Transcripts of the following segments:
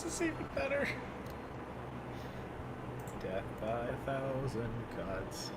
is even better. Death by 1,000 cuts.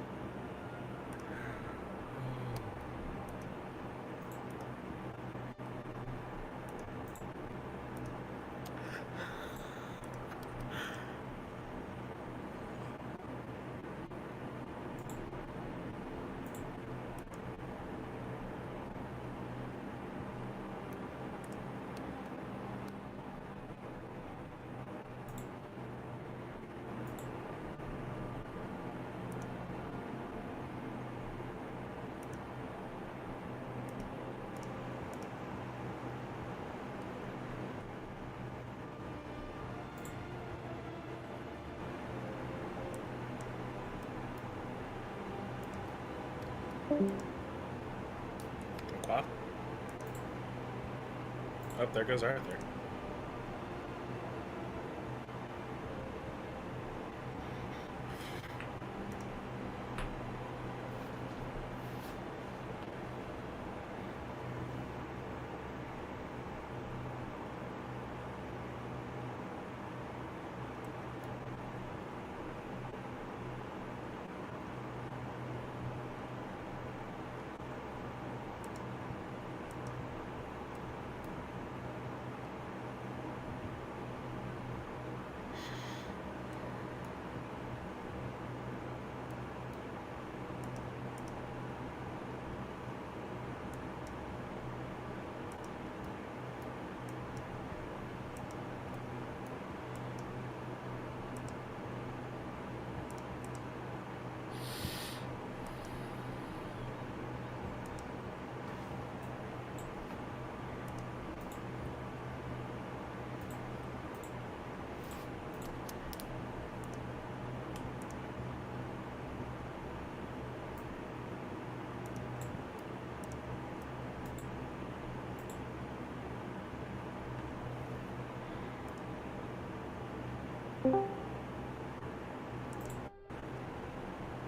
Wow. Oh, there goes Arthur.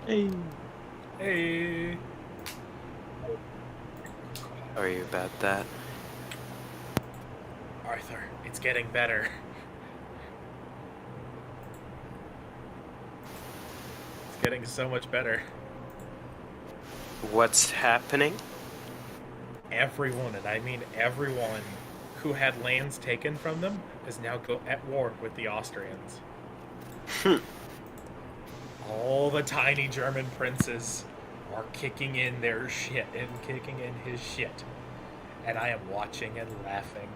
Hey. Hey. Sorry about that. Arthur, it's getting better. It's getting so much better. What's happening? Everyone, and I mean everyone, who had lands taken from them is now at war with the Austrians. All the tiny German princes are kicking in their shit and kicking in his shit. And I am watching and laughing.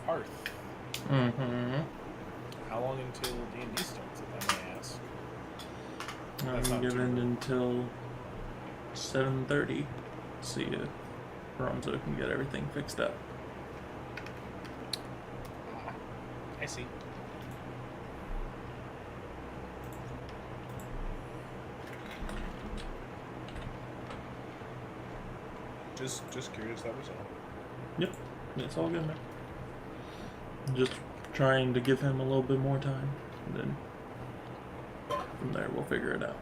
Parth. Mm-hmm. How long until D&D starts, if I may ask? That's I'm not given too- until 7:30. See if Bronzo can get everything fixed up. I see. Just curious, that was all. Yep, it's all good, man. Just trying to give him a little bit more time, and then from there we'll figure it out.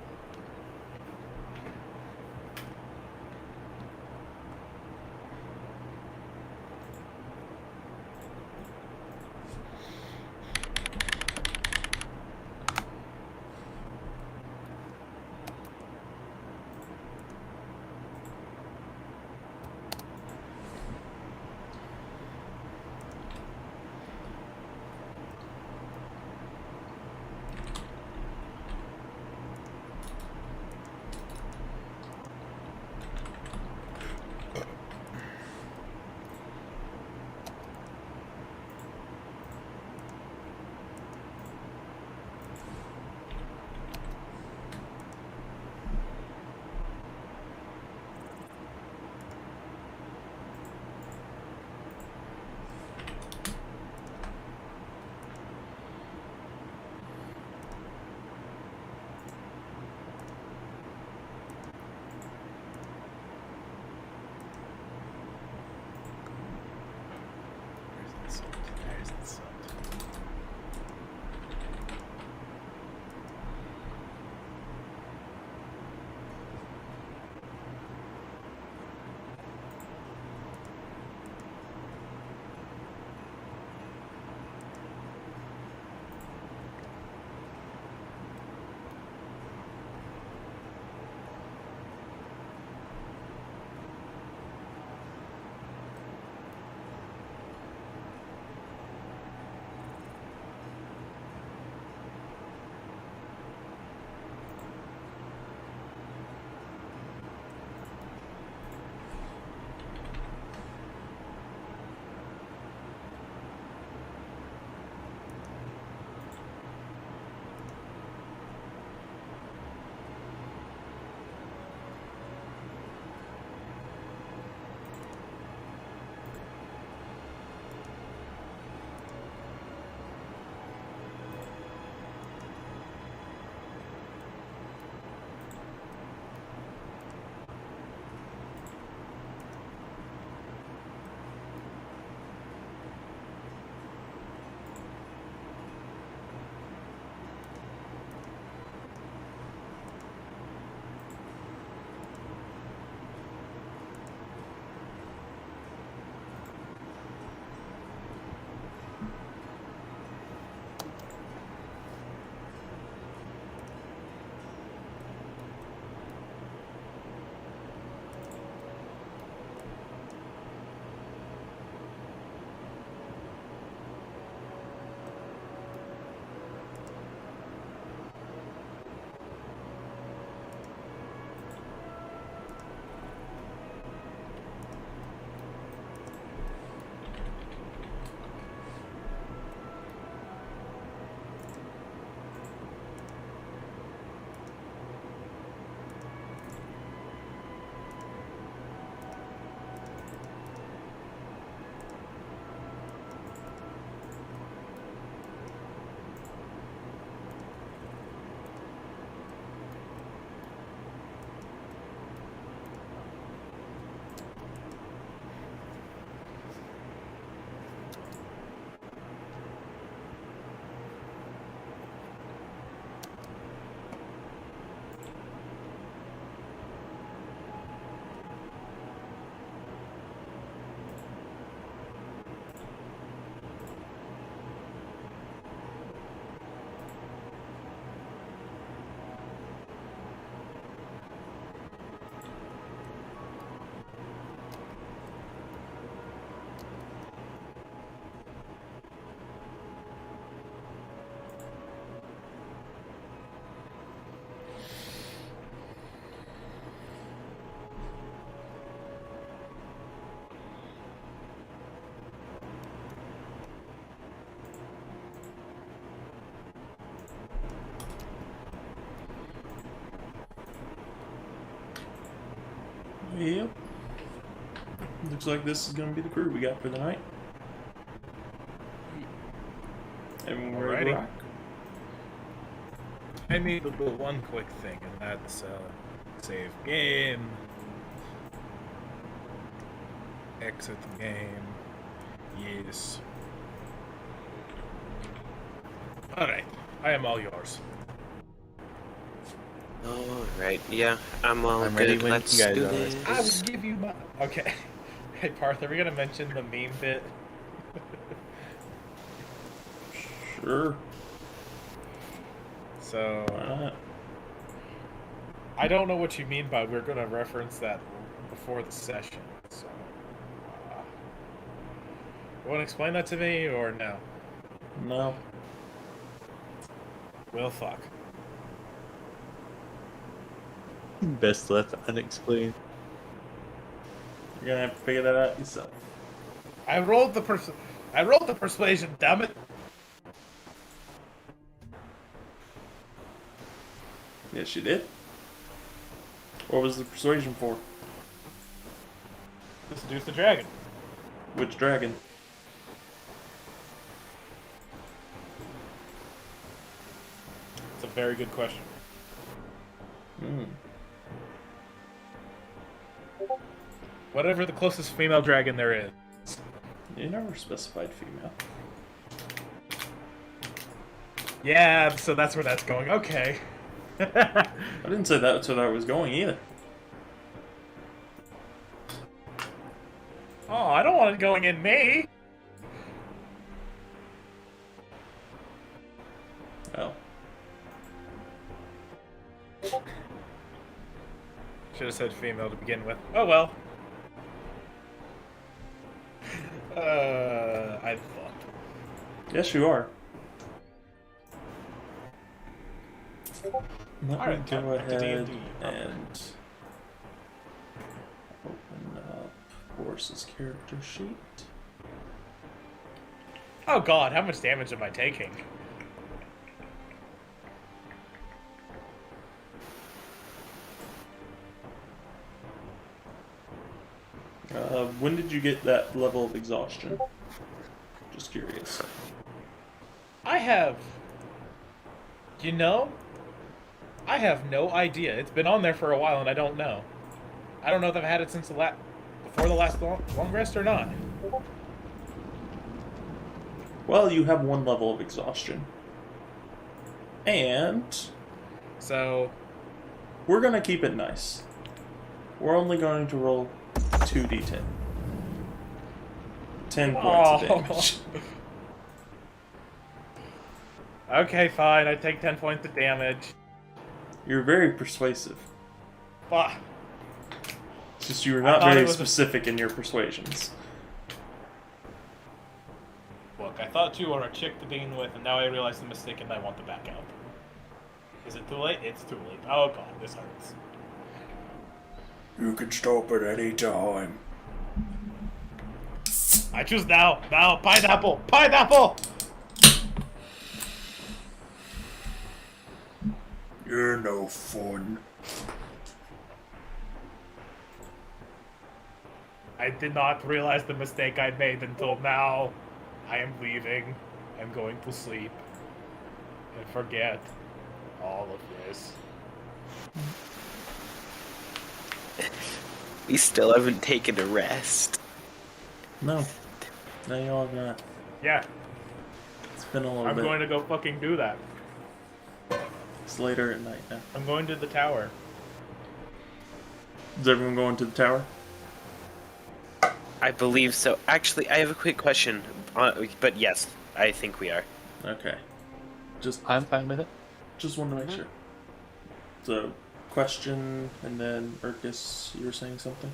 Yep. Looks like this is gonna be the crew we got for the night. And we're ready to Alrighty. rock. I need to do one quick thing, and that's save game, exit the game. Yes. Alright, I am all yours. Alright, yeah, I'm all I'm good. ready when Let's you guys do are. this. I will give you my. Okay. Hey, Parth, are we gonna mention the meme bit? Sure. So, Why not? I don't know what you mean by we're gonna reference that before the session. So, you want to explain that to me or no? No. Well, fuck. Best left unexplained. You're gonna have to figure that out yourself. I rolled the persuasion. Damn it! Yes, you did. What was the persuasion for? To seduce the dragon. Which dragon? It's a very good question. Hmm. Whatever the closest female dragon there is. You never specified female. Yeah, so that's where that's going. Okay. I didn't say that's where that was going either. Oh, I don't want it going in me. Oh. Should have said female to begin with. Oh well. I thought. Yes, you are. Let me Alright, go back to ahead D&D. and open up Boris's character sheet. Oh god, how much damage am I taking? When did you get that level of exhaustion? Just curious. I have... You know? I have no idea. It's been on there for a while and I don't know. I don't know if I've had it since before the last long rest or not. Well, you have one level of exhaustion. And So, we're gonna keep it nice. We're only going to roll 2d10. 10 points of damage. okay, fine. I take 10 points of damage. You're very persuasive. Fuck. It's just you were I not thought very it was a- specific in your persuasions. Look, I thought you were a chick to begin with, and now I realize the mistake and I want to back out. Is it too late? It's too late. Oh god, this hurts. You can stop at any time. I choose now. Now, pineapple! Pineapple! You're no fun. I did not realize the mistake I made until now. I am leaving. I'm going to sleep. And forget all of this. We still haven't taken a rest. No. No, you all not. Yeah, It's been a little I'm bit. going to go fucking do that. It's later at night now. I'm going to the tower. Is everyone going to the tower? I believe so. Actually, I have a quick question. But yes, I think we are. Okay. Just I'm fine with it. want to make sure. So, question, and then Urkus, you were saying something?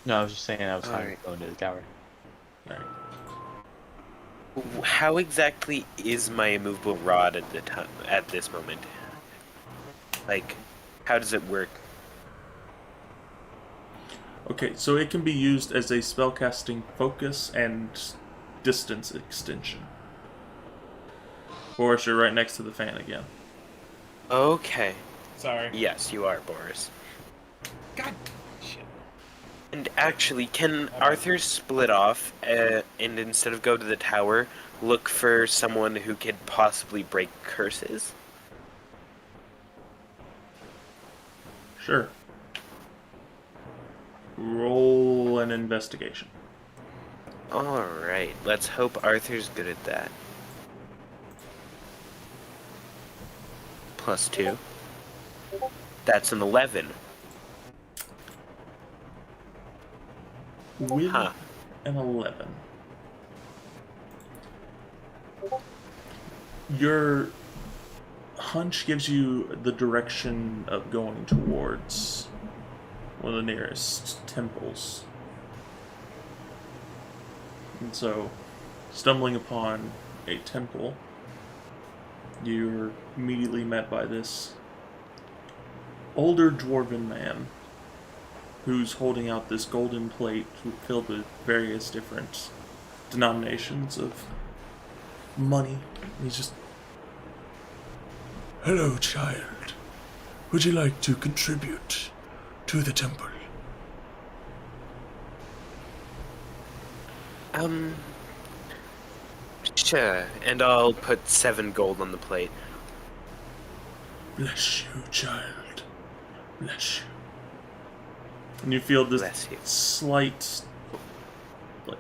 No, I was just saying I was fine Alright. with going to the tower. Alright. How exactly is my immovable rod at the time at this moment? Like, how does it work? Okay, so it can be used as a spellcasting focus and distance extension. Boris, you're right next to the fan again. Okay. Sorry. Yes, you are, Boris. God, shit. And actually, can Arthur split off and instead of go to the tower, look for someone who could possibly break curses? Sure. Roll an investigation. Alright, let's hope Arthur's good at that. +2. That's an 11. With Huh. an 11. Your hunch gives you the direction of going towards one of the nearest temples. And so, stumbling upon a temple, you're immediately met by this older dwarven man who's holding out this golden plate filled with various different denominations of money. He's just, Hello, child. Would you like to contribute to the temple? Sure, and I'll put 7 gold on the plate. Bless you, child. Bless you. and you feel this Bless you. slight, like,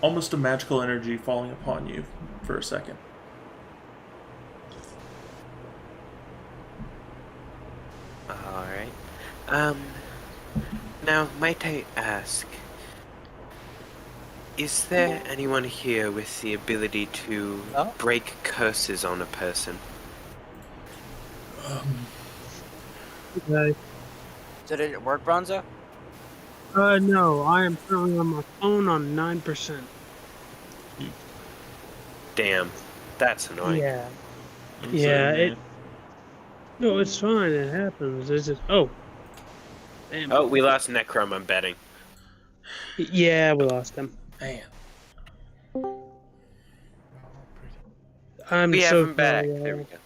almost a magical energy falling upon you for a second. Alright. Now, might I ask, is there anyone here with the ability to Oh? break curses on a person? Okay. So did it work, Bronzo? No, I am currently on my phone on 9%. Damn, that's annoying. Yeah. I'm Yeah, saying, it- No, it's fine. It happens. It's just damn. Oh, we lost Necrom, I'm betting. Yeah, we lost him. man. I'm We have so him back. sorry. There we go.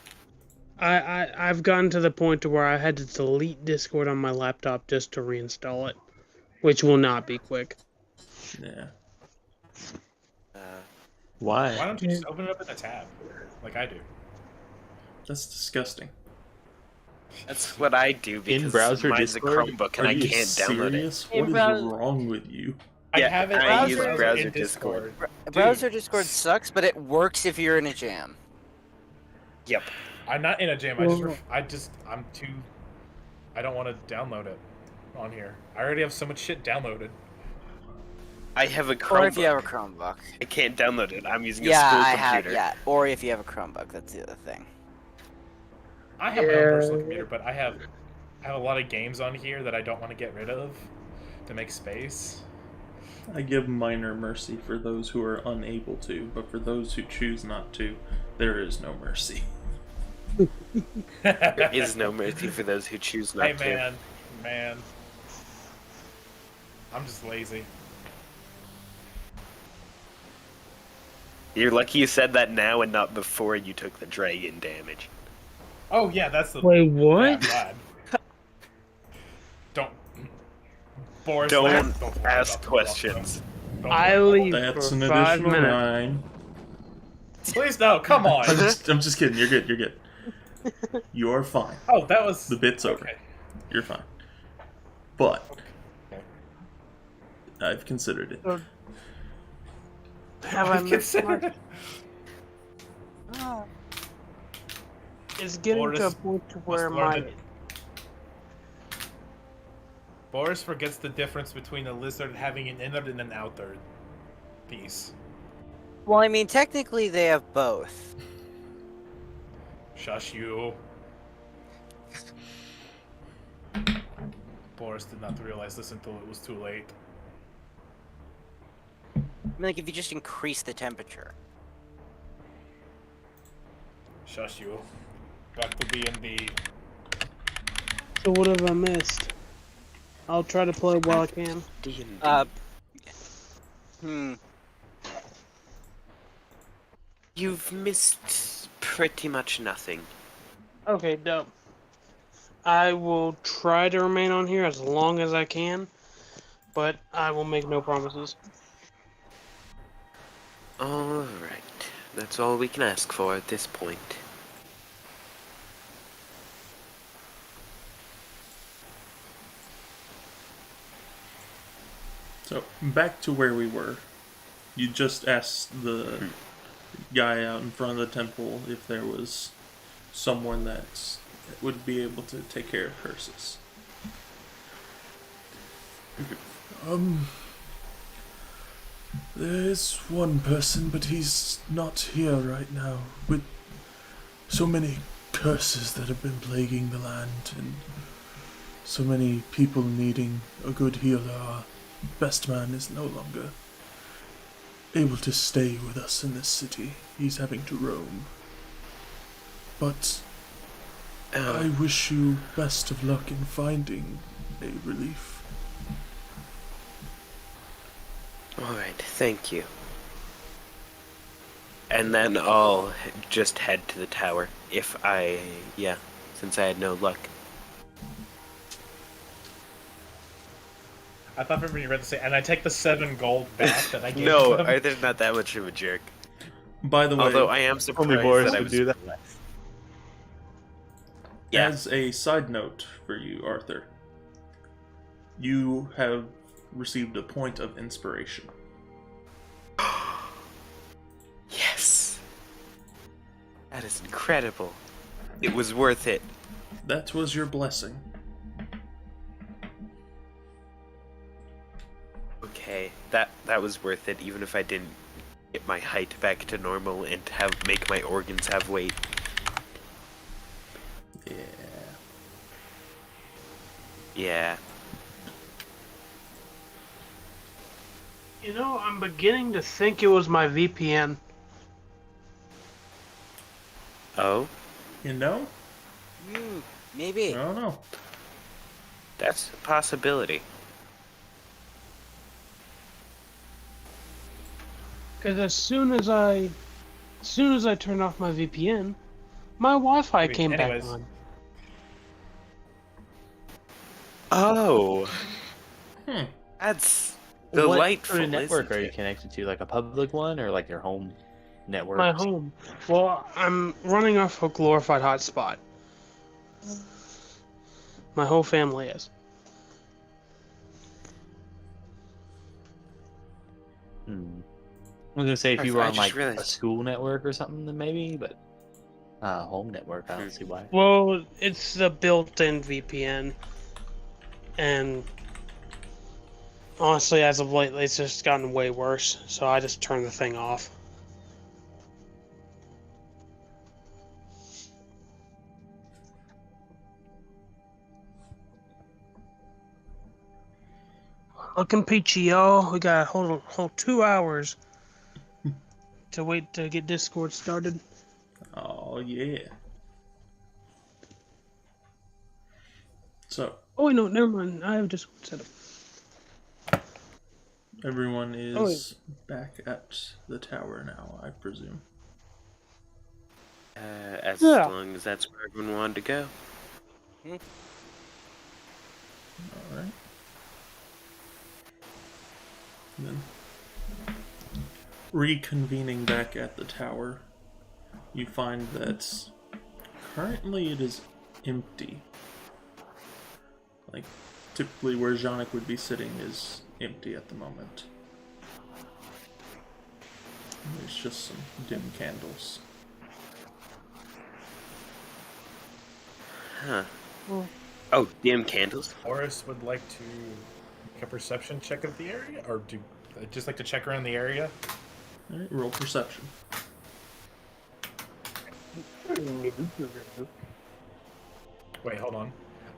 I've gotten to the point to where I had to delete Discord on my laptop just to reinstall it, which will not be quick. Yeah. Why Why? don't you just open it up in a tab, like I do? That's disgusting. That's what I do because In-browser mine's Discord? a Chromebook and Are I you can't download it. serious? What is In-browser- wrong with you? I Yeah, have it. I in use browser in Discord. Browser Discord sucks, but it works if you're in a jam. Yep. I'm not in a jam. Well- I'm too. I don't want to download it on here. I already have so much shit downloaded. I have a Chromebook. Or if you have a Chromebook. I can't download it. I'm using a Yeah, school I have. computer. Yeah, or if you have a Chromebook, that's the other thing. I have my own Yeah. personal computer, but I have a lot of games on here that I don't want to get rid of to make space. I give minor mercy for those who are unable to, but for those who choose not to, there is no mercy. There is no mercy for those who choose not Hey to. man, I'm just lazy. You're lucky you said that now and not before you took the dragon damage. Oh yeah, that's the. Wait, Yeah, what? I'm glad. Don't. Boris, Don't worry ask about the questions. Don't I worry leave That's for an 5 additional minutes. 9. about it. Please no, come on. I'm just kidding. You're good. You're good. You're fine. Oh, that was The bit's over. okay. You're fine. But Okay. I've considered it. Have I I've missed considered much? it. It's getting to a Boris point to where must learn my to- Boris forgets the difference between a lizard having an inner and an outer piece. Well, I mean, technically they have both. Shush you. Boris did not realize this until it was too late. I mean, like, if you just increase the temperature. Shush you. Back to D&D. So what have I missed? I'll try to play while I can. D&D. You've missed pretty much nothing. Okay, dope. I will try to remain on here as long as I can. but I will make no promises. All right. That's all we can ask for at this point. So, back to where we were. You just asked the guy out in front of the temple if there was someone that would be able to take care of curses. There's one person, but he's not here right now. With so many curses that have been plaguing the land, and so many people needing a good healer, our best man is no longer able to stay with us in this city. He's having to roam. But I wish you best of luck in finding a relief. Alright, thank you. And then I'll just head to the tower since I had no luck. I thought for a minute you were going to say, and I take the 7 gold back that I gave No, them. Arthur's not that much of a jerk. By the way, Although I am surprised Only Boris that I would was... do that. Yeah. as a side note for you, Arthur, you have received a point of inspiration. Yes! That is incredible. It was worth it. That was your blessing. Okay, that was worth it, even if I didn't get my height back to normal and make my organs have weight. Yeah. Yeah. You know, I'm beginning to think it was my VPN. Oh? You know? Maybe. I don't know. That's a possibility. Because as soon as I turned off my VPN, my Wi-Fi Wait, came anyways. back on. Oh! Hmm. That's What delightful, sort of network isn't are you it? connected to? Like a public one or like your home network? My home. Well, I'm running off a glorified hotspot. My whole family is. I was gonna say if you Arthur, were I on just like a realized- school network or something, then maybe. But home network, I don't see why. Well, it's the built-in VPN, and honestly, as of lately, it's just gotten way worse. So I just turned the thing off. Looking peachy, y'all. We got a whole 2 hours to wait to get Discord started. Oh, yeah. So, Oh wait, no, never mind. I have Discord set up. everyone is Oh, back at the tower now, I presume. As Yeah. long as that's where everyone wanted to go. Alright. Then, reconvening back at the tower, you find that currently it is empty. Like, typically where Janik would be sitting is empty at the moment. And there's just some dim candles. Huh. Oh, dim candles? Boris would like to make a perception check of the area, or do just like to check around the area? Alright, roll perception. Wait, hold on.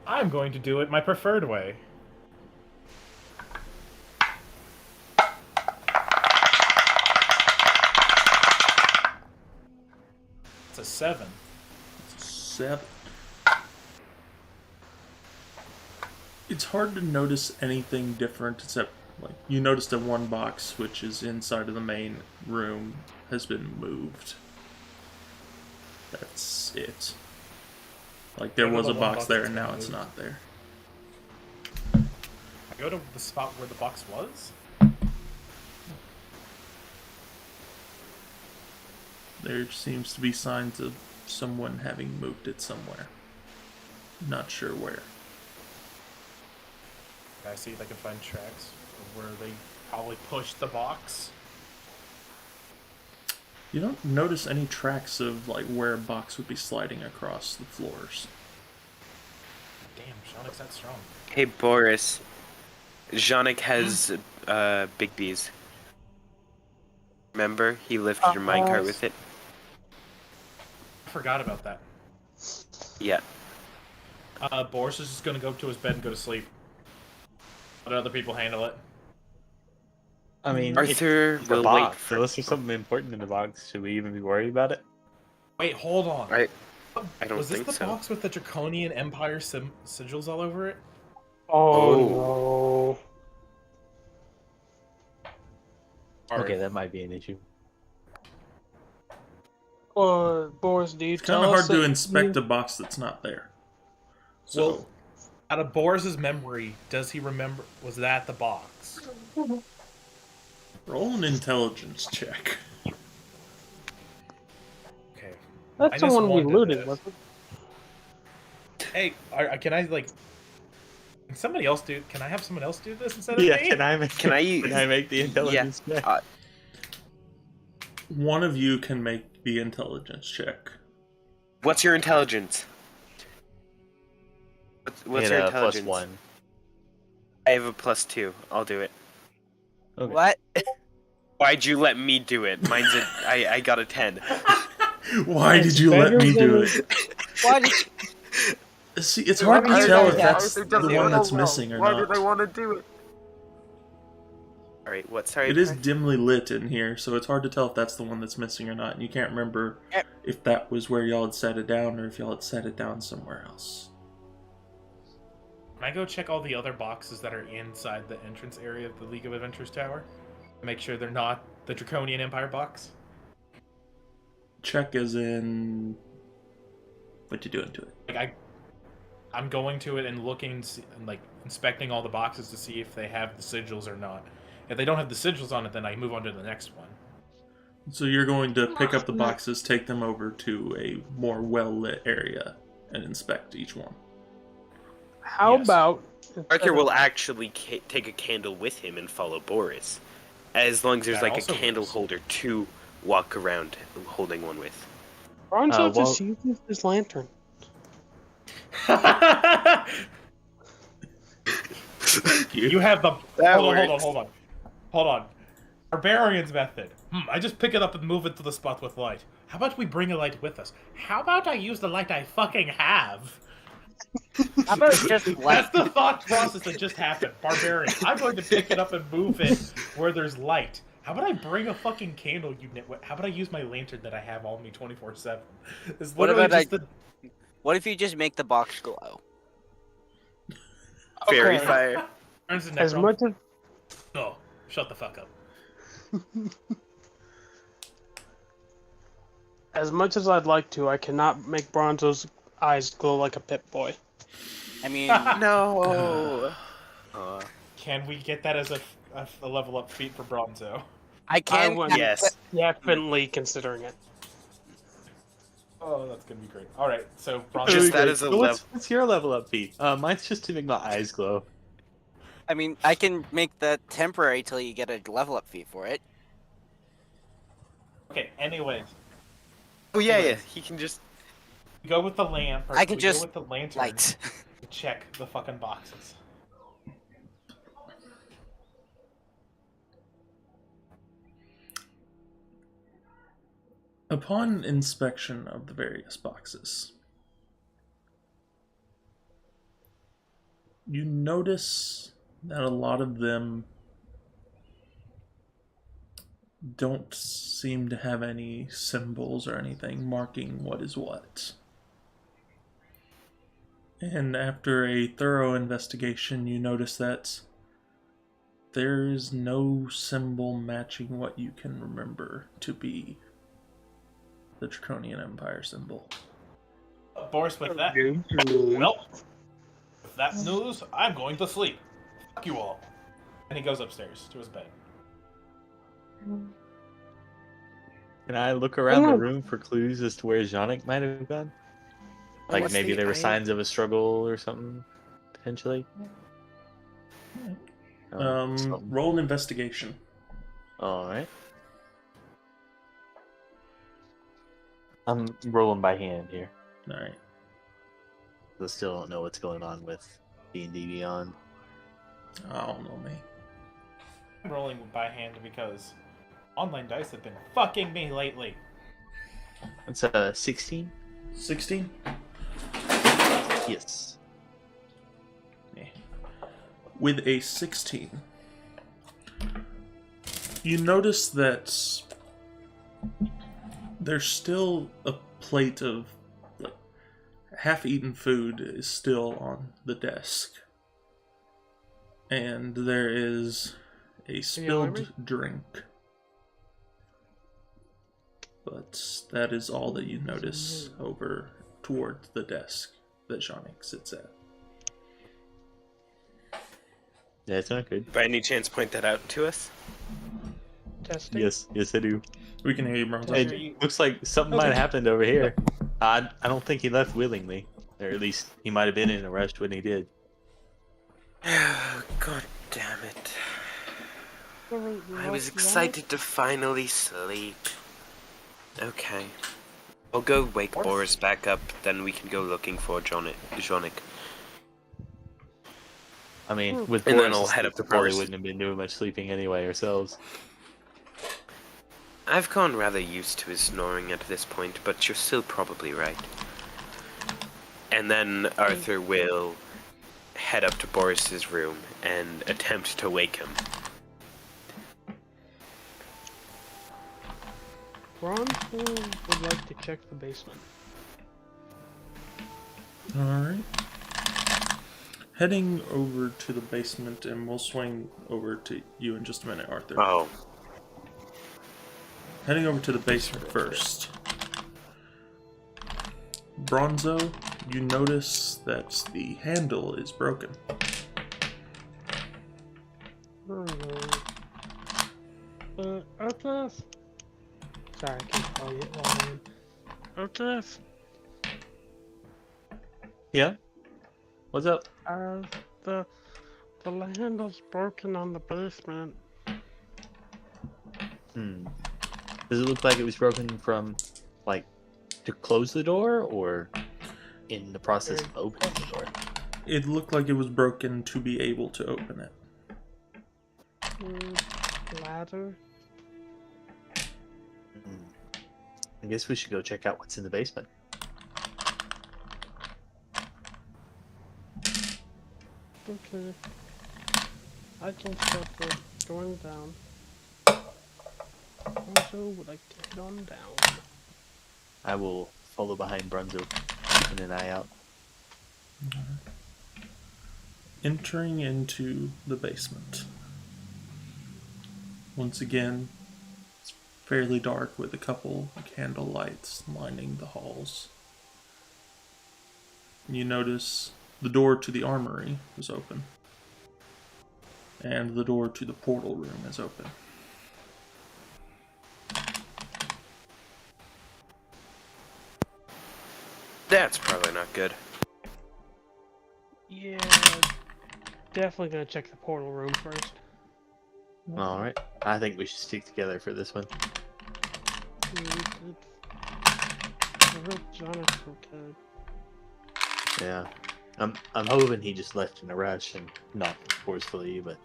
I'm going to do it my preferred way. It's a 7. 7. It's hard to notice anything different except, like, you noticed that one box, which is inside of the main room, has been moved. That's it. Like, there was a Another one box box there that's and been now it's moved. not there. I go to the spot where the box was. There seems to be signs of someone having moved it somewhere. Not sure where. Can I see if I can find tracks of where they probably pushed the box? You don't notice any tracks of like where a box would be sliding across the floors. Damn, Shonik's that strong. Hey, Boris. Janik has Big B's. Remember? He lifted your minecart with it? I forgot about that. Yeah. Boris is just gonna go to his bed and go to sleep. Let other people handle it. I mean, Arthur it's a will box. wait for... So unless there's something important in the box, should we even be worried about it? Wait, hold on. I don't Was this think the so. box with the Draconian Empire sigils all over it? Oh, no. Okay, that might be an issue. Boris, do you It's tell kind of us hard to that inspect you- a box that's not there. So, Well, out of Boris's memory, does he remember? Was that the box? roll an intelligence check. Okay. That's I the one we miswondered looted, this. wasn't it? Hey, can I like? Can somebody else do? Can I have someone else do this instead of Yeah, me? can I make? Can I use... Can I make the intelligence check? One of you can make the intelligence check. What's your intelligence? What's your intelligence? +1. I have a +2. I'll do it. Okay. What? Why'd you let me do it? Mine's a... I got a 10. Why It's did you let better me do than- it? Why did See, it's hard to Arthur tell does if that. that's the one that's missing or not. want to do it? Alright, what? Sorry. It is Ty? dimly lit in here, so it's hard to tell if that's the one that's missing or not. And you can't remember Yep. if that was where y'all had set it down or if y'all had set it down somewhere else. Can I go check all the other boxes that are inside the entrance area of the League of Adventures Tower? Make sure they're not the Draconian Empire box? Check as in... what you doing to it? Like, I'm going to it and looking, and like, inspecting all the boxes to see if they have the sigils or not. If they don't have the sigils on it, then I move on to the next one. So you're going to pick up the boxes, take them over to a more well-lit area, and inspect each one. How Yes. about Arthur will actually take a candle with him and follow Boris. As long as there's That like a also candle works. holder to walk around holding one with. Bronzo well- just uses his lantern? You have the... That hold on, works. hold on. Barbarian's method. I just pick it up and move it to the spot with light. How about we bring a light with us? How about I use the light I fucking have? How about just That's let the thought process that just happened. Barbarian. I'm going to pick it up and move it where there's light. How about I bring a fucking candle unit? How about I use my lantern that I have on me 24/7? It's What literally about just the... What if you just make the box glow? Fairy Okay. fire. Turns into As Necron. much as No, shut the fuck up. I'd like to, I cannot make Bronzo's eyes glow like a Pip-Boy. I mean, No. Can we get that as a level up feat for Bronzo? I can. I wouldn't- Yes. Definitely considering it. Oh, that's gonna be great. All right, so Bronzo. Just that as a So what's, level. what's your level up feat? Mine's just to make my eyes glow. I mean, I can make that temporary till you get a level up feat for it. Okay. Anyways, Oh yeah. He can just. we go with the lamp. Or I can we just go with the lantern. Light. To check the fucking boxes. Upon inspection of the various boxes, you notice that a lot of them don't seem to have any symbols or anything marking what is what. And after a thorough investigation, you notice that there is no symbol matching what you can remember to be the Draconian Empire symbol. Boris, with that. Well, with that news, I'm going to sleep. Fuck you all. And he goes upstairs to his bed. Can I look around the Oh. room for clues as to where Janik might have gone? Like What's maybe the there were I- signs of a struggle or something, potentially. Something. Roll an investigation. All right. I'm rolling by hand here. All right. I still don't know what's going on with D&D Beyond. I don't know, me. I'm rolling by hand because online dice have been fucking me lately. It's 16. 16. Yes. Yeah. With a 16, you notice that there's still a plate of like, half-eaten food is still on the desk. And there is a spilled drink. But that is all that you notice over toward the desk that Janik sits at. Yeah, it's not good. By any chance, point that out to us? Testing. Yes, I do. We can hear you, Bronze. Hey, It looks like something might have happened over here. I don't think he left willingly. Or at least he might have been in a rush when he did. God damn it. I was excited to finally sleep. Okay. I'll go wake Boris back up, then we can go looking for Jonik. I mean, with And then Boris I'll asleep, head up to we probably Boris. wouldn't have been doing much sleeping anyway ourselves. I've gotten rather used to his snoring at this point, but you're still probably right. And then Arthur will head up to Boris's room and attempt to wake him. Bronze would like to check the basement. Alright. Heading over to the basement, and we'll swing over to you in just a minute, Arthur. Oh, Heading over to the basement first. Bronzo, you notice that the handle is broken. Arthas? Sorry, I can't call you while I'm in. Arthas? Yeah? What's up? The handle's broken on the basement. Does it look like it was broken from, like, to close the door, or in the process of opening the door? It looked like it was broken to be able to open it. Ladder? I guess we should go check out what's in the basement. Okay. I can start going down. Also would like to head on down. I will follow behind Brunzo, keeping an eye out. Entering into the basement. Once again, it's fairly dark with a couple candle lights lining the halls. You notice the door to the armory is open, and the door to the portal room is open. that's probably not good. Yeah, definitely gonna check the portal room first. Alright. I think we should stick together for this one. I hope Jonathan's okay. Yeah. I'm hoping he just left in a rush and not forcefully, but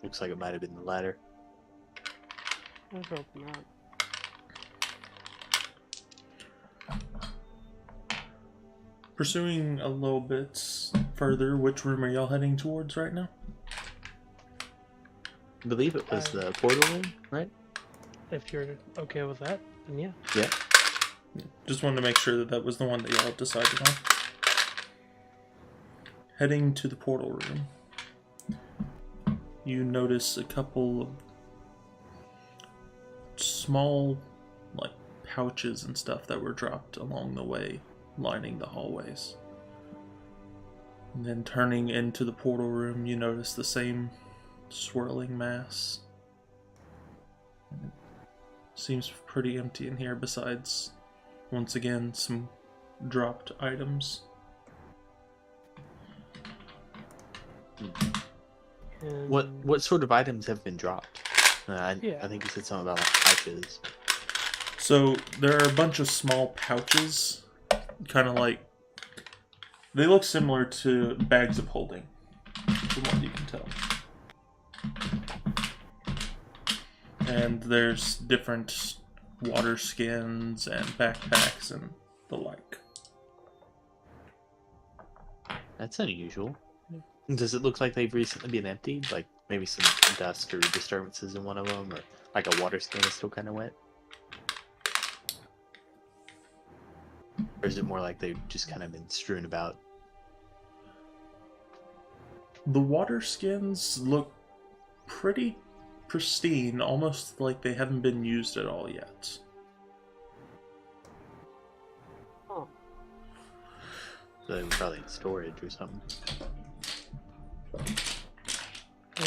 looks like it might have been the latter. I hope not. Pursuing a little bit further, which room are y'all heading towards right now? I believe it was the portal room, right? If you're okay with that, then yeah. Yeah. Just wanted to make sure that that was the one that y'all decided on. Heading to the portal room, you notice a couple of small, like, pouches and stuff that were dropped along the way, lining the hallways. And then turning into the portal room, you notice the same swirling mass. And it seems pretty empty in here, besides, once again, some dropped items. And What sort of items have been dropped? Yeah. I think you said something about like pouches. So there are a bunch of small pouches, kind of like, they look similar to bags of holding, from what you can tell. And there's different water skins and backpacks and the like. That's unusual. Does it look like they've recently been emptied? Like maybe some dust or disturbances in one of them, or like a water skin is still kind of wet? Or is it more like they've just kind of been strewn about? The water skins look pretty pristine, almost like they haven't been used at all yet. oh, So they were probably in storage or something.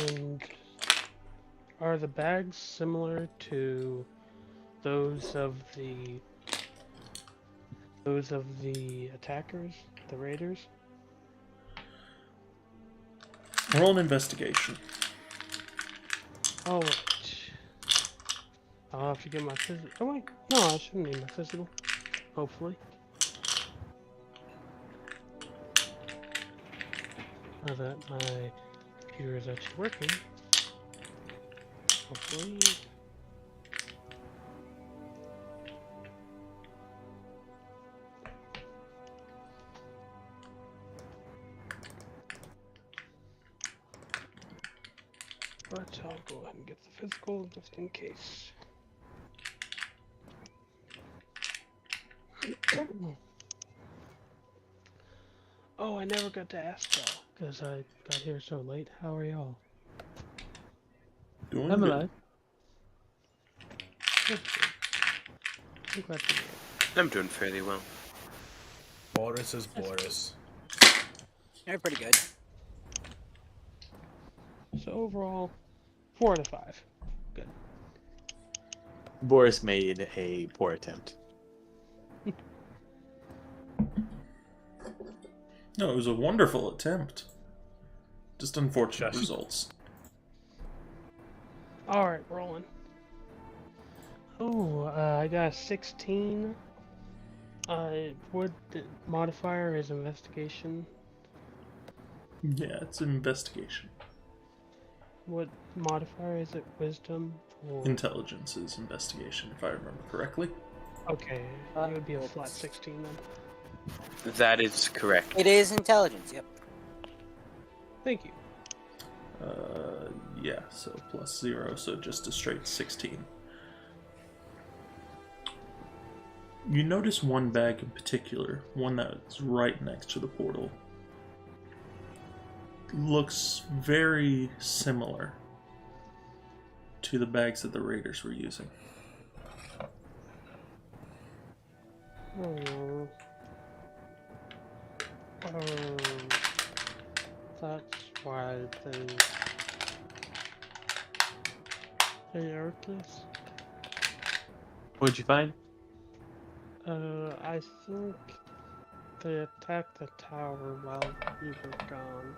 and are the bags similar to those of the attackers, the raiders? Roll an investigation. Oh, I'll have to get my physical. Oh wait, no, I shouldn't need my physical. Hopefully. Now that my computer is actually working. Hopefully. But I'll go ahead and get the physical just in case. Oh, I never got to ask y'all because I got here so late. How are y'all? Doing I'm good. alive. Good. I'm glad to hear it. I'm doing fairly well. Boris is Boris. You're pretty good. So overall, 4 out of 5. Good. Boris made a poor attempt. No, it was a wonderful attempt. Just unfortunate Just- results. Alright, rolling. Oh, I got a 16. What the modifier is investigation? Yeah, it's an investigation. What modifier is it? Wisdom? Or... Intelligence is investigation, if I remember correctly. Okay, it would be a flat 16 then. That is correct. It is intelligence, yep. Thank you. Yeah, so plus 0, so just a straight 16. You notice one bag in particular, one that's right next to the portal. Looks very similar to the bags that the raiders were using. Oh. That's why they are this. What'd you find? I think they attacked the tower while you were gone.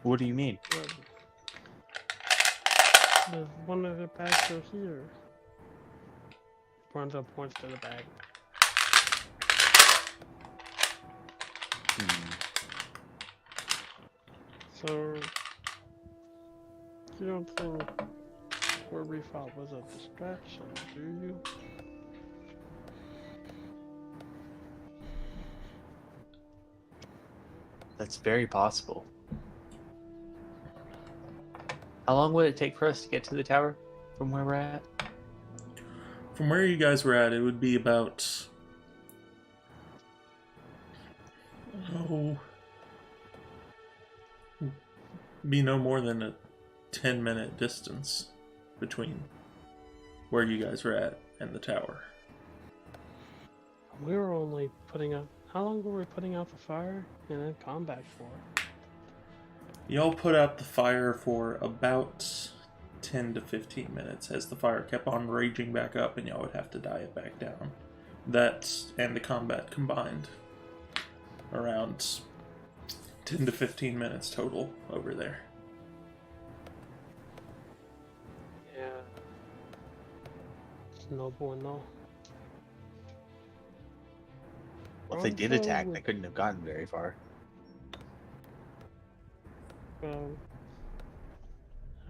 What do you mean? There's one of the bags are here. Bronzo points to the bag. So, you don't think where we fought was a distraction, do you? That's very possible. How long would it take for us to get to the tower from where we're at? From where you guys were at, it would be about... be no more than a 10-minute distance between where you guys were at and the tower. We were only putting up How long were we putting out the fire and then combat for? Y'all put out the fire for about 10 to 15 minutes as the fire kept on raging back up and y'all would have to die it back down. That and the combat combined. Around 10 to 15 minutes total over there. Yeah. It's no bueno. Well, if they did attack, they couldn't have gotten very far. Well,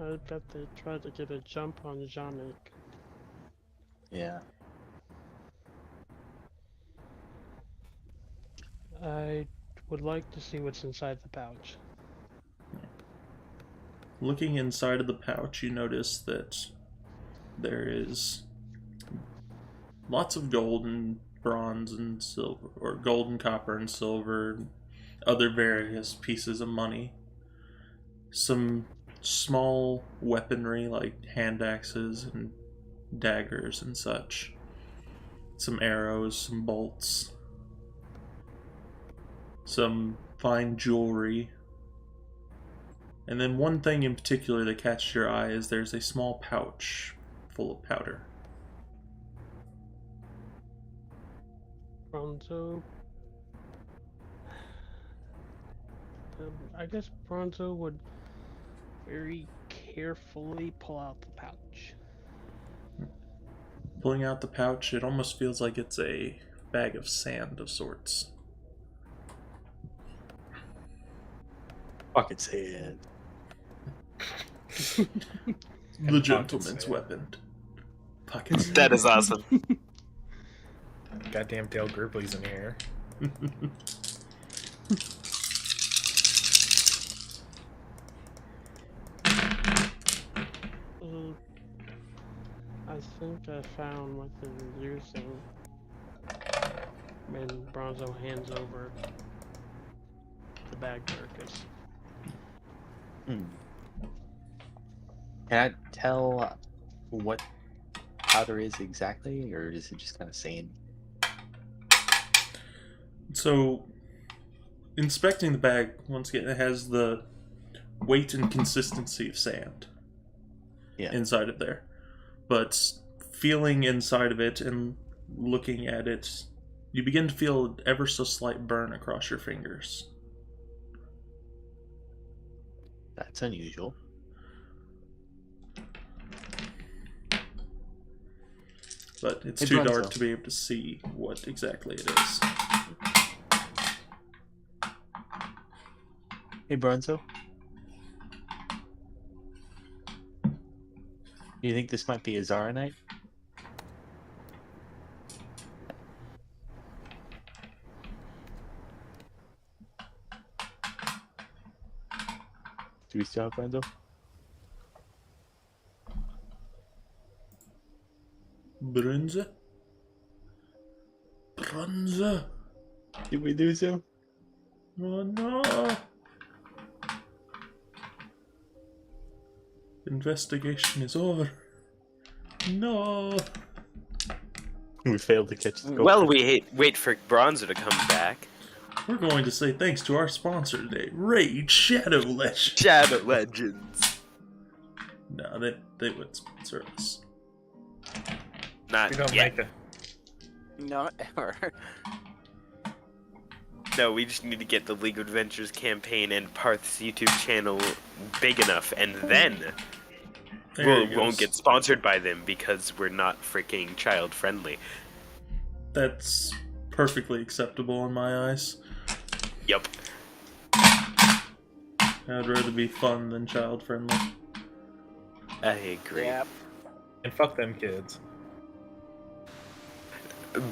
I bet they tried to get a jump on Janik. Yeah. I would like to see what's inside the pouch. Looking inside of the pouch, you notice that there is lots of gold and bronze and silver, or gold and copper and silver, other various pieces of money. Some small weaponry like hand axes and daggers and such. Some arrows, some bolts. Some fine jewelry. And then one thing in particular that catches your eye is there's a small pouch full of powder. Bronzo. I guess Bronzo would very carefully pull out the pouch. Pulling out the pouch, it almost feels like it's a bag of sand of sorts. Fucking sand. The gentleman's weapon. Pocket sand. That is awesome. Goddamn Dale Gripply's in here. I think I found what they're using. And Bronzo hands over the bag to Urkus. Can I tell what powder is exactly, or is it just kind of sand? So, inspecting the bag, once again, it has the weight and consistency of sand inside of there. But feeling inside of it and looking at it, you begin to feel an ever so slight burn across your fingers. That's unusual. But it's Hey, too Bronzo. dark to be able to see what exactly it is. Hey, Bronzo. Do you think this might be a Zaranite? Do we still have Bronzo? Bronze? Bronze? Did we do so? Oh no! Investigation is over. No! We failed to catch the culprit. Well, we wait for Bronzer to come back. We're going to say thanks to our sponsor today, Raid Shadow Legends. Shadow Legends. No, they would sponsor us. Not We don't yet. make the. No, ever. No, we just need to get the League of Adventures campaign and Parth's YouTube channel big enough, and then There we he won't goes. get sponsored by them because we're not freaking child friendly. That's perfectly acceptable in my eyes. Yup. I'd rather be fun than child friendly. I agree. Yeah. And fuck them kids.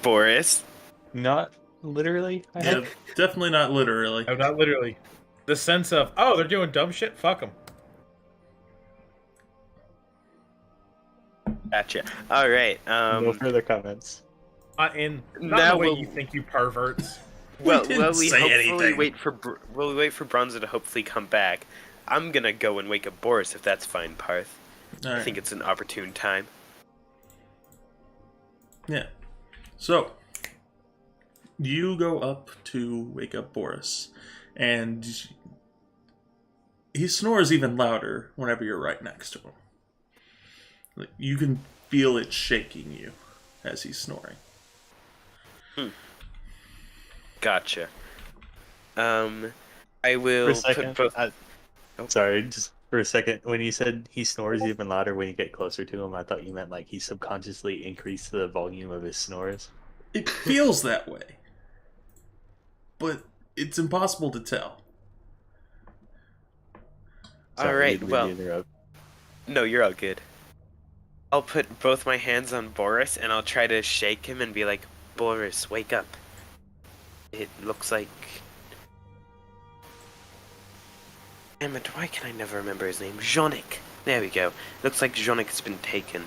Boris, Not literally. I had Yeah, definitely not literally. I'm not literally. The sense of, oh, they're doing dumb shit? Fuck them. gotcha. All right. no further comments. Not Now the way we'll- you think, you perverts. Well, didn't we say hopefully anything. wait for Bronzer to hopefully come back. I'm gonna go and wake up Boris if that's fine, Parth. I Alright. think it's an opportune time. Yeah. So, You go up to wake up Boris, and he snores even louder whenever you're right next to him. Like, you can feel it shaking you as he's snoring. Gotcha. I will For a second, put both. sorry, just for a second. When you said he snores even louder when you get closer to him, I thought you meant like he subconsciously increased the volume of his snores. It feels that way, but it's impossible to tell. All right, didn't well- mean to interrupt. No, you're all good. I'll put both my hands on Boris and I'll try to shake him and be like, Boris, wake up. It looks like... Damn it, why can I never remember his name? Zhonik. There we go. Looks like Zhonik has been taken.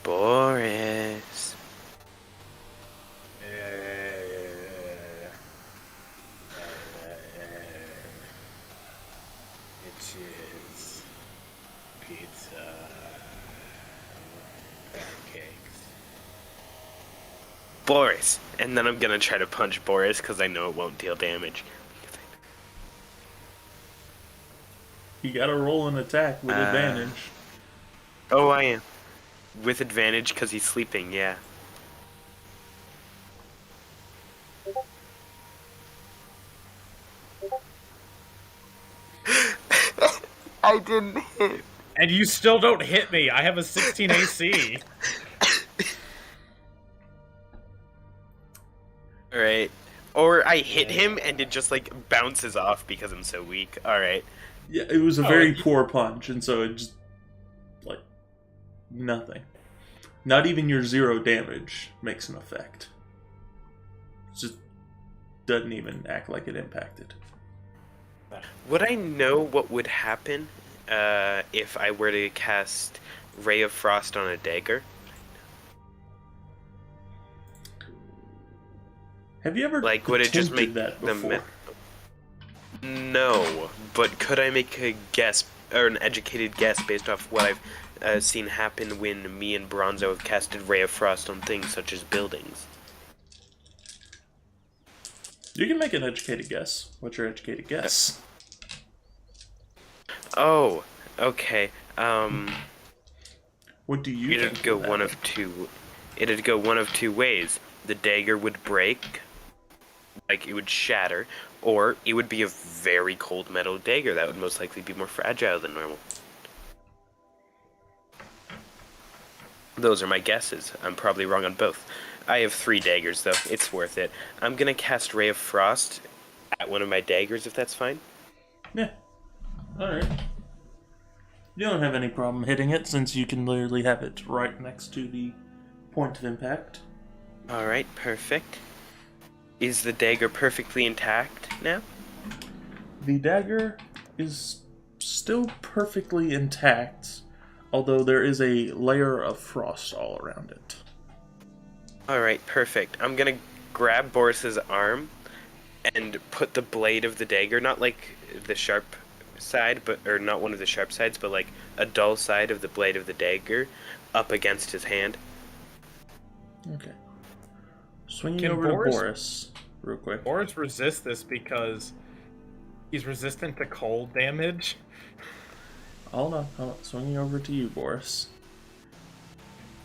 Boris. Bitches. Pizza. Pancakes. Boris. And then I'm gonna try to punch Boris because I know it won't deal damage. You gotta roll an attack with advantage. Oh, I am. With advantage because he's sleeping, yeah. I didn't hit. And you still don't hit me. I have a 16 AC. Alright. Or I hit him and it just like bounces off because I'm so weak. Alright. Yeah, it was a very poor punch, and so it just, like, nothing. Not even your 0 damage makes an effect. It just doesn't even act like it impacted. Would I know what would happen if I were to cast Ray of Frost on a dagger? Have you ever Like, would it just make attempted that them... before? No, but could I make a guess, or an educated guess based off what I've seen happen when me and Bronzo have casted Ray of Frost on things such as buildings? You can make an educated guess. What's your educated guess? Oh, okay. What do you It'd think go would one happen? of two. It'd go one of two ways. The dagger would break, like it would shatter, or it would be a very cold metal dagger that would most likely be more fragile than normal. Those are my guesses. I'm probably wrong on both. I have 3 daggers though. It's worth it. I'm gonna cast Ray of Frost at one of my daggers if that's fine. Yeah. Alright. You don't have any problem hitting it since you can literally have it right next to the point of impact. Alright, perfect. Is the dagger perfectly intact now? The dagger is still perfectly intact, although there is a layer of frost all around it. Alright, perfect. I'm gonna grab Boris's arm and put the blade of the dagger, not like the sharp side, or not one of the sharp sides, but like a dull side of the blade of the dagger up against his hand. Okay. Swinging Can over Boris- to Boris, real quick. Boris resists this because he's resistant to cold damage. Hold on. Swinging over to you, Boris.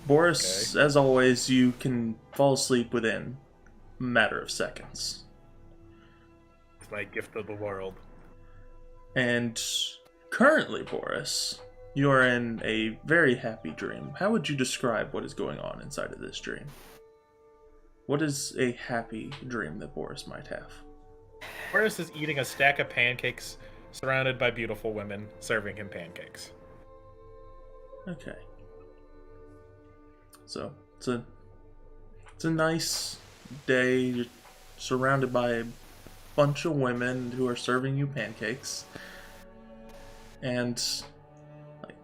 Boris, as always, you can fall asleep within a matter of seconds. It's my gift of the world. And currently, Boris, you are in a very happy dream. How would you describe what is going on inside of this dream? What is a happy dream that Boris might have? Boris is eating a stack of pancakes surrounded by beautiful women serving him pancakes. Okay. So, it's a nice day. You're surrounded by a bunch of women who are serving you pancakes. And like,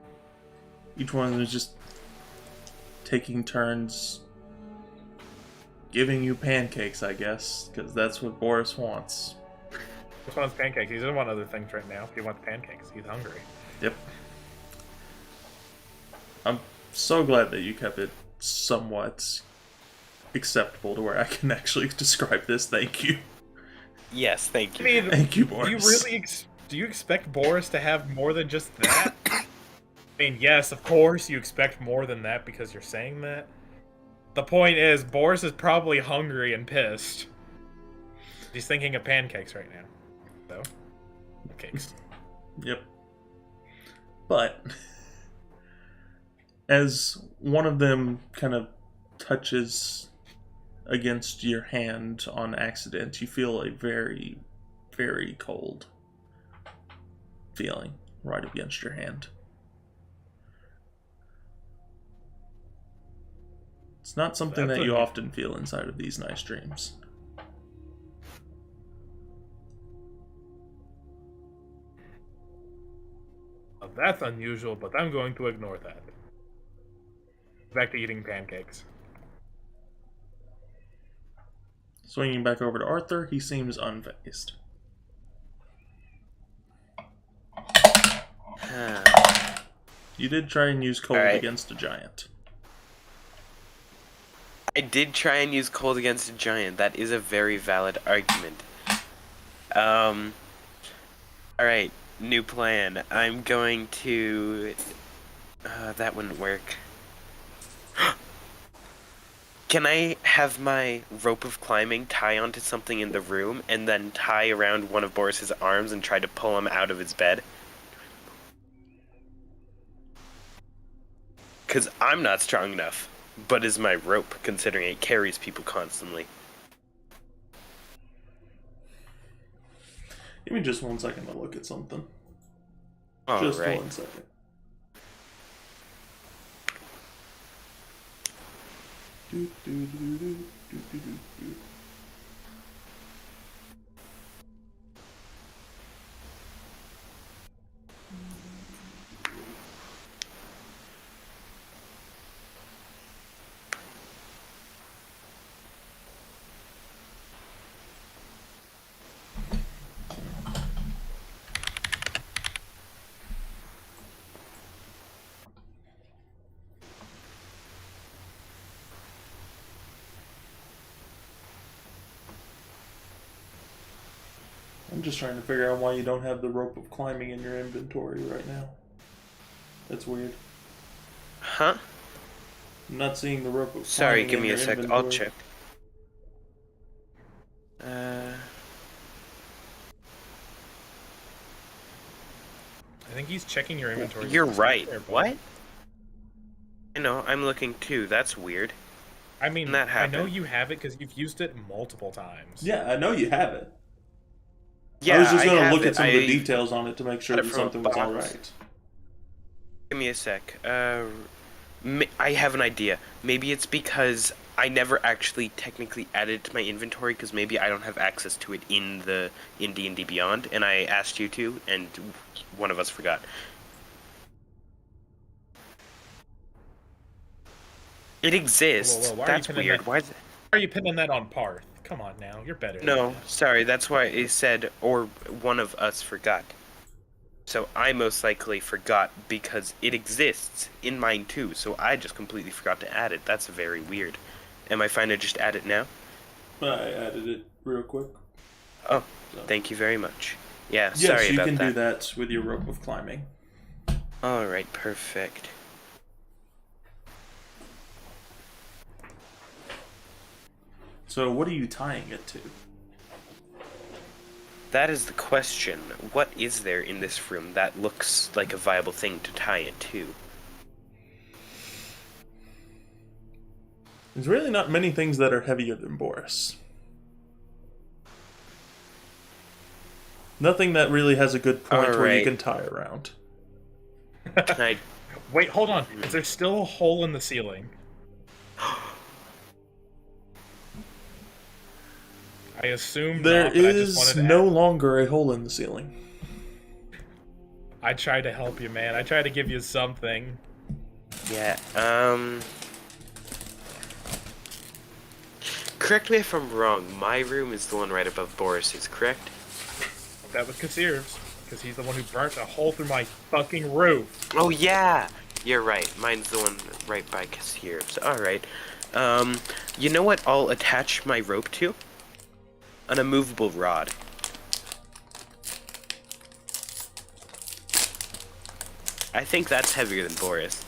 each one of them is just taking turns giving you pancakes, I guess, because that's what Boris wants. He just wants pancakes. He doesn't want other things right now. He wants pancakes. He's hungry. Yep. I'm so glad that you kept it somewhat acceptable to where I can actually describe this. Thank you. Yes, thank I you. mean, Thank you, do Boris. you really do you expect Boris to have more than just that? I mean, yes, of course you expect more than that because you're saying that. The point is, Boris is probably hungry and pissed. He's thinking of pancakes right now. So, cakes. Yep. But as one of them kind of touches against your hand on accident, you feel a very, very cold feeling right against your hand. It's not something That's that you unusual. often feel inside of these nice dreams. Well, that's unusual, but I'm going to ignore that. Back to eating pancakes. Swinging back over to Arthur, he seems unfazed. You did try and use cold Alright. against a giant. I did try and use cold against a giant. That is a very valid argument. Alright, new plan. I'm going to... that wouldn't work. Can I have my rope of climbing tie onto something in the room and then tie around one of Boris's arms and try to pull him out of his bed? Because I'm not strong enough, but is my rope, considering it carries people constantly. Give me just 1 second to look at something. All Just right. 1 second. Do, do, do, do, do, do, do, do. I'm just trying to figure out why you don't have the rope of climbing in your inventory right now. That's weird. Huh? I'm not seeing the rope of Sorry, climbing give in me a your sec. inventory. I'll check. I think he's checking your inventory. You're Just right. there, bud. What? I know, I'm looking too. That's weird. I mean, That I know happened. you have it because you've used it multiple times. Yeah, I know you have it. Yeah, I was just going to have look it. at some of the I- details on it to make sure got it that from a something was box. alright. Give me a sec. I have an idea. Maybe it's because I never actually technically added it to my inventory because maybe I don't have access to it in D&D Beyond, and I asked you to, and one of us forgot. It exists. Whoa, why are you That's pinning weird. that- Why? Why are you pinning that on Parth? Come on now, you're better. than No, that. sorry. That's why it said, or one of us forgot. So I most likely forgot because it exists in mine too. So I just completely forgot to add it. That's very weird. Am I fine to just add it now? I added it real quick. Oh, So. thank you very much. Yeah, Yes, sorry you about can that. do that with your rope of climbing. All right, perfect. So what are you tying it to? That is the question. What is there in this room that looks like a viable thing to tie it to? There's really not many things that are heavier than Boris. Nothing that really has a good point where you Alright. can tie around. Can I... Wait, hold on. Is there still a hole in the ceiling? I assume There not, but I just is wanted to no longer a hole in the ceiling. I tried to help you, man. I tried to give you something. Yeah, Correct me if I'm wrong, my room is the one right above Boris's, correct? That was Kasir's, because he's the one who burnt a hole through my fucking roof. Oh yeah! you're right. Mine's the one right by Kassir's. Alright. You know what I'll attach my rope to? An immovable rod. I think that's heavier than Boris.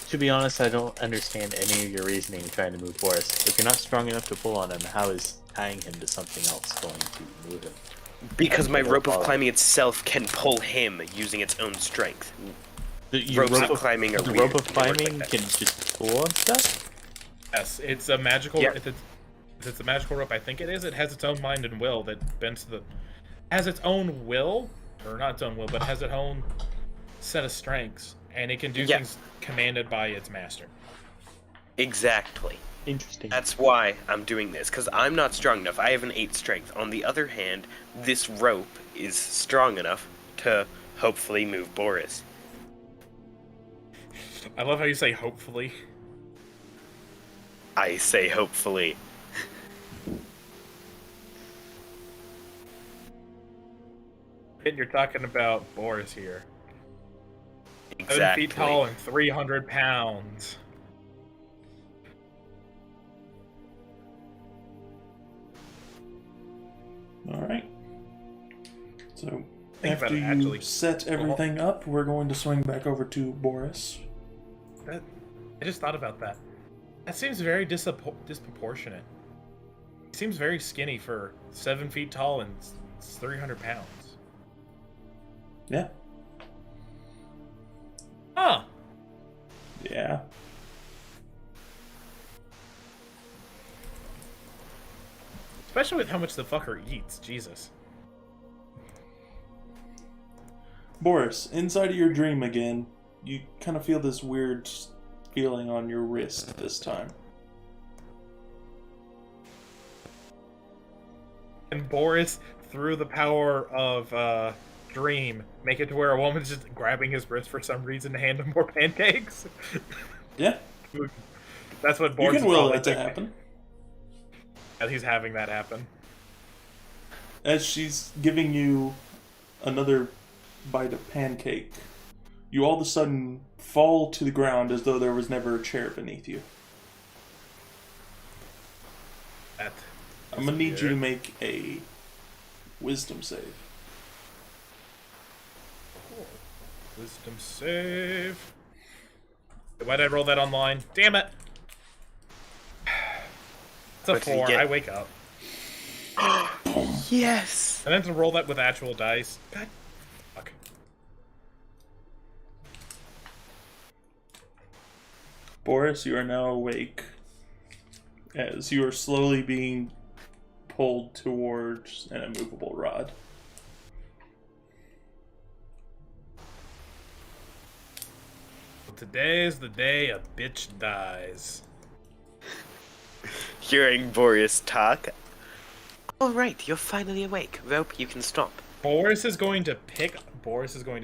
To be honest, I don't understand any of your reasoning trying to move Boris. If you're not strong enough to pull on him, how is tying him to something else going to move him? Because my no rope of problem. climbing itself can pull him using its own strength. Your Ropes of climbing are the weird. rope of They work like climbing that. can just pull on stuff? Yes, it's a magical. Yeah. If it's a magical rope, I think it is. It has its own mind and will that bends to the. Has its own will, or not its own will, but has its own set of strengths, and it can do Yeah. things commanded by its master. Exactly. Interesting. That's why I'm doing this, because I'm not strong enough. I have an 8 strength. On the other hand, this rope is strong enough to hopefully move Boris. I love how you say hopefully. I say hopefully. And you're talking about Boris here. 7 Exactly. feet tall and 300 pounds. Alright. So, Think about after it, you actually. set everything up, we're going to swing back over to Boris. I just thought about that. That seems very disproportionate. He seems very skinny for 7 feet tall and 300 pounds. Yeah. Huh. Yeah. Especially with how much the fucker eats. Jesus. Boris, inside of your dream again, you kind of feel this weird feeling on your wrist this time. And Boris, through the power of Dream, make it to where a woman's just grabbing his wrist for some reason to hand him more pancakes. Yeah, That's what you Boris can is will probably that to thinking. happen. As he's having that happen. As she's giving you another bite of pancake, you all of a sudden fall to the ground as though there was never a chair beneath you. That I'm gonna need you to make a wisdom save. Wisdom save. Why did I roll that online? Damn it! It's a What did you 4. get? I wake up. Yes! And then to roll that with actual dice. God. Fuck. Boris, you are now awake as you are slowly being pulled towards an immovable rod. Today's the day a bitch dies. Hearing Boris talk. Alright, you're finally awake. Rope, you can stop. Boris is going to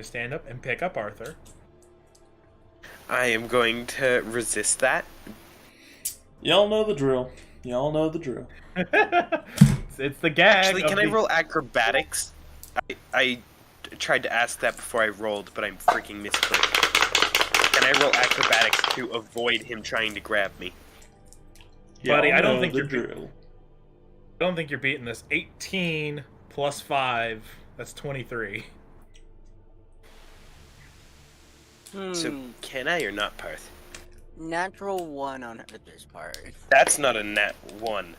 stand up and pick up Arthur. I am going to resist that. Y'all know the drill. Y'all know the drill. It's the gag. Actually, of can I the- roll acrobatics? I tried to ask that before I rolled, but I'm freaking misclicked. Can I roll acrobatics to avoid him trying to grab me? Buddy, Y'all I don't know think the you're drill. I don't think you're beating this. 18 plus 5, that's 23. So, can I or not, Parth? Natural 1 on Arthur's part. That's not a nat 1.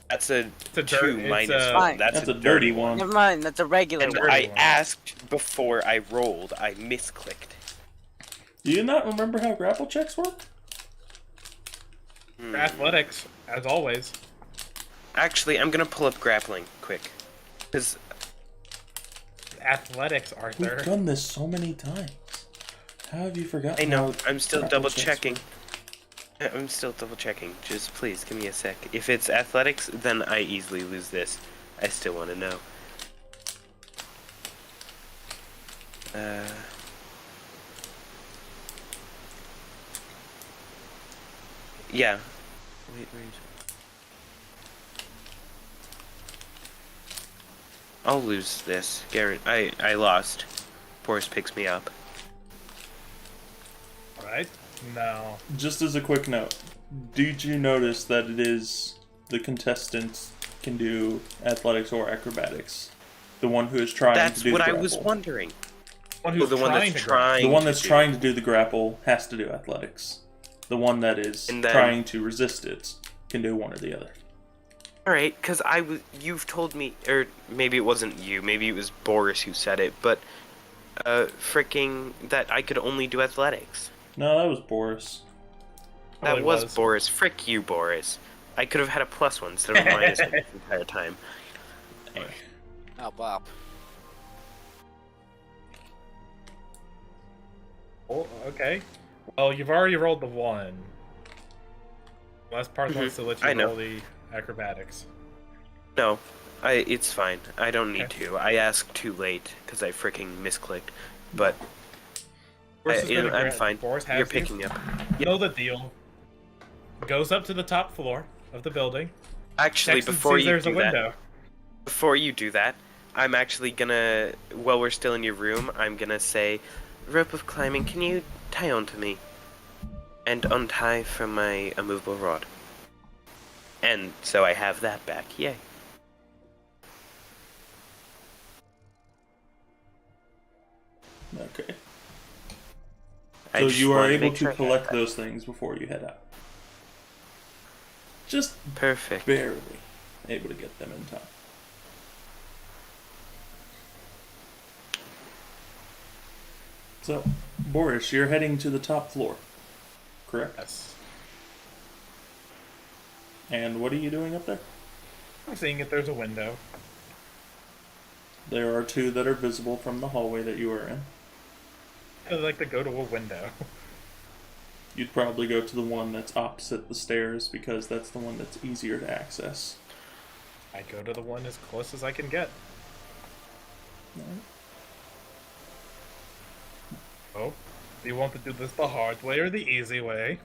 That's a a 2 it's minus a- 1. That's, That's a dirty one. Never mind, that's a regular And one. I one. asked before I rolled. I misclicked. Do you not remember how grapple checks work? Athletics, as always. Actually, I'm gonna pull up grappling quick. Because Athletics, Arthur. We've done this so many times. How have you forgotten? I know, how I'm still grapple double checks checking. work? I'm still double checking. Just please give me a sec. If it's athletics, then I easily lose this. I still want to know. Yeah. Wait. I'll lose this. I lost. Boris picks me up. No. Just as a quick note, did you notice that it is the contestant can do athletics or acrobatics? The one who is trying That's to do what the I grapple. was wondering. One Oh, who's the one trying that's to grab. trying. The one that's to do- trying to do the grapple has to do athletics. The one that is And then- trying to resist it can do one or the other. All right, because you've told me, or maybe it wasn't you, maybe it was Boris who said it, but freaking that I could only do athletics. No, that was Boris. That Probably was Boris. Frick you, Boris. I could have had a +1 instead of a -1 the entire time. Oh, wow. Oh, okay. Well, you've already rolled the 1. Last part wants to let I you know. roll the acrobatics. No, it's fine. I don't need Okay. to. I asked too late because I freaking misclicked. But Boris is gonna I'm grab- fine. Boris has You're you. picking up. You know the deal. Goes up to the top floor of the building. Actually, Checks and before sees you there's a do that, window. I'm actually gonna, while we're still in your room, I'm gonna say, rope of climbing, can you tie onto me? And untie from my immovable rod. And so I have that back. Yay. Okay. I So just you are wanted to able make sure to I had collect that. those things before you head out. Just Perfect. barely able to get them in time. So, Boris, you're heading to the top floor, correct? Yes. And what are you doing up there? I'm seeing if there's a window. There are two that are visible from the hallway that you are in. I'd like to go to a window. You'd probably go to the one that's opposite the stairs because that's the one that's easier to access. I go to the one as close as I can get. Oh, do you want to do this the hard way or the easy way?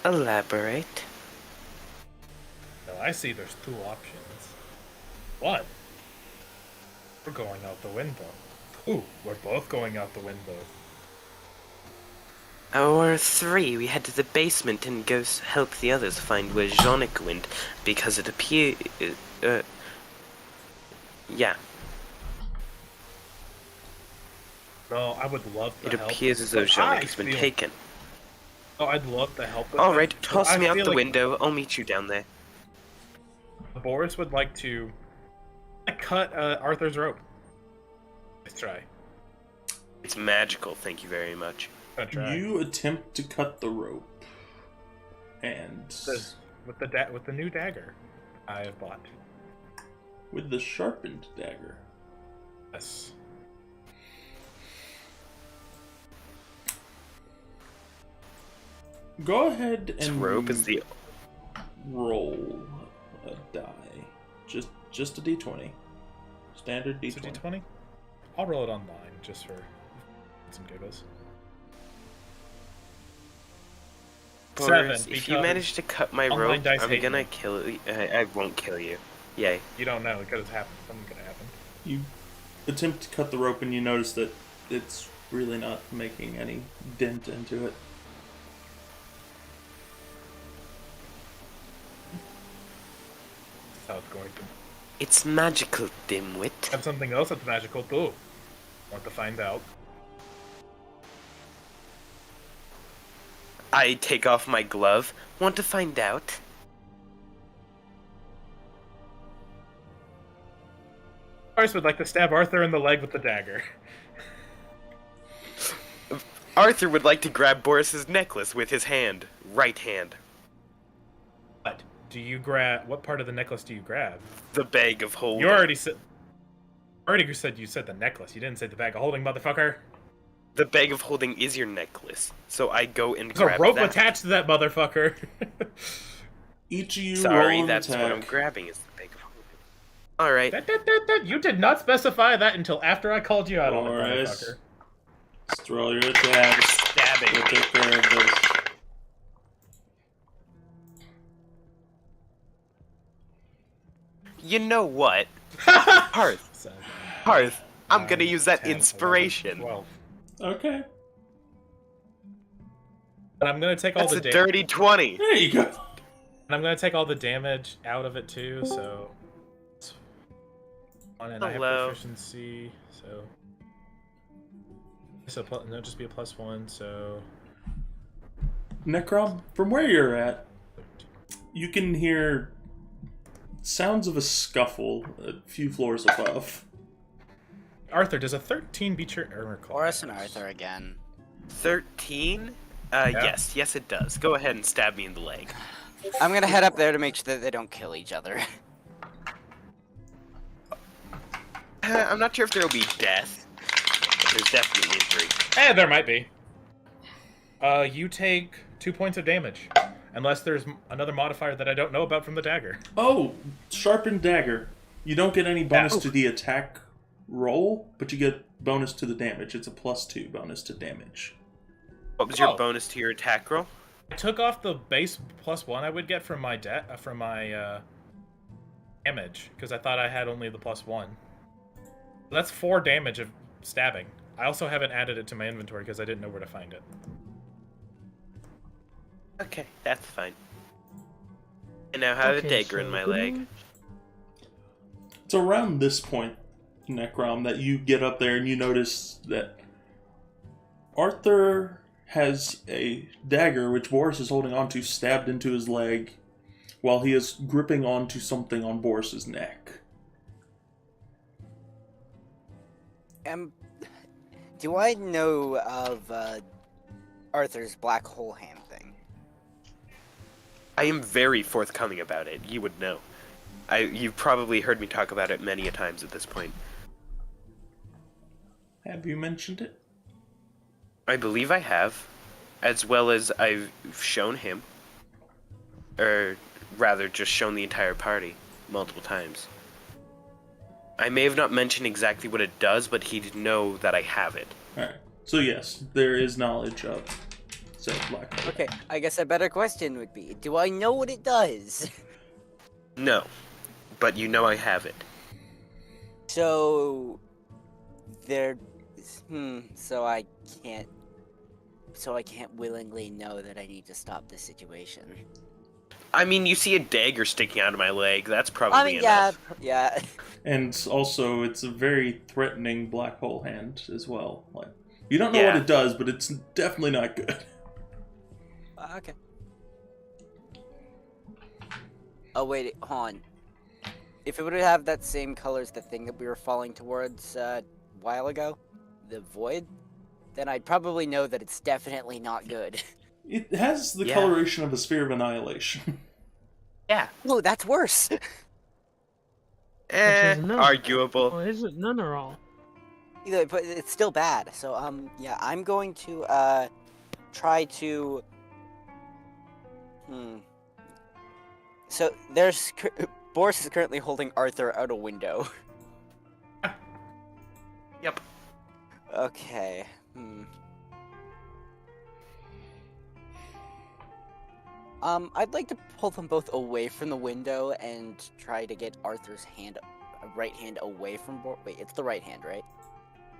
Elaborate. Well, I see there's 2 options. 1, we're going out the window. 2, we're both going out the window. Or 3, we head to the basement and go help the others find where Jeannick went, because it appears... yeah. No, I would love to It help. appears as though but I Jeannick has been feel- taken. Oh, I'd love to help with Alright, that, but toss I me out feel the like window, I'll meet you down there. Boris would like to cut Arthur's rope. Let's try. It's magical, thank you very much. Gonna try. You attempt to cut the rope, and With the new dagger I have bought. with the sharpened dagger, Yes. go ahead This and rope is the... roll a die. Just a d20. Standard It's a d20. d20? I'll roll it online just for some giggles. Boris, 7, if you because manage to cut my online rope, dice I'm hate gonna me. kill you. I won't kill you. Yay. You don't know because it's happened. Something's gonna happen. You attempt to cut the rope, and you notice that it's really not making any dent into it. That's how it's going to. It's magical, dimwit. Have something else that's magical too. Want to find out? I take off my glove. Want to find out? Boris would like to stab Arthur in the leg with the dagger. Arthur would like to grab Boris's necklace with his hand. Right hand. But do you grab? What part of the necklace do you grab? The bag of holding. You already said. You said the necklace. You didn't say the bag of holding, motherfucker. The bag of holding is your necklace. So I go and There's a grab rope that. attached to that motherfucker. Each of you Sorry, roll an that's what I'm attack. grabbing is the bag of holding. Alright. You did not specify that until after I called you out on it, Boris. motherfucker. Just roll your attacks. Stabbing We'll me. take care of this. You know what? Hearth. 7, Hearth. I'm 9, gonna use that 10, 11, inspiration. 12. Okay. And I'm gonna take all That's the a damage. dirty 20. There you go. And I'm gonna take all the damage out of it too. So. And I have Hello. proficiency, so. No, just be a +1. So. Necrom, from where you're at, you can hear sounds of a scuffle a few floors above. Arthur, does a 13 beat your armor class? Boris and Arthur again. 13? Yes, it does. Go ahead and stab me in the leg. I'm gonna head up there to make sure that they don't kill each other. I'm not sure if there'll be death, but there's definitely injury. There might be. You take 2 points of damage, unless there's another modifier that I don't know about from the dagger. Oh, sharpened dagger. You don't get any bonus to the attack roll, but you get bonus to the damage. It's a +2 bonus to damage. What was your Oh. bonus to your attack roll? I took off the base +1 I would get from my damage because I thought I had only the +1. That's 4 damage of stabbing. I also haven't added it to my inventory because I didn't know where to find it. Okay, that's fine. And now I have a dagger in my leg. It's around this point, Necrom, that you get up there and you notice that Arthur has a dagger which Boris is holding onto, stabbed into his leg, while he is gripping onto something on Boris's neck. Do I know of Arthur's black hole hand thing? I am very forthcoming about it. You would know. You've probably heard me talk about it many a times at this point. Have you mentioned it? I believe I have, as well as I've shown him, or rather just shown the entire party multiple times. I may have not mentioned exactly what it does, but he'd know that I have it. Alright. So yes, there is knowledge of said black hole. Okay, I guess a better question would be, do I know what it does? No, but you know I have it. So so I can't willingly know that I need to stop this situation. I mean, you see a dagger sticking out of my leg. That's probably I mean, enough. yeah. And also, it's a very threatening black hole hand as well. Like, you don't know what Yeah. it does, but it's definitely not good. Okay. Oh wait, hold on. If it would have that same color as the thing that we were falling towards a while ago, the void, then I'd probably know that it's definitely not good. It has the Yeah. coloration of a sphere of annihilation. Yeah. Oh, that's worse. Arguable. Well, is it none or all? Either, but it's still bad. So yeah, I'm going to try to. So Boris is currently holding Arthur out a window. Yep. Okay. I'd like to pull them both away from the window and try to get Arthur's right hand away from Wait, it's the right hand, right?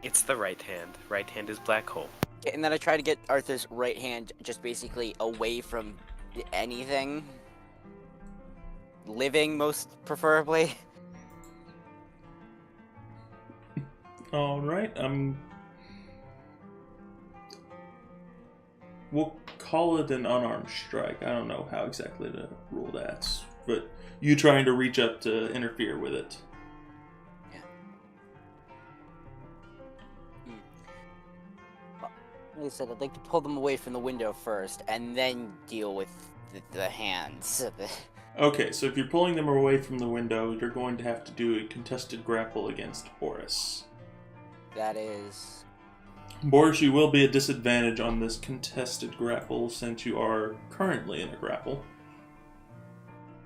It's the right hand. Right hand is black hole. Okay, and then I try to get Arthur's right hand just basically away from anything. Living, most preferably. Alright, we'll call it an unarmed strike. I don't know how exactly to rule that, but you trying to reach up to interfere with it. Like I said, I'd like to pull them away from the window first, and then deal with the hands. Okay, so if you're pulling them away from the window, you're going to have to do a contested grapple against Boris. That is... Boris, you will be at disadvantage on this contested grapple since you are currently in a grapple.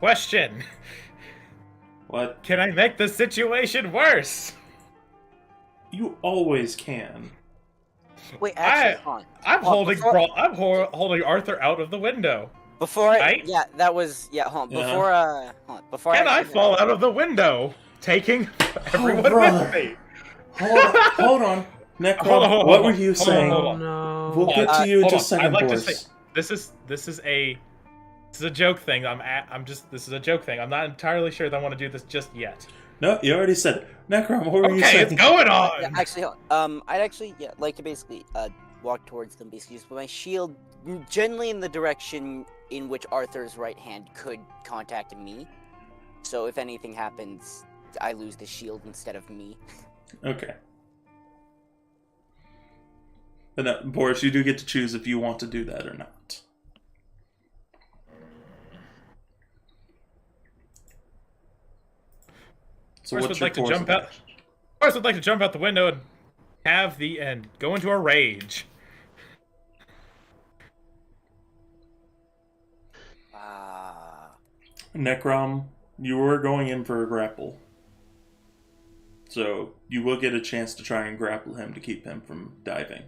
Question: What? Can I make the situation worse? You always can. Wait, actually, hold on. I'm Hold on, holding holding Arthur out of the window. Before Right? yeah, that was, hold on, Yeah. before Can I actually- fall out of the window, taking everyone brother. with me? Hold on. Necrom, Hold on, what were you saying? hold Oh on. no. We'll get to you in Hold just a on. second, I'd like Boris. to say this is a joke thing. This is a joke thing. I'm not entirely sure that I want to do this just yet. No, you already said it. Necrom, what were you Okay, saying? it's going on. Yeah, actually, I'd actually like to basically walk towards them, basically just with my shield generally in the direction in which Arthur's right hand could contact me. So if anything happens, I lose the shield instead of me. Okay. But Boris, you do get to choose if you want to do that or not. So Boris what's would your like to course jump of out. action? Boris would like to jump out the window and have the end. Go into a rage. Necrom, you were going in for a grapple. So you will get a chance to try and grapple him to keep him from diving.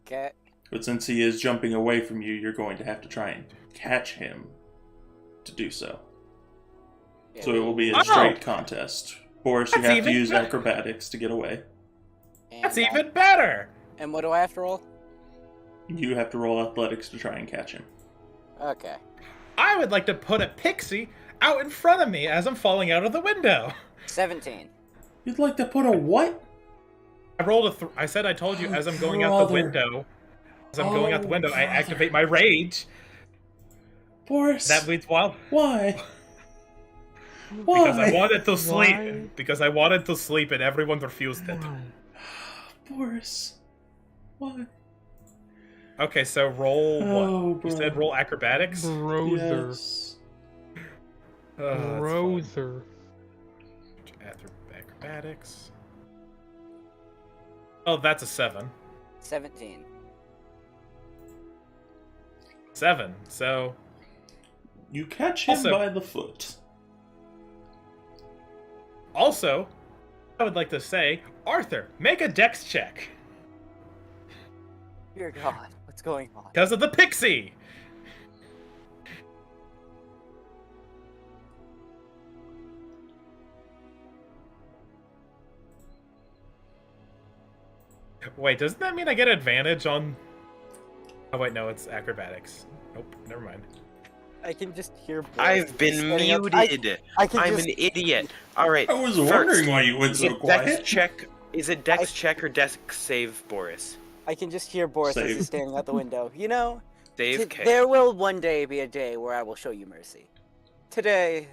Okay. But since he is jumping away from you, you're going to have to try and catch him to do so. So it will be a straight contest. Boris, you That's have to even use better. acrobatics to get away. That's even better. And what do I have to roll? You have to roll athletics to try and catch him. Okay. I would like to put a pixie out in front of me as I'm falling out of the window. 17. You'd like to put a what? I rolled a. I said I told you as I'm going out the Brother. window. As I'm going out the window, I brother. activate my rage. Boris, That leads wild. why? Because I Why? wanted to sleep. Why? Because I wanted to sleep and everyone refused it. Boris, why? Okay, so roll Oh, what? You said brother. roll acrobatics? Brother. Yes. That's fine. Brother. Acrobatics. Oh, that's a 7. 17. 7. So You catch him Also- by the foot. also, I would like to say, Arthur, make a dex check. Dear God, what's going on? Because of the pixie! Wait, doesn't that mean I get advantage on... Oh wait, no, it's acrobatics. Nope, never mind. I can just hear. Boris I've been standing up. muted. I can I'm just. an idiot. All right. I was first, wondering why you went is so it quiet. dex check? Is it dex check or dex save, Boris? I can just hear Boris as Save. he's standing out the window. You know, Save. Okay. there will one day be a day where I will show you mercy. Today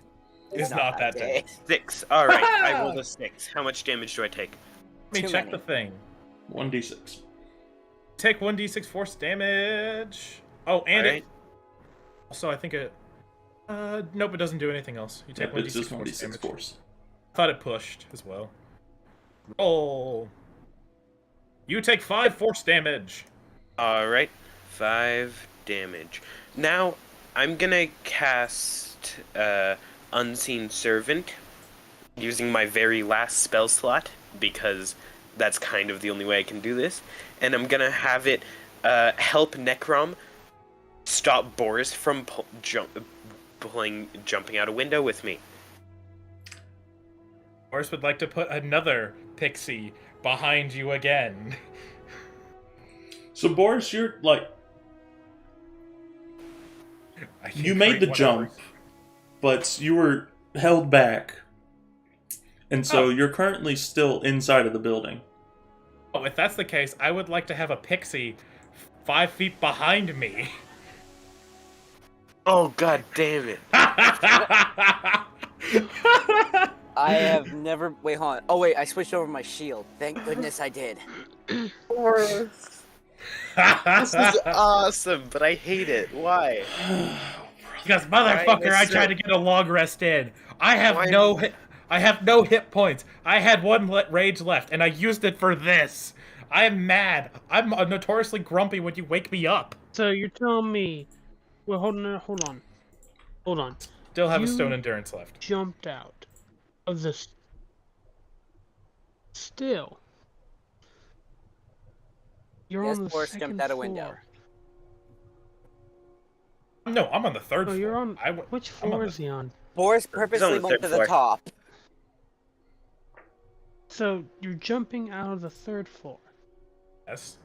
is It's not that day. 6. All right. I rolled a 6. How much damage do I take? Let me Too check many. the thing. 1d6. Take 1d6 force damage. Oh, and Alright. it... Also, I think it... nope, it doesn't do anything else. You take Yep, it's 1d6 just force 1d6 damage. force. Thought it pushed as well. Roll. You take 5 force damage. All right. 5 damage. Now I'm gonna cast Unseen Servant using my very last spell slot because that's kind of the only way I can do this, and I'm gonna have it help Necrom stop Boris from jumping out a window with me. Boris would like to put another pixie behind you again. So Boris, you're like, I can you made create the whatever. jump, but you were held back. And so Oh. you're currently still inside of the building. Oh, if that's the case, I would like to have a pixie 5 feet behind me. Oh god damn it! I have never. Wait, hold on. Oh wait, I switched over my shield. Thank goodness I did. Boris, this is awesome, but I hate it. Why? Because motherfucker, I so- tried to get a long rest in. I have Why- no hit points. I had one rage left, and I used it for this. I am mad. I'm notoriously grumpy when you wake me up. So you're telling me? Well, hold on. Still have a You- stone endurance left. Jumped out of this. Still. You're Yes, on the Boris second jumped out a floor. window. No, I'm on the 3rd Oh, floor. you're on. I w- Which I'm on floor the- is he on? Boris on purposely the went third to the floor. top. So you're jumping out of the 3rd floor. Yes.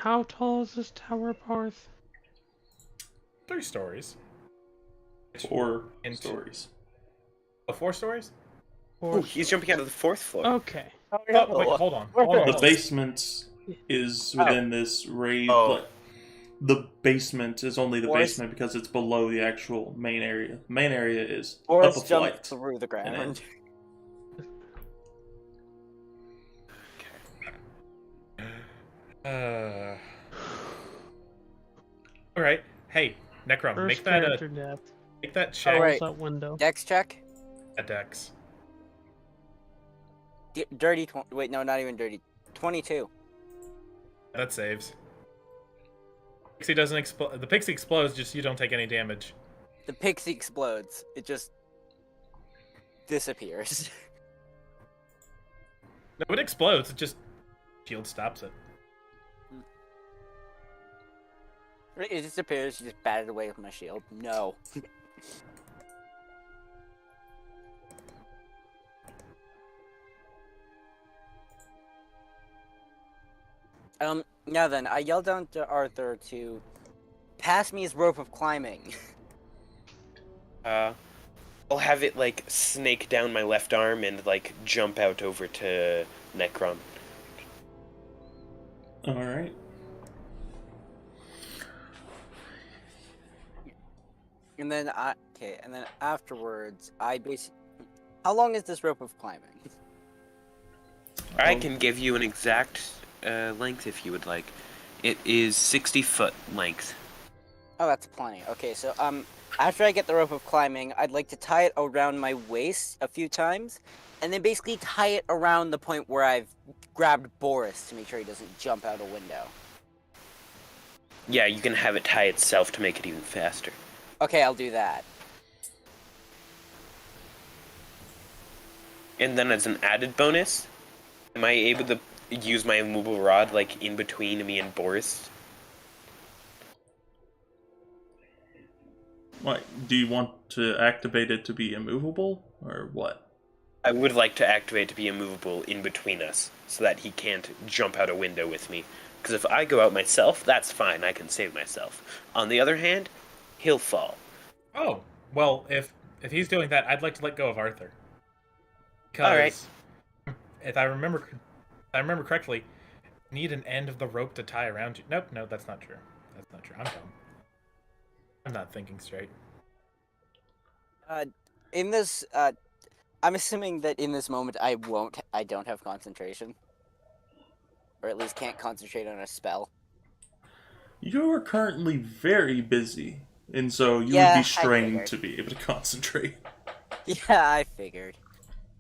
How tall is this tower, Parth? 3 stories. 4 And- stories. Oh, 4 stories? Ooh, he's jumping out of the 4th floor. Okay. Oh, wait, hold on. Hold on. The basement is within this raised. Oh. Like, the basement is only the Boris- basement because it's below the actual main area. The main area is Boris up a jumped flight. through the ground. All right. Hey, Necrom, First make that character death. make that check Oh, right. Close that window. Dex check. at Dex. Dirty. Wait, no, not even dirty. 22. That saves. Pixie doesn't explode. The pixie explodes, just you don't take any damage. The pixie explodes. It just disappears. No, it explodes. It just shield stops it. It disappears. You just bat it away with my shield. No. Now then, I yell down to Arthur to pass me his rope of climbing. I'll have it like snake down my left arm and like jump out over to Necron. Alright. And then and then afterwards, I basically. How long is this rope of climbing? I can give you an exact length if you would like. It is 60-foot length. Oh, that's plenty. Okay, so after I get the rope of climbing, I'd like to tie it around my waist a few times, and then basically tie it around the point where I've grabbed Boris to make sure he doesn't jump out a window. Yeah, you can have it tie itself to make it even faster. Okay, I'll do that. And then as an added bonus, am I able to use my immovable rod like in between me and Boris? What, do you want to activate it to be immovable, or what? I would like to activate it to be immovable in between us, so that he can't jump out a window with me. Because if I go out myself, that's fine, I can save myself. On the other hand, he'll fall. Oh, well, if he's doing that, I'd like to let go of Arthur. Because All right. if I remember correctly, you need an end of the rope to tie around you. Nope, no, that's not true. That's not true. I'm dumb. I'm not thinking straight. In this, I'm assuming that in this moment I don't have concentration. Or at least can't concentrate on a spell. You are currently very busy, and so you Yeah, would I be strained figured. to be able to concentrate. Yeah, I figured.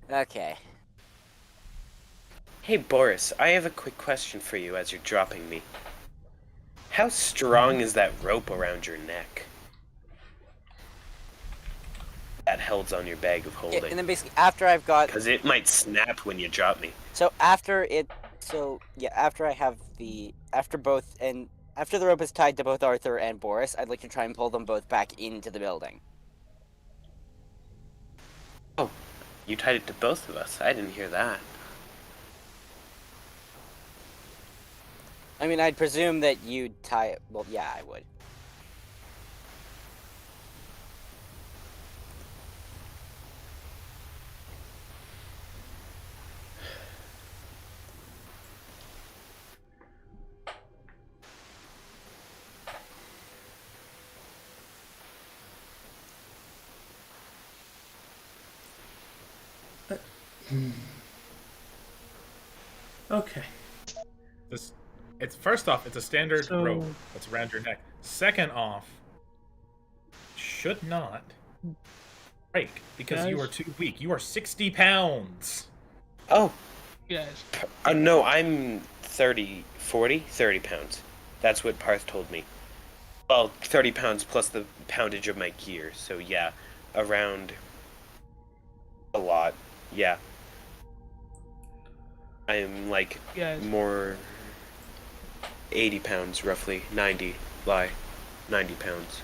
Okay. Hey Boris, I have a quick question for you as you're dropping me. How strong is that rope around your neck? That holds on your bag of Yeah, holding. and then basically after I've got Because it might snap when you drop me. after the rope is tied to both Arthur and Boris, I'd like to try and pull them both back into the building. Oh, you tied it to both of us. I didn't hear that. I mean, I'd presume that you'd tie it. Well, yeah, I would. Okay. It's first off, it's a standard So- rope that's around your neck. Second off, should not break because you Guys? are too weak. You are 60 pounds. Oh, Guys, no, I'm 30 pounds. That's what Parth told me. Well, 30 pounds plus the poundage of my gear. So yeah, around a lot. Yeah. I'm like guys, more 80 pounds roughly. 90 pounds.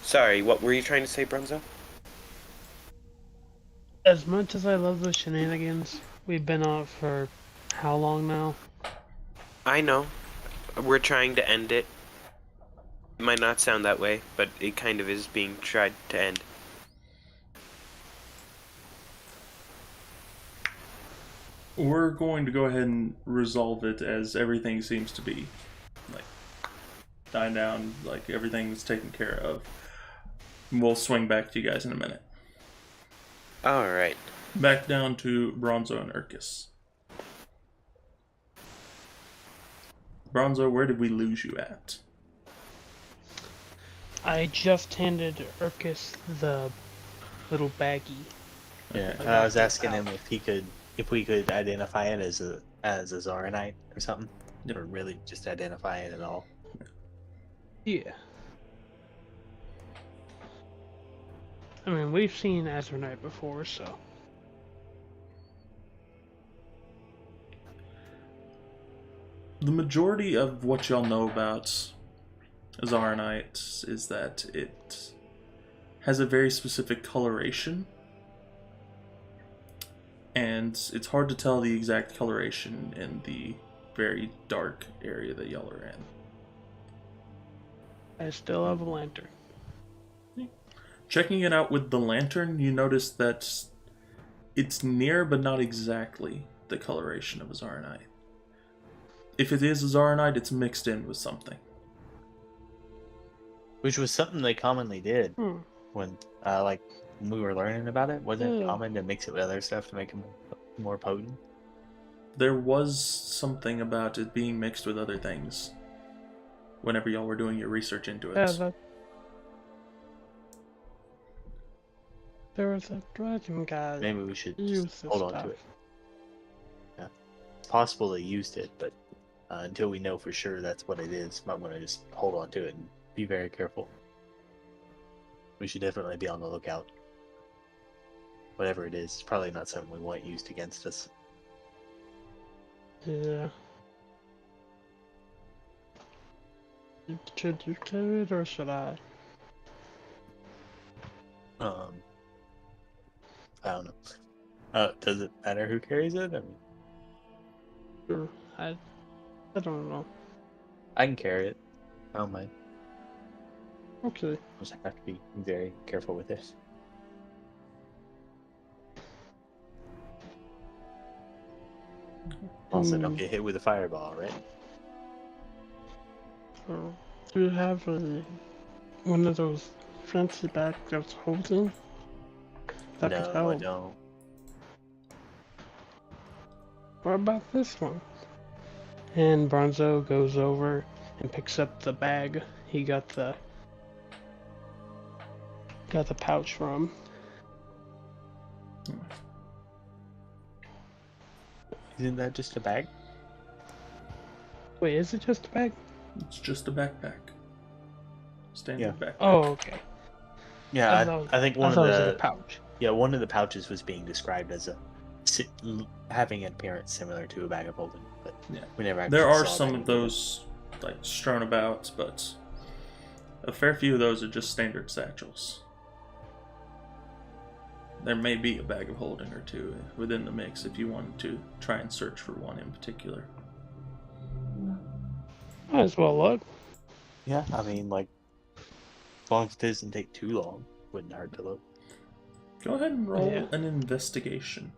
Sorry, what were you trying to say, Brunzo? as much as I love those shenanigans, we've been on it for How long now? I know. We're trying to end it. It might not sound that way, but it kind of is being tried to end. We're going to go ahead and resolve it as everything seems to be like dying down, like everything's taken care of. We'll swing back to you guys in a minute. Alright. Back down to Bronzo and Urkus. Bronzo, where did we lose you at? I just handed Urkus the little baggie. Yeah, and I was asking him if we could identify it as a Zaranite or something, Yep. or really just identify it at all. Yeah. I mean, we've seen Azernite before, so. The majority of what y'all know about Zaranite is that it has a very specific coloration, and it's hard to tell the exact coloration in the very dark area that y'all are in. I still have a lantern. Checking it out with the lantern, you notice that it's near but not exactly the coloration of a Zaranite. If it is a Zaranite, it's mixed in with something. Which was something they commonly did Hmm. when we were learning about it. Wasn't it Yeah. common to mix it with other stuff to make it more potent? There was something about it being mixed with other things whenever y'all were doing your research into it. Yeah, there was a dragon guy. Maybe we should use just this hold on stuff. to it. Yeah, it's possible they used it, but until we know for sure that's what it is, might want to just hold on to it and be very careful. We should definitely be on the lookout. Whatever it is, it's probably not something we want used against us. Yeah. Should you carry it or should I? I don't know. Does it matter who carries it? I mean, Sure. I don't know. I can carry it. I don't mind. Okay. Just have to be very careful with it. Also, don't get hit with a fireball, right? So, do you have one of those fancy bags that's holding? That No, could I help. don't. What about this one? And Bronzo goes over and picks up the bag he got the pouch from. Isn't that just a bag? Wait, is it just a bag? It's just a backpack. Standard backpack. Oh, okay. Yeah, I think I one of thought it was in the a pouch. one of the pouches was being described as having an appearance similar to a bag of holding, but Yeah. we never actually There are saw some that of either. those like strewn about, but a fair few of those are just standard satchels. There may be a bag of holding or two within the mix if you wanted to try and search for one in particular. Might as well look. Yeah, I mean, like, as long as it doesn't take too long, wouldn't hurt to look. Go ahead and roll Yeah. an investigation.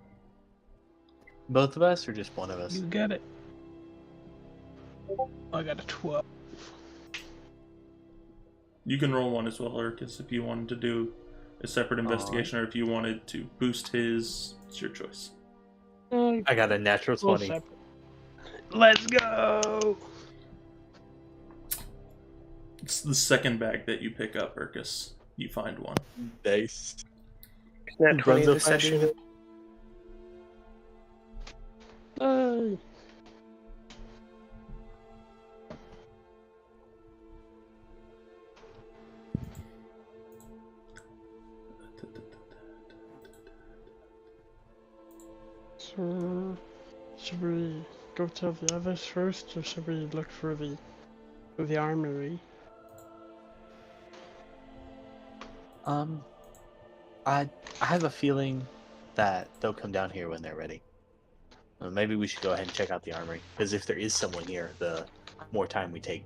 Both of us, or just one of us? You get it. I got a 12. You can roll one as well, Urkus, if you wanted to do a separate investigation, or if you wanted to boost his. It's your choice. I got a natural We'll 20. separate. Let's go! It's the second bag that you pick up, Urkus. You find one. Nice. That 20 of Bronzo the session. finding it? Hey. So, should we go tell the others first, or should we look for the armory? I have a feeling that they'll come down here when they're ready. Maybe we should go ahead and check out the armory, because if there is someone here, the more time we take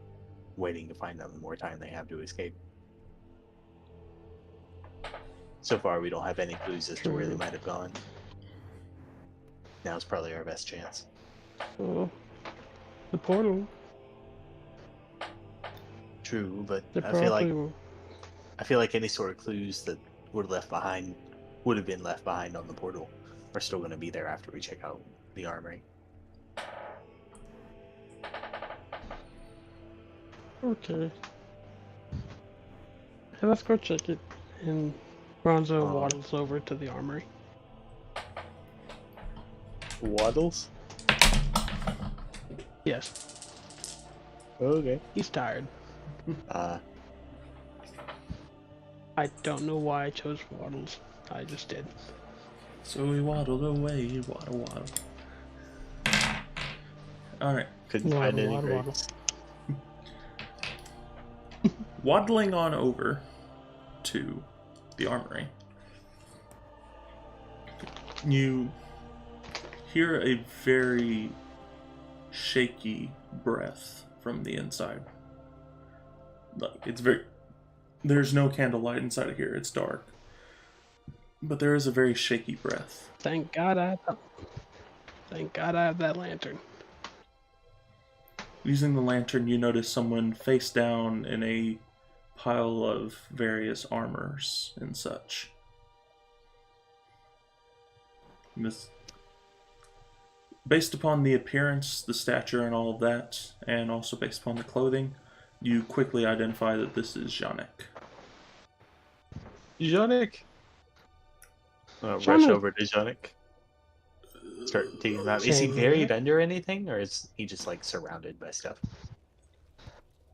waiting to find them, the more time they have to escape. So far, we don't have any clues as to where they might have gone. Now's probably our best chance. Oh, the portal. True, but They I feel like probably any sort of clues that would have been left behind on the portal are still going to be there after we check out the armory. Okay. Hey, let's go check it. And Bronzo waddles over to the armory. Waddles? Yes, Okay. he's tired. I don't know why I chose waddles. I just did. So we waddled away, waddle. Alright. Couldn't find any Waddle, waddle. graves. Waddling on over to the armory, you hear a very shaky breath from the inside. Like, there's no candlelight inside of here, it's dark. But there is a very shaky breath. Thank God I have that lantern. Using the lantern, you notice someone face down in a pile of various armors and such. Based upon the appearance, the stature, and all of that, and also based upon the clothing, you quickly identify that this is Janek. Janek! Rush Janek. over to Janek. Start taking him out. Is he buried under anything, or is he just like surrounded by stuff?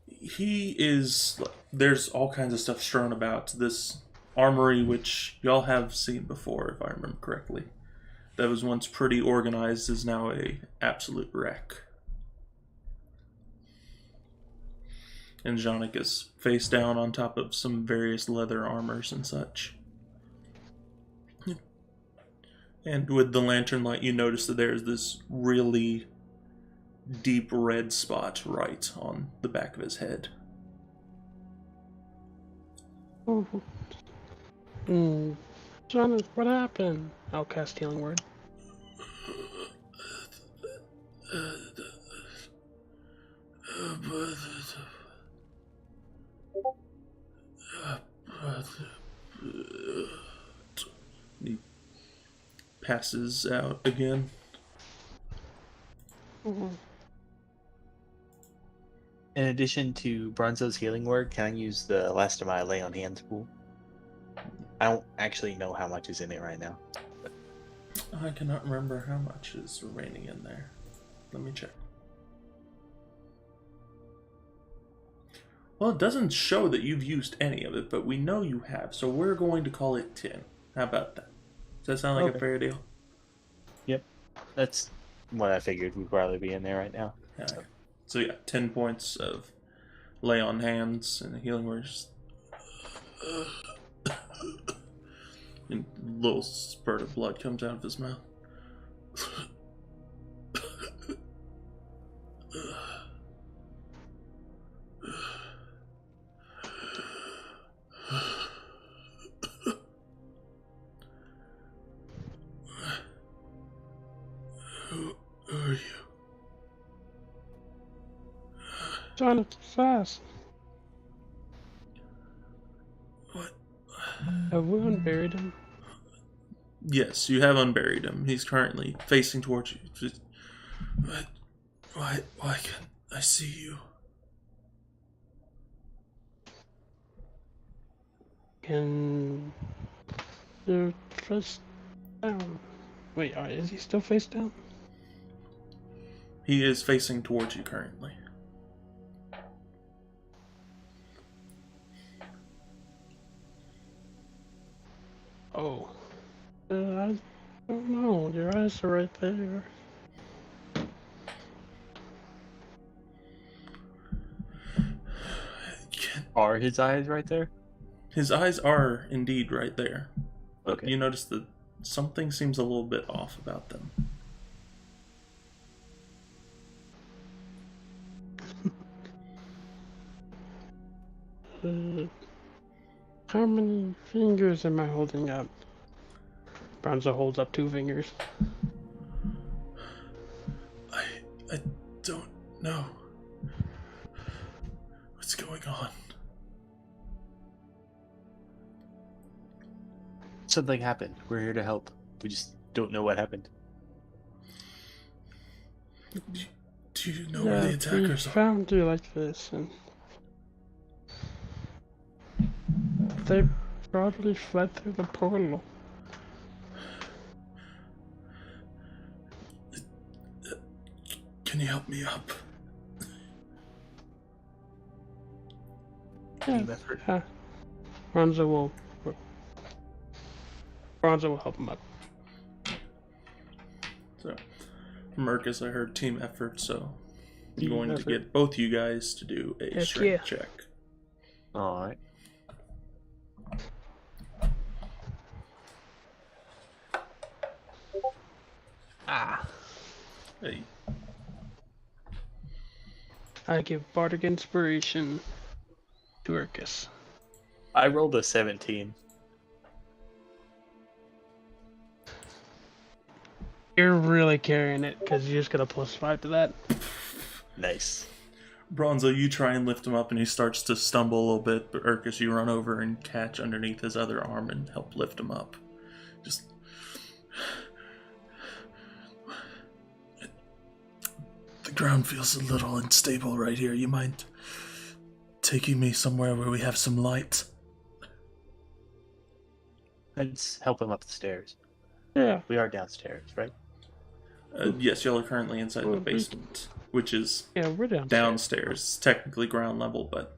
He is. There's all kinds of stuff strewn about. This armory, which y'all have seen before, if I remember correctly, that was once pretty organized, is now a absolute wreck. And Janek is face down on top of some various leather armors and such. And with the lantern light, you notice that there's this really deep red spot right on the back of his head. John, what happened? I'll cast Healing Word. He passes out again. In addition to Bronzo's healing word, can I use the last of my lay on hands pool? I don't actually know how much is in it right now. I cannot remember how much is remaining in there. Let me check. Well, it doesn't show that you've used any of it, but we know you have, so we're going to call it 10. How about that? Does that sound like a fair deal? Yep. That's what I figured would probably be in there right now. Alright. So yeah, 10 points of lay on hands and healing words. And a little spurt of blood comes out of his mouth. Who are you? John, it's fast. What? Have we unburied him? Yes, you have unburied him. He's currently facing towards you. Just, why can't I see you? Can you face down? Wait, is he still face down? He is facing towards you currently. Oh. I don't know. Your eyes are right there. Are his eyes right there? His eyes are indeed right there. But Okay. you notice that something seems a little bit off about them. How many fingers am I holding up? Bronzo holds up 2 fingers. I don't know what's going on. Something happened. We're here to help. We just don't know what happened. Do you know where the we attackers are? found you like this, and they probably fled through the portal. Can you help me up? Yeah, Team effort. Bronzo will help him up. So, from Urkus, I heard team effort, so I'm Team going to effort. get both you guys to do a Heck strength yeah. check. Alright. Hey, I give Bardic Inspiration to Urkus. I rolled a 17. You're really carrying it because you just got a +5 to that. Nice. Bronzo, you try and lift him up, and he starts to stumble a little bit, but Urkus, you run over and catch underneath his other arm and help lift him up. Just... The ground feels a little unstable right here. You mind taking me somewhere where we have some light? Let's help him up the stairs. Yeah. We are downstairs, right? Yes, y'all are currently inside the Well, basement, which is Yeah, we're downstairs. downstairs. It's technically ground level, but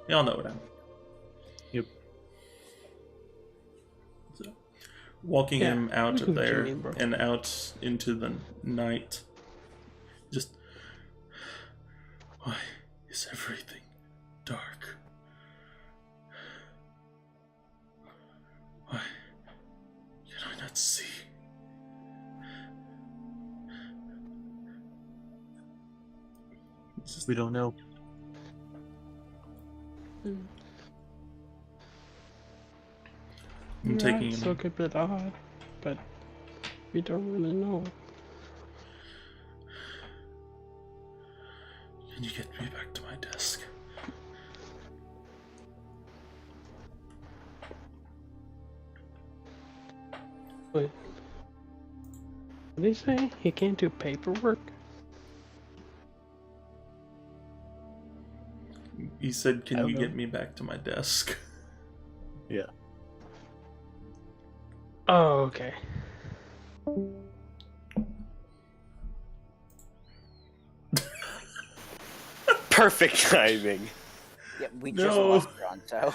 y'all know what I mean. Yep. So, walking Yeah, him out we of can there join, bro. and out into the night. Just... Why is everything dark? Why can I not see? It's just... We don't know. I'm Your taking eyes him. look a bit odd, but we don't really know. Can you get me back to my desk? Wait. What did he say? He can't do paperwork? He said, I "Can don't you know. get me back to my desk?" Yeah. Oh, okay. Perfect timing. Yeah, we just No. lost Bronzo.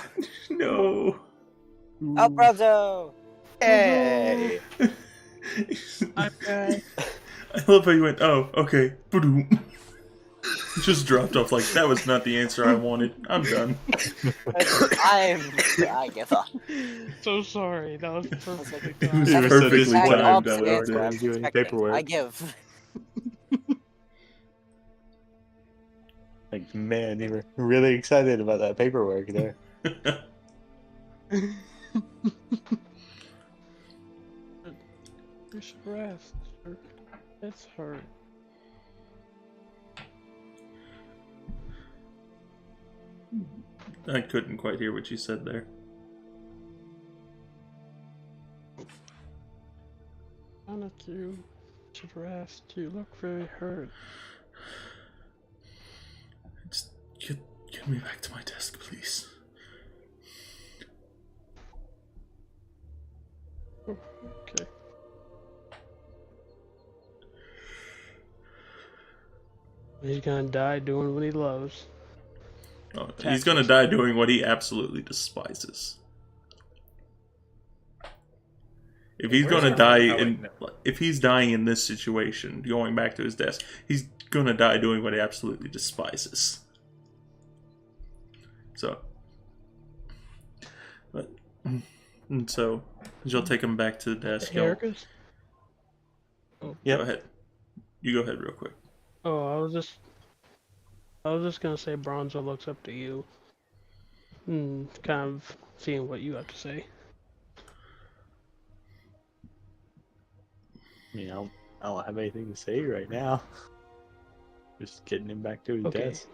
No. Oh, Bronzo! Hey! Okay. I love how you went, "Oh, okay." Ba-doom. Just dropped off like that was not the answer I wanted. I'm done. I give up. So sorry. That was perfectly It was timed. You were so perfectly disappointed Exact timed. opposite I loved answer I it. was Doing expecting. paperwork. I give. Like, man, you were really excited about that paperwork there. You should rest. It's hurt. I couldn't quite hear what you said there. Sonic, you should rest. You look very hurt. Just get me back to my desk, please. Okay. He's gonna die doing what he loves. Oh, he's gonna die doing what he absolutely despises. If he's Where's gonna everyone die going? if he's dying in this situation, going back to his desk, he's gonna die doing what he absolutely despises. So, but, and so, you'll take him back to the desk. Hey, Y'all- Ericus? Yep. Go ahead. You go ahead real quick. Oh, I was just gonna say Bronzo looks up to you. and kind of seeing what you have to say. I don't have anything to say right now. Just getting him back to his Okay. desk.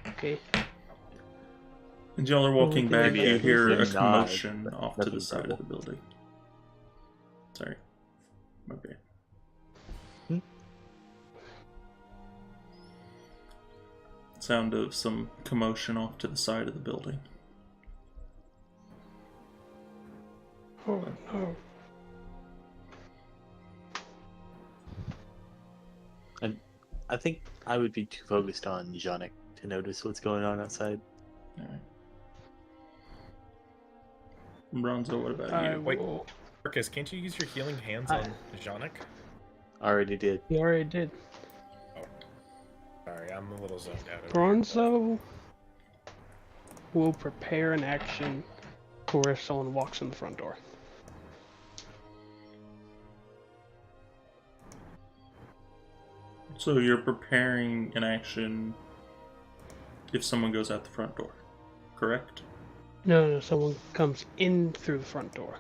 Okay. And y'all are walking Well, back, maybe you I hear a can nod, commotion but off to the nothing side of trouble. the building. Sorry. Okay. Hmm? Sound of some commotion off to the side of the building. Oh no. And I think I would be too focused on Janik to notice what's going on outside. Alright. Bronzo, what about I you? Wait. will. Marcus, can't you use your healing hands I- on Janik? Already did. You already did. Sorry, I'm a little zoned out. over here. Bronzo will prepare an action for if someone walks in the front door. So you're preparing an action if someone goes out the front door, correct? No, someone comes in through the front door.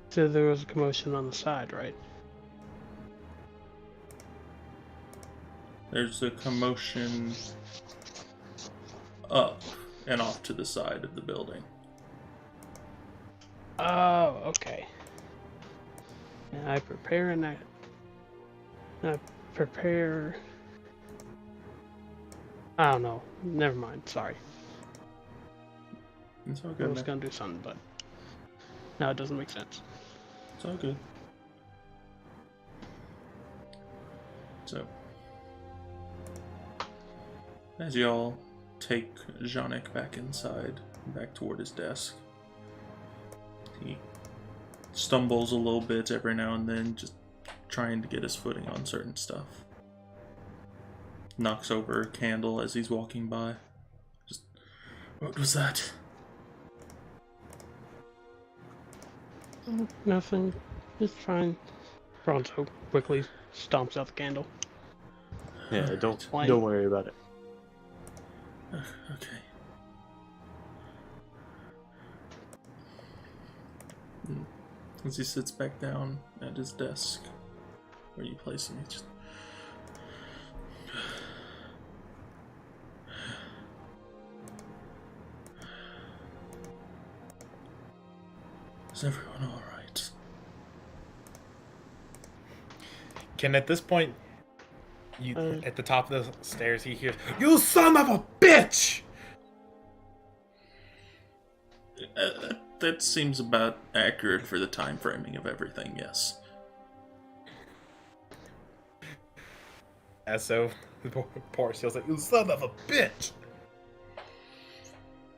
So there was a commotion on the side, right? There's a commotion up and off to the side of the building. Oh, okay. And I prepare and I prepare. I don't know. Never mind. Sorry. It's all I good, was man. gonna do something, but now it doesn't make sense. It's all good. So, as y'all take Janik back inside, back toward his desk, he stumbles a little bit every now and then, just trying to get his footing on certain stuff. Knocks over a candle as he's walking by. Just, what was that? Nothing. It's fine. Bronzo quickly stomps out the candle. Yeah, don't Fine. don't worry about it. Okay. As he sits back down at his desk, where you place him, he just... Is everyone alright? Can at this point, you at the top of the stairs, he hears, "You son of a bitch!" That seems about accurate for the time framing of everything, yes. And so, Boris yells like, "You son of a bitch!"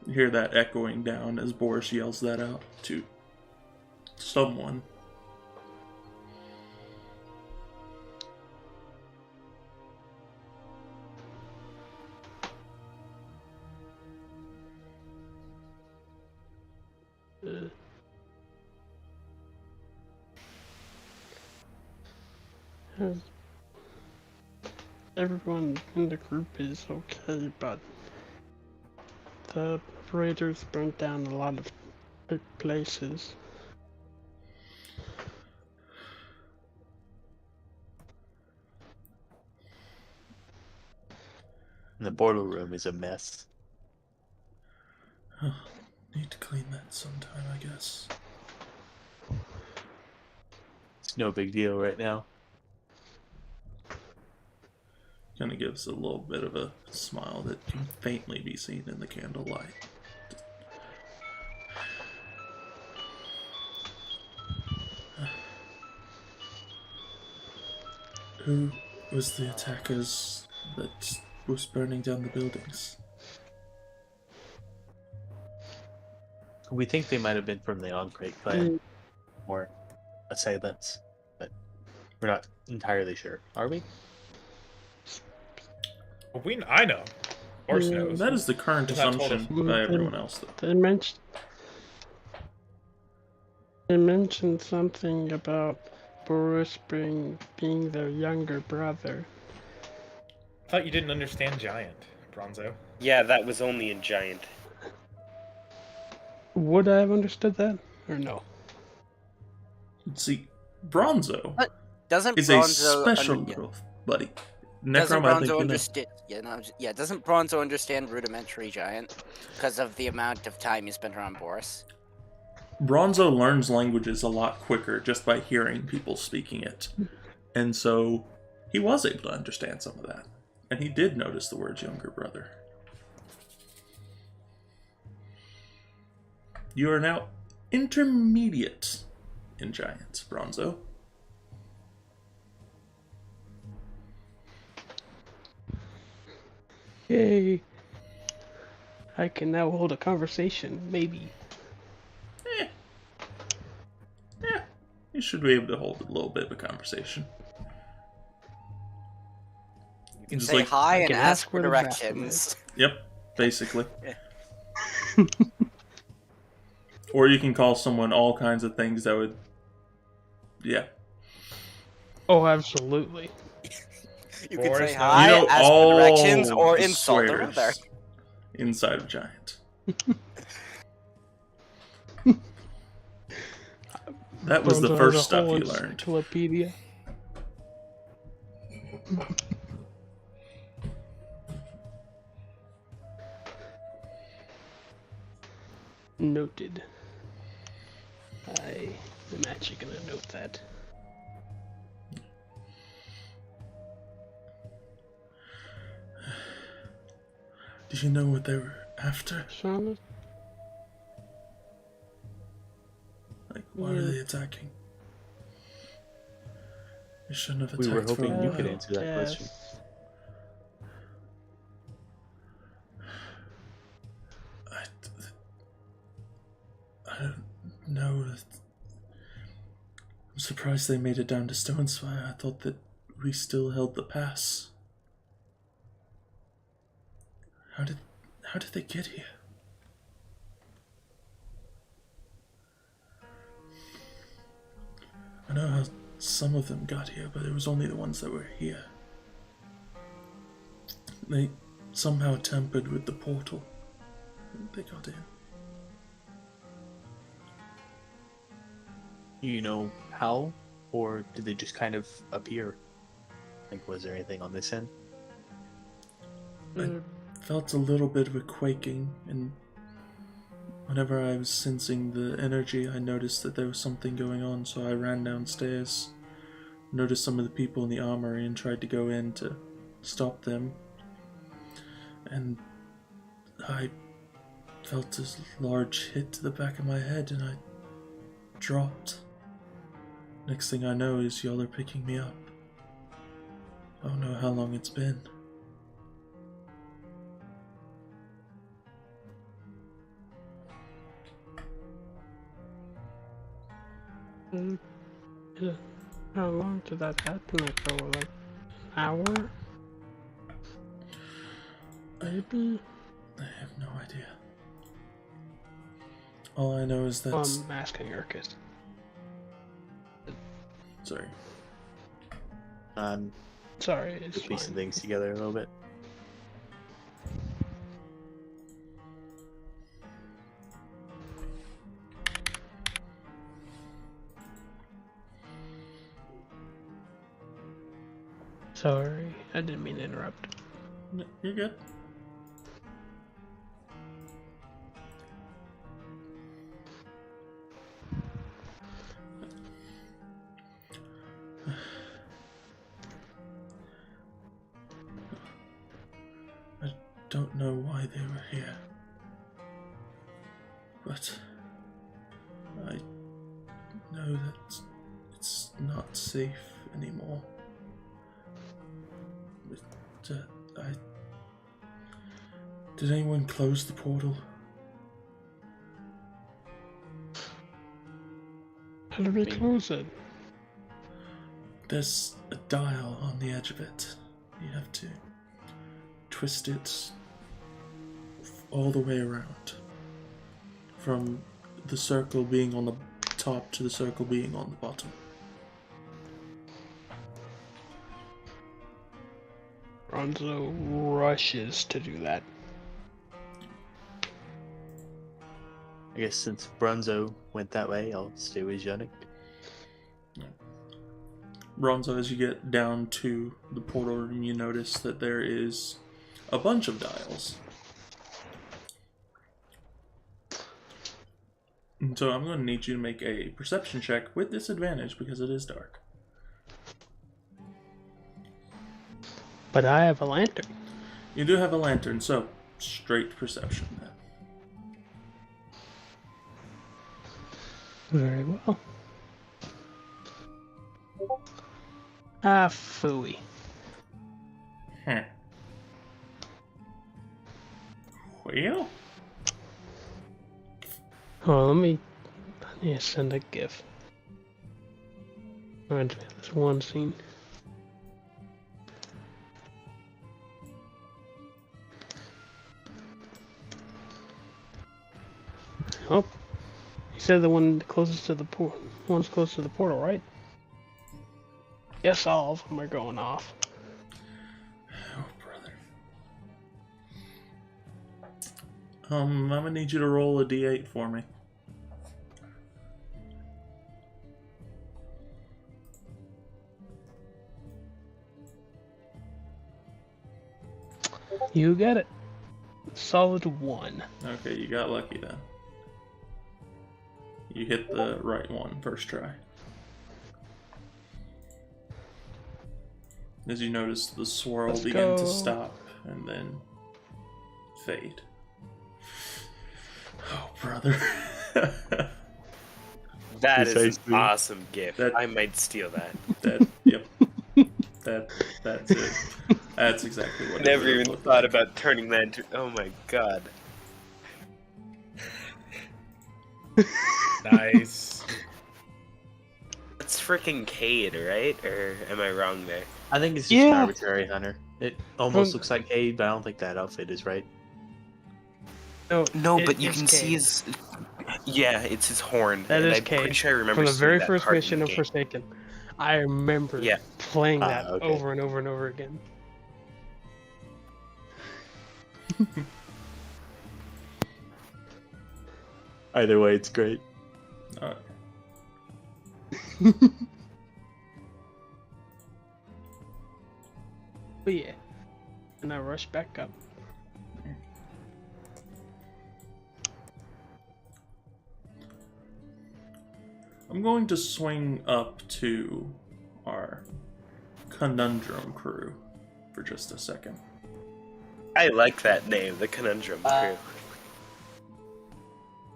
You hear that echoing down as Boris yells that out to someone. Everyone in the group is okay, but the raiders burnt down a lot of big places. And the boiler room is a mess. Need to clean that sometime, I guess. It's no big deal right now. Kind of gives a little bit of a smile that can faintly be seen in the candlelight. Who was the attackers that was burning down the buildings? We think they might have been from the Encrate clan or assailants, but we're not entirely sure. Are we? Well, I know. Boris Yeah, knows. That is the current He's not told us. assumption by everyone else, though. They mentioned something about Boris being their younger brother. I thought you didn't understand giant, Bronzo. Yeah, that was only in giant. Would I have understood that? Or no? See, Bronzo What? Doesn't is a Bronzo special under- little buddy. Doesn't Necrom, I think Bronzo you know. understand? Yeah, no, yeah. Doesn't Bronzo understand rudimentary giant because of the amount of time he spent around Boris? Bronzo learns languages a lot quicker just by hearing people speaking it. And so he was able to understand some of that. And he did notice the words younger brother. You are now intermediate in giants, Bronzo. Yay! I can now hold a conversation, maybe. You should be able to hold a little bit of a conversation. You can Just say like- hi and can ask ask for where the bathroom directions. Yep, basically. Or you can call someone all kinds of things that would... Yeah. Oh, absolutely. You can Boris say knows- hi, You know ask for all directions, or the insult the swears mother. inside of Giant. That was the Bronzo has first a stuff whole you learned. encyclopedia. Noted. I am actually gonna note that. Did you know what they were after? Shauna? Like, why are Yeah. they attacking? They shouldn't have We attacked were for a hoping you could while. answer that question. Yes. I don't know. I'm surprised they made it down to Stonespire. I thought that we still held the pass. How did they get here? I know how some of them got here, but it was only the ones that were here. They somehow tampered with the portal. And they got in. You know how? Or did they just kind of appear? Like, was there anything on this end? Uh, Felt a little bit of a quaking, and whenever I was sensing the energy, I noticed that there was something going on, so I ran downstairs, noticed some of the people in the armory, and tried to go in to stop them. And I felt a large hit to the back of my head, and I dropped. Next thing I know is y'all are picking me up. I don't know how long it's been. Yeah. How long did that happen? Like, oh, like an hour? Maybe? I have no idea. All I know is that... I'm asking Urkus. Sorry. Sorry, it's Just piecing fine. things together a little bit. Sorry, I didn't mean to interrupt. No, you're good. I don't know why they were here. But... I know that it's not safe anymore. Did anyone close the portal? How do we close it? There's a dial on the edge of it. You have to twist it all the way around. From the circle being on the top to the circle being on the bottom. Bronzo rushes to do that. I guess since Brunzo went that way, I'll stay with Yannick. Bronzo, as you get down to the portal room, you notice that there is a bunch of dials. And so I'm going to need you to make a perception check with disadvantage because it is dark. But I have a lantern. You do have a lantern, so straight perception then. Very well. Ah, phooey. Well, Oh, I need to send a GIF. Reminds me of this one scene. Oh, you said the one closest to the one's close to the portal, right? Yes, all of them are going off. oh, brother. I'm gonna need you to roll a d8 for me. You get it. Solid 1. Okay, you got lucky then. You hit the right one first try. As you notice the swirl Let's begin to go. stop and then fade. Oh, brother. That is an Precisely. awesome gift. That- I might steal that. Yep. That's it. That's exactly what Never it even looked thought like. about turning that into. Oh my god. Nice. It's freaking Cade, right? Or am I wrong there? I think it's just an Yeah. arbitrary hunter. It almost Um, looks like Cade, but I don't think that outfit is right. No, but you can see his. Yeah, it's his horn. That and is I'm pretty Cade. sure I remember From the seeing very that first part in mission the of game. Forsaken. I remember Yeah. playing Ah, that okay. over and over and over again. Either way, it's great. Alright. But yeah. And I rush back up. I'm going to swing up to our conundrum crew for just a second. I like that name, the Conundrum Crew.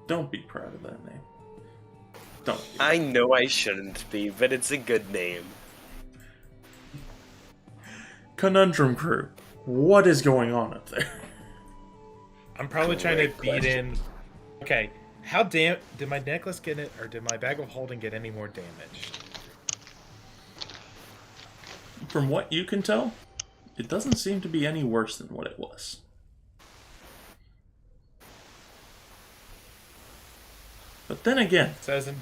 Don't be proud of that name. Don't. Be. I know I shouldn't be, but it's a good name. Conundrum crew. What is going on up there? I'm probably trying to Great beat question. in. Okay, how did my necklace get it, or did my bag of holding get any more damage? From what you can tell, it doesn't seem to be any worse than what it was. But then again, It says it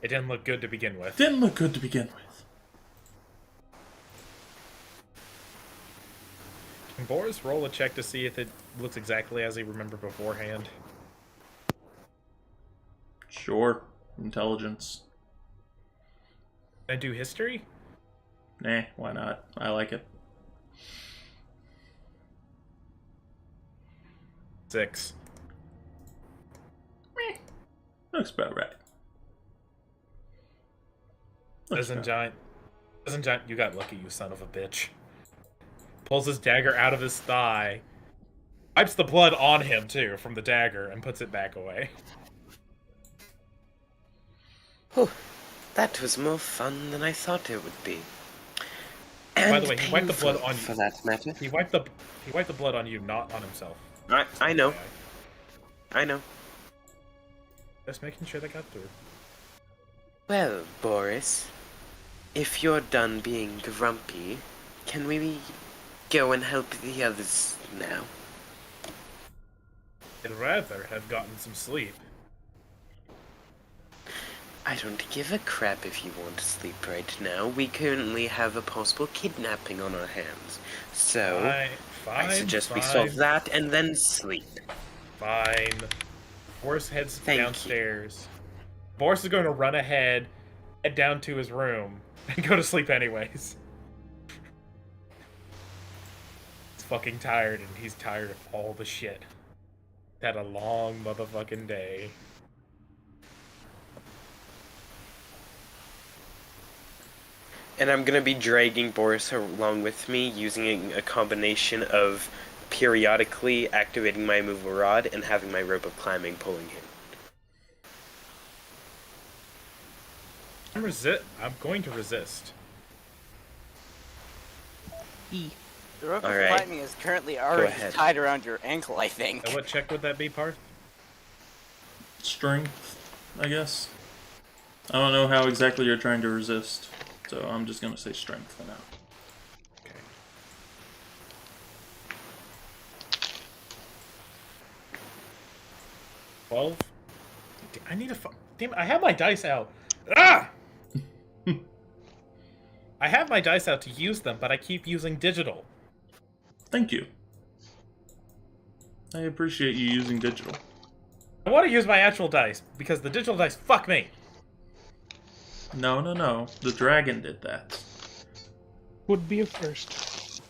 didn't look good to begin with. didn't look good to begin with. Can Boris roll a check to see if it looks exactly as he remembered beforehand? Sure. Intelligence. Can I do history? Nah, why not? I like it. 6. Looks about right. Looks Doesn't about- giant, you got lucky, you son of a bitch. Pulls his dagger out of his thigh, wipes the blood on him too from the dagger, and puts it back away. Whew, that was more fun than I thought it would be. By And the way, he wiped the blood painful, on you. for that matter. He wiped the blood on you, not on himself. I know, Okay. I know. Just making sure they got through. Well, Boris, if you're done being grumpy, can we go and help the others now? I'd rather have gotten some sleep. I don't give a crap if you want to sleep right now. We currently have a possible kidnapping on our hands. So, Fine, I suggest we fine, solve that and then sleep. Fine. Boris heads Thank you. downstairs. Boris is going to run ahead, head down to his room, and go to sleep anyways. He's fucking tired, and he's tired of all the shit. Had a long motherfucking day. And I'm gonna be dragging Boris along with me, using a combination of periodically activating my immovable rod and having my rope of climbing pulling him. I'm going to resist. The rope of Alright. climbing is currently already ahead. tied around your ankle, I think. And what check would that be, Parth? Strength, I guess. I don't know how exactly you're trying to resist, so I'm just gonna say strength for now. Okay. $12? I need a damn, I have my dice out. Ah! I have my dice out to use them, but I keep using digital. Thank you. I appreciate you using digital. I want to use my actual dice, because the digital dice fuck me. No, no, no. The dragon did that. Would be a first.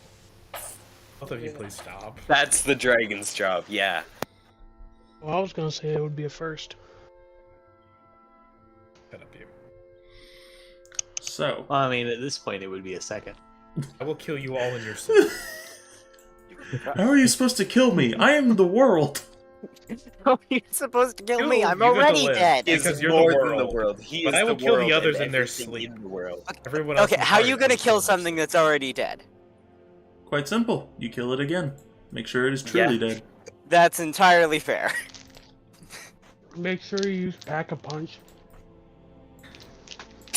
Both of you please stop. That's the dragon's job, yeah. Well, I was gonna say it would be a first. Shut up, you. So, Well, I mean, at this point, it would be a second. I will kill you all in your sleep. how are you supposed to kill me? I am the world. How are you supposed to kill me? You I'm get to already live. dead. Because He's you're the more than the world. world. He But is I will the kill the world others and in their everything sleep. in the world. Everyone else Okay, is how are you tired gonna and kill collapsed. something that's already dead? Quite simple. You kill it again. Make sure it is truly Yeah. dead. That's entirely fair. Make sure you use Pack-a-Punch.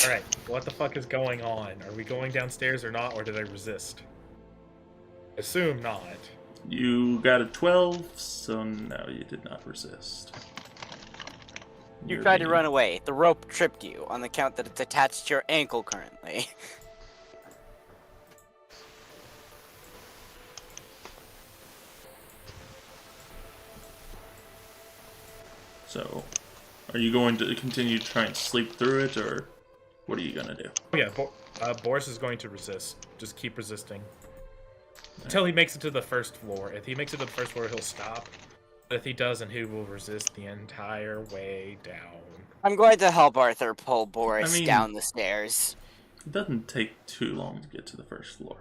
Alright, what the fuck is going on? Are we going downstairs or not, or did I resist? Assume not. You got a 12, so no, you did not resist. You You're tried to being- run away. The rope tripped you on the count that it's attached to your ankle currently. So, are you going to continue to try and sleep through it, or what are you gonna do? Oh yeah, Boris is going to resist. Just keep resisting. Until he makes it to the first floor. If he makes it to the first floor, he'll stop. But if he doesn't, he will resist the entire way down. I'm going to help Arthur pull Boris I mean- down the stairs. It doesn't take too long to get to the first floor.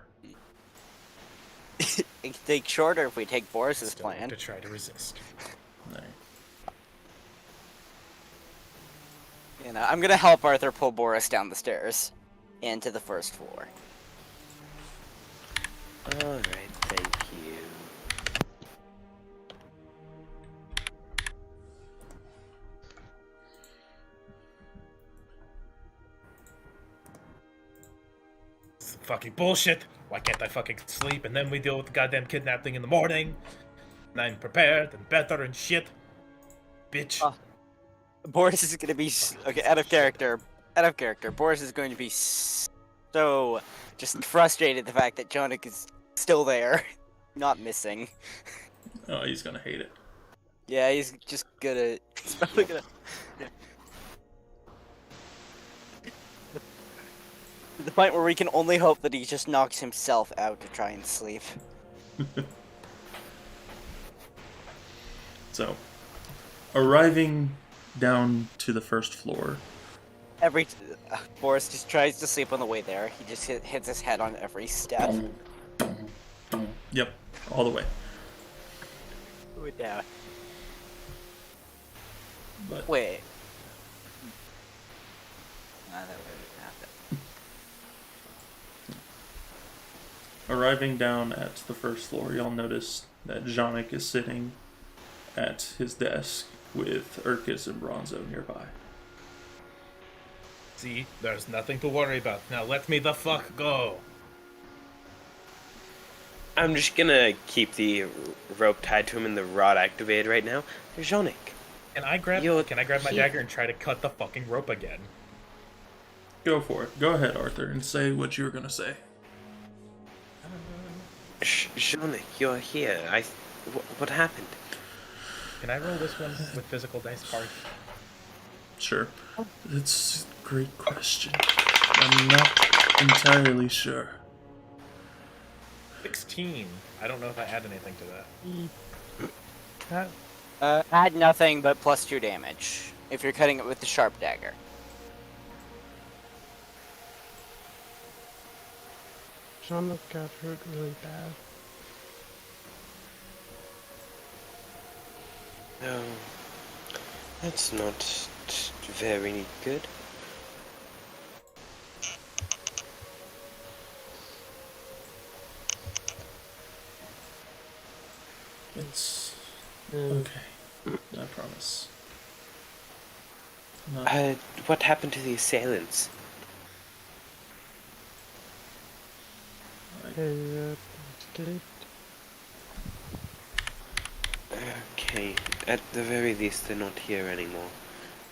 It could take shorter if we take Boris's Still going plan. to try to resist. Right. You know, I'm gonna help Arthur pull Boris down the stairs into the first floor. Alright, thank you. This is fucking bullshit. Why can't I fucking sleep and then we deal with the goddamn kidnapping in the morning? And I'm prepared and better and shit. Bitch. Boris is gonna be okay. Out of character. Out of character. Boris is going to be so just frustrated the fact that Jonik is still there, not missing. Oh, he's gonna hate it. Yeah, he's just gonna. He's probably gonna. The point where we can only hope that he just knocks himself out to try and sleep. So, arriving down to the first floor, Boris just tries to sleep on the way there. He just hits his head on every step. yep, all the way. Yeah. But Wait. Nah, that wouldn't happen. arriving down at the first floor, y'all notice that Janik is sitting at his desk with Urkis and Bronzo nearby. See, there's nothing to worry about. Now let me the fuck go. I'm just gonna keep the rope tied to him and the rod activated right now. Jonik, Can I grab You're my here. dagger and try to cut the fucking rope again? Go for it. Go ahead, Arthur, and say what you were gonna say. Jean, you're here. What happened? Can I roll this one with physical dice cards? Sure. That's a great question. I'm not entirely sure. 16. I don't know if I add anything to that. Add nothing but +2 damage if you're cutting it with the sharp dagger. Shauna got hurt really bad. No, that's not very good. It's Mm. okay. I promise. Not What happened to the assailants? They escaped. Okay, at the very least, they're not here anymore.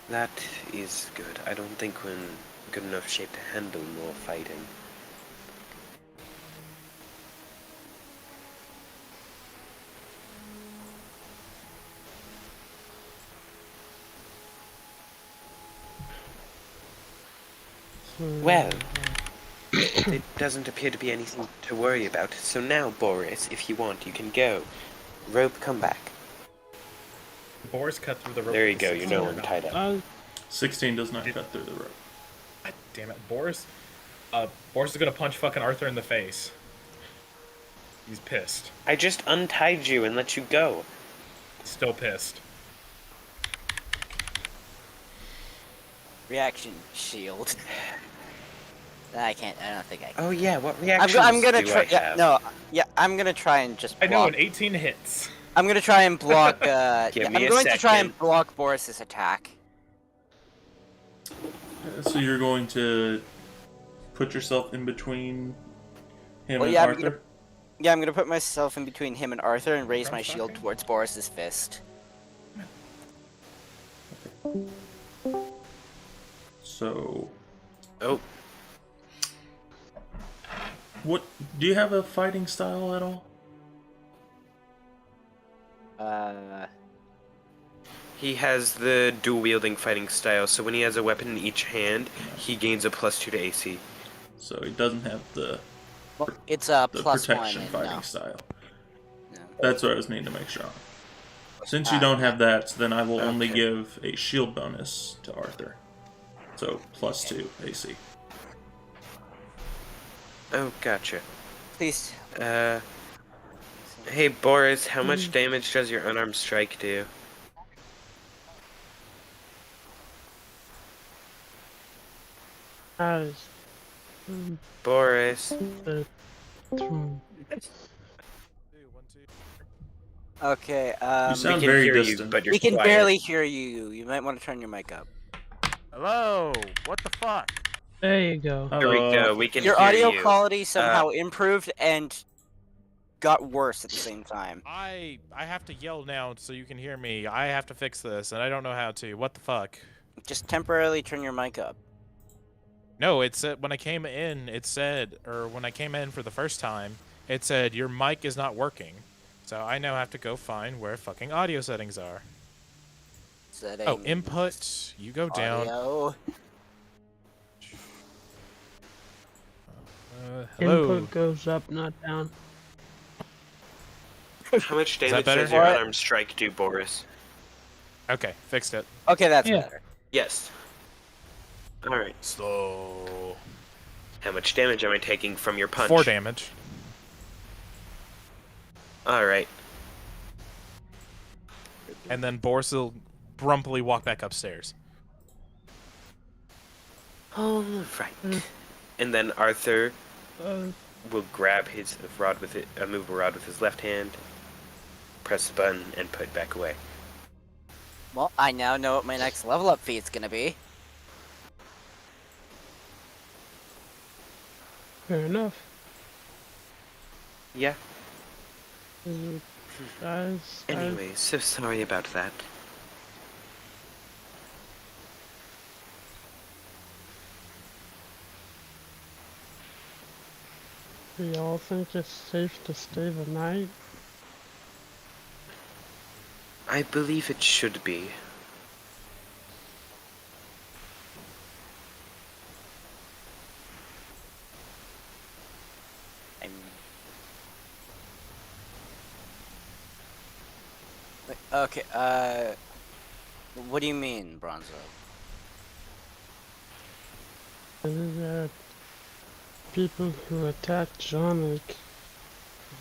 That is good. I don't think we're in good enough shape to handle more fighting. So, Well, it doesn't appear to be anything to worry about. So now, Boris, if you want, you can go. Rope, come back. Boris cut through the rope. There you with go. the You know 16 I'm tied up. 16 does not cut through the rope. God damn it, Boris. Boris is gonna punch fucking Arthur in the face. He's pissed. I just untied you and let you go. Still pissed. Reaction shield. I can't. I don't think I can. Oh yeah, what I'm, reactions I'm gonna do try. I Yeah, have? no. Yeah, I'm gonna try and just. I know block. an 18 hits. I'm gonna try and block. Give Yeah, me I'm a going to try and second. block Boris's attack. So you're going to put yourself in between him Well, and yeah, I'm Arthur? Yeah, I'm gonna put myself in between him and Arthur and raise From my shield fucking- towards Boris's fist. So, Oh, what do you have a fighting style at all? he has the dual-wielding fighting style, so when he has a weapon in each hand, he gains a +2 to AC. So he doesn't have the It's a the +1. protection And fighting no. style. No. That's what I was needing to make sure. Since you don't have that, then I will only Okay. give a shield bonus to Arthur. So +2 AC. Oh, gotcha. Please. Hey Boris, how much damage does your unarmed strike do? As Boris. Okay. You We sound can very hear distant. you, but you're We can quiet. barely hear you. You might want to turn your mic up. Hello? What the fuck? there you go. There we go. We can Your hear audio you. quality somehow improved and got worse at the same time. I have to yell now so you can hear me. I have to fix this, and I don't know how to. What the fuck? Just temporarily turn your mic up. No, it said when I came in, when I came in for the first time, it said your mic is not working. So I now have to go find where fucking audio settings are. Settings. Oh, input. You go down. Audio. Hello. Input goes up, not down. How much that damage better? does your What? unarmed strike do, Boris? Okay, fixed it. Okay, that's Yeah. better. Yes. Alright. So How much damage am I taking from your punch? 4 damage. Alright. And then Boris will grumpily walk back upstairs. Alright. And then Arthur Uh, will grab his rod with it, a movable rod with his left hand, press the button, and put it back away. Well, I now know what my next level up feat's gonna be. fair enough. Yeah. Guys, Anyway, so sorry about that. Do y'all think it's safe to stay the night? I believe it should be. I'm... Wait, okay, what do you mean, Bronzo? The people who attacked Jonic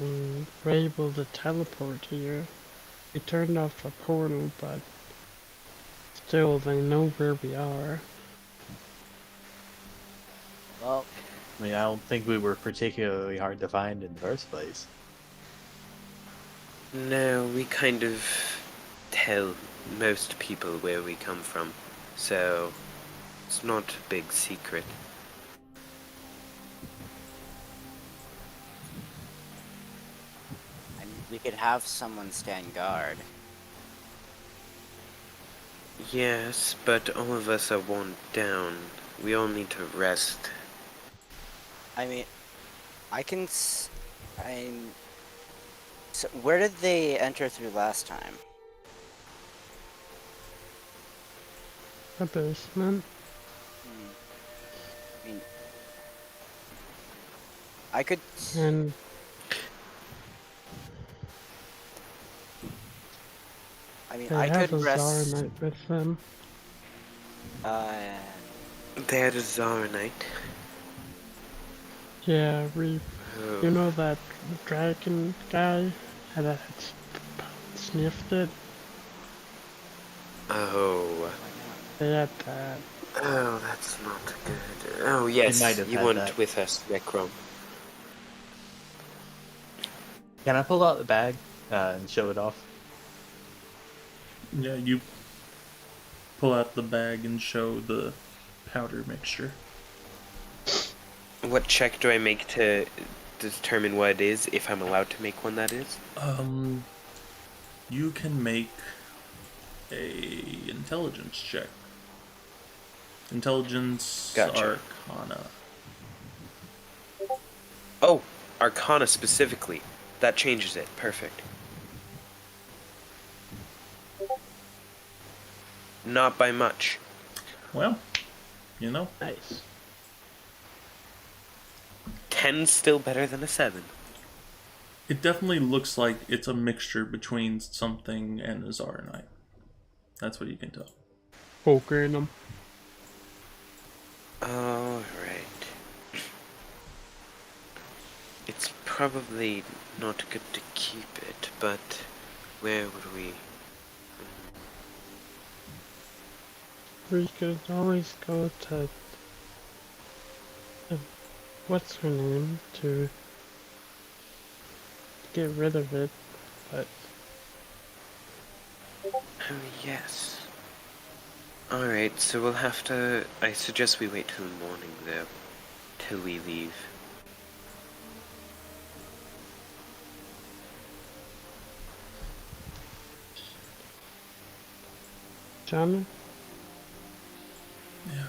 were able to teleport here. We turned off a portal, but still they know where we are. Well, I mean, I don't think we were particularly hard to find in the first place. No, we kind of tell most people where we come from, so it's not a big secret. I mean, we could have someone stand guard. Yes, but all of us are worn down. We all need to rest. I mean, so where did they enter through last time? The basement. I mean, I could... And I mean, they I have could a rest... Zaranite with them. They had a Zaranite. Yeah, you Oh. know that dragon guy that sniffed it? Oh. They had that. Oh, that's not good. Oh, yes, might have you had weren't that. with us, Necrom. Can I pull out the bag and show it off? Yeah, you pull out the bag and show the powder mixture. What check do I make to determine what it is, if I'm allowed to make one, that is? You can make a intelligence check. Intelligence Gotcha. Arcana. Oh, Arcana specifically. That changes it. Perfect. Not by much. Well, you know, Nice. 10's still better than a 7. it definitely looks like it's a mixture between something and a Zaranite. That's what you can tell. Poker in them. Alright. It's probably not good to keep it, but where would we... We could always go to what's her name to get rid of it, but Oh, yes. Alright, so we'll have to... I suggest we wait till the morning, though. Till we leave. Johnny, Yeah.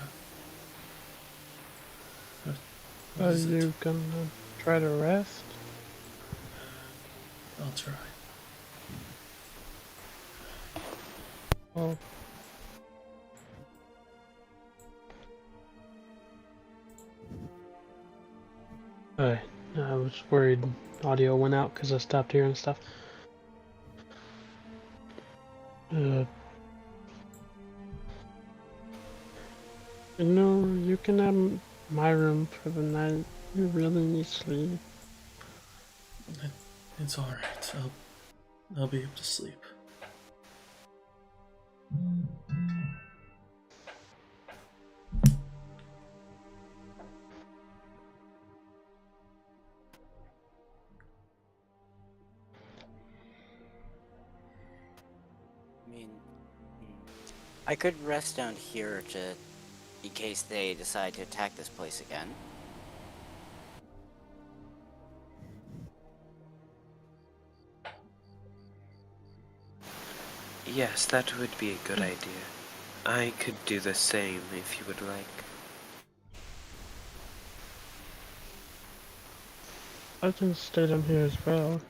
are you gonna try to rest? I'll try. Oh. I was worried audio went out because I stopped hearing stuff. You know, you can have my room for the night. You really need sleep. It's alright. I'll be able to sleep. I mean, I could rest down here in case they decide to attack this place again. Yes, that would be a good idea. I could do the same if you would like. I can stay down here as well.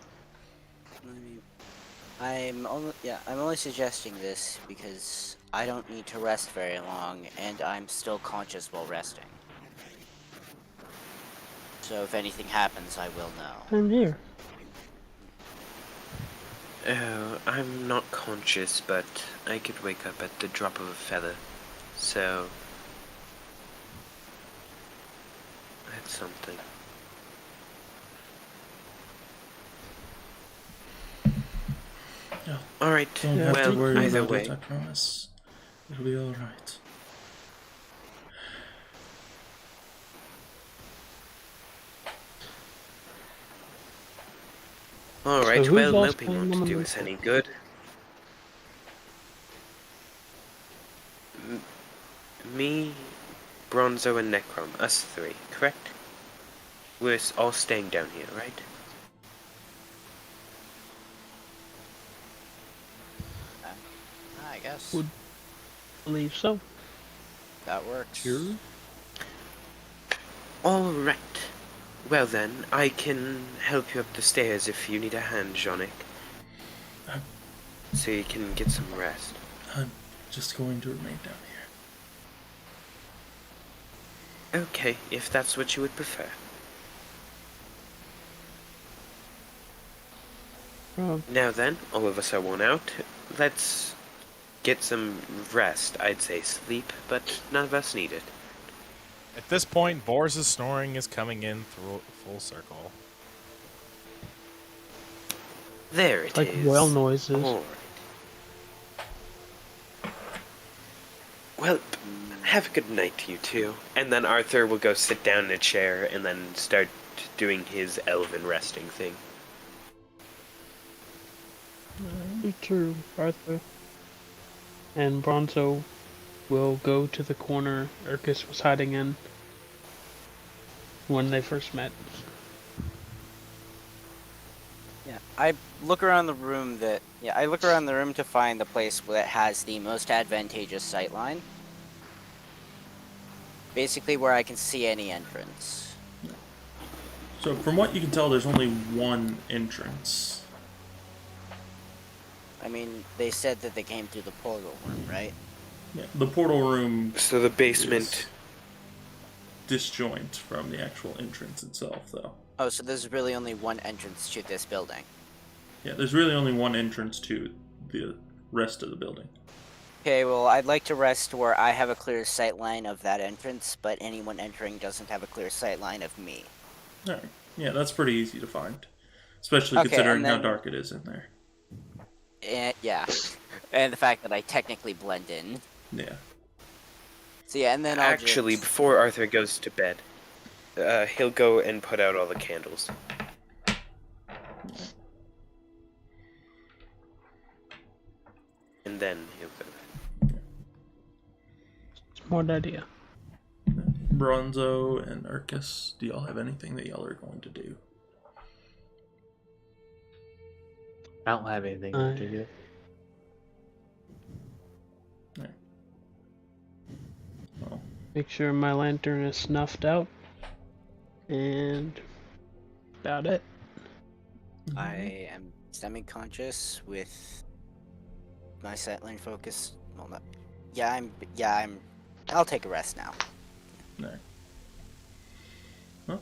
I'm only suggesting this because I don't need to rest very long, and I'm still conscious while resting. So if anything happens, I will know. I'm here. Oh, I'm not conscious, but I could wake up at the drop of a feather. So that's something. Yeah. Alright, Don't have to well, worry either about way. it, I promise. It'll be alright. Alright, So who's well, lost noping playing won't do Lemon us any good. Me, Bronzo, and Necrom, us three, correct? We're all staying down here, right? I guess Would- Believe so. that works. Sure. Alright. Well then, I can help you up the stairs if you need a hand, Jonik. Uh, So you can get some rest. I'm just going to remain down here. Okay, if that's what you would prefer. Now then, all of us are worn out. Let's get some rest. I'd say sleep, but none of us need it. At this point, Boris' snoring is coming in through full circle. There it Like is. whale noises. Alright. Well, have a good night, you two. And then Arthur will go sit down in a chair and then start doing his elven resting thing. Be true, Arthur. And Bronzo will go to the corner Urkus was hiding in when they first met. Yeah, I look around the room to find the place that has the most advantageous sightline. Basically where I can see any entrance. So, from what you can tell, there's only one entrance. I mean, they said that they came through the portal room, right? Yeah, the portal room So the basement. is disjoint from the actual entrance itself, though. Oh, so there's really only one entrance to this building. Yeah, there's really only one entrance to the rest of the building. Okay, well, I'd like to rest where I have a clear sight line of that entrance, but anyone entering doesn't have a clear sight line of me. Alright. Yeah, that's pretty easy to find. Especially Okay, considering and how then- dark it is in there. And, yeah. And the fact that I technically blend in. Yeah. So yeah, and then I'll Actually, just... before Arthur goes to bed, he'll go and put out all the candles. And then he'll go to bed. Smart idea. Bronzo and Urkus, do y'all have anything that y'all are going to do? I don't have anything in particular. Well, Make sure my lantern is snuffed out. And about it. I am semi-conscious with my sightline focus. Well, not... I'll take a rest now. Alright. Well,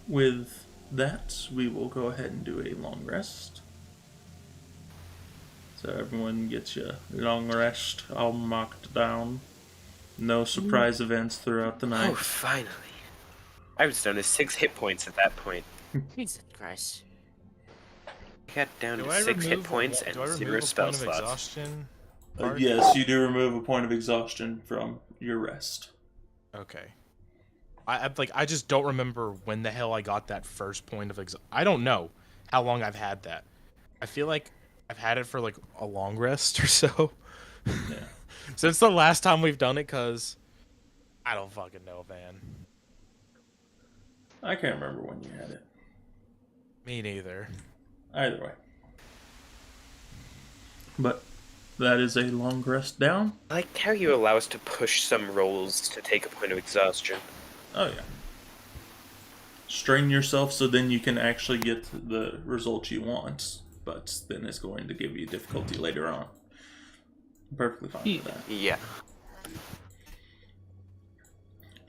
with that, we will go ahead and do a long rest. So everyone gets your long rest all marked down. No surprise events throughout the night. Oh, finally. I was down to 6 hit points at that point. Jesus Christ. I got down Do to I 6 hit remove points do I and remove 0 a spell point of slots. exhaustion? part? Yes, you do remove a point of exhaustion from your rest. Okay. I just don't remember when the hell I got that first point of I don't know how long I've had that. I feel like I've had it for like a long rest or so. Yeah. Since the last time we've done it, cause I don't fucking know, man. I can't remember when you had it. Me neither. Either way. But that is a long rest down. I like how you allow us to push some rolls to take a point of exhaustion. Oh yeah. strain yourself so then you can actually get the result you want, but then it's going to give you difficulty later on. I'm perfectly fine with that. Yeah.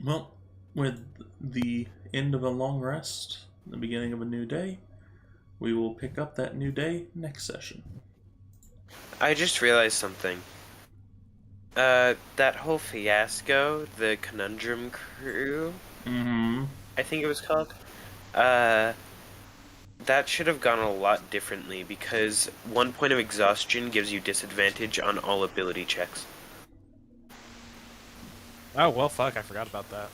Well, with the end of a long rest, the beginning of a new day, we will pick up that new day next session. I just realized something. That whole fiasco, the Conundrum Crew, Mm-hmm. I think it was called, that should have gone a lot differently because 1 point of exhaustion gives you disadvantage on all ability checks. Oh well, fuck! I forgot about that.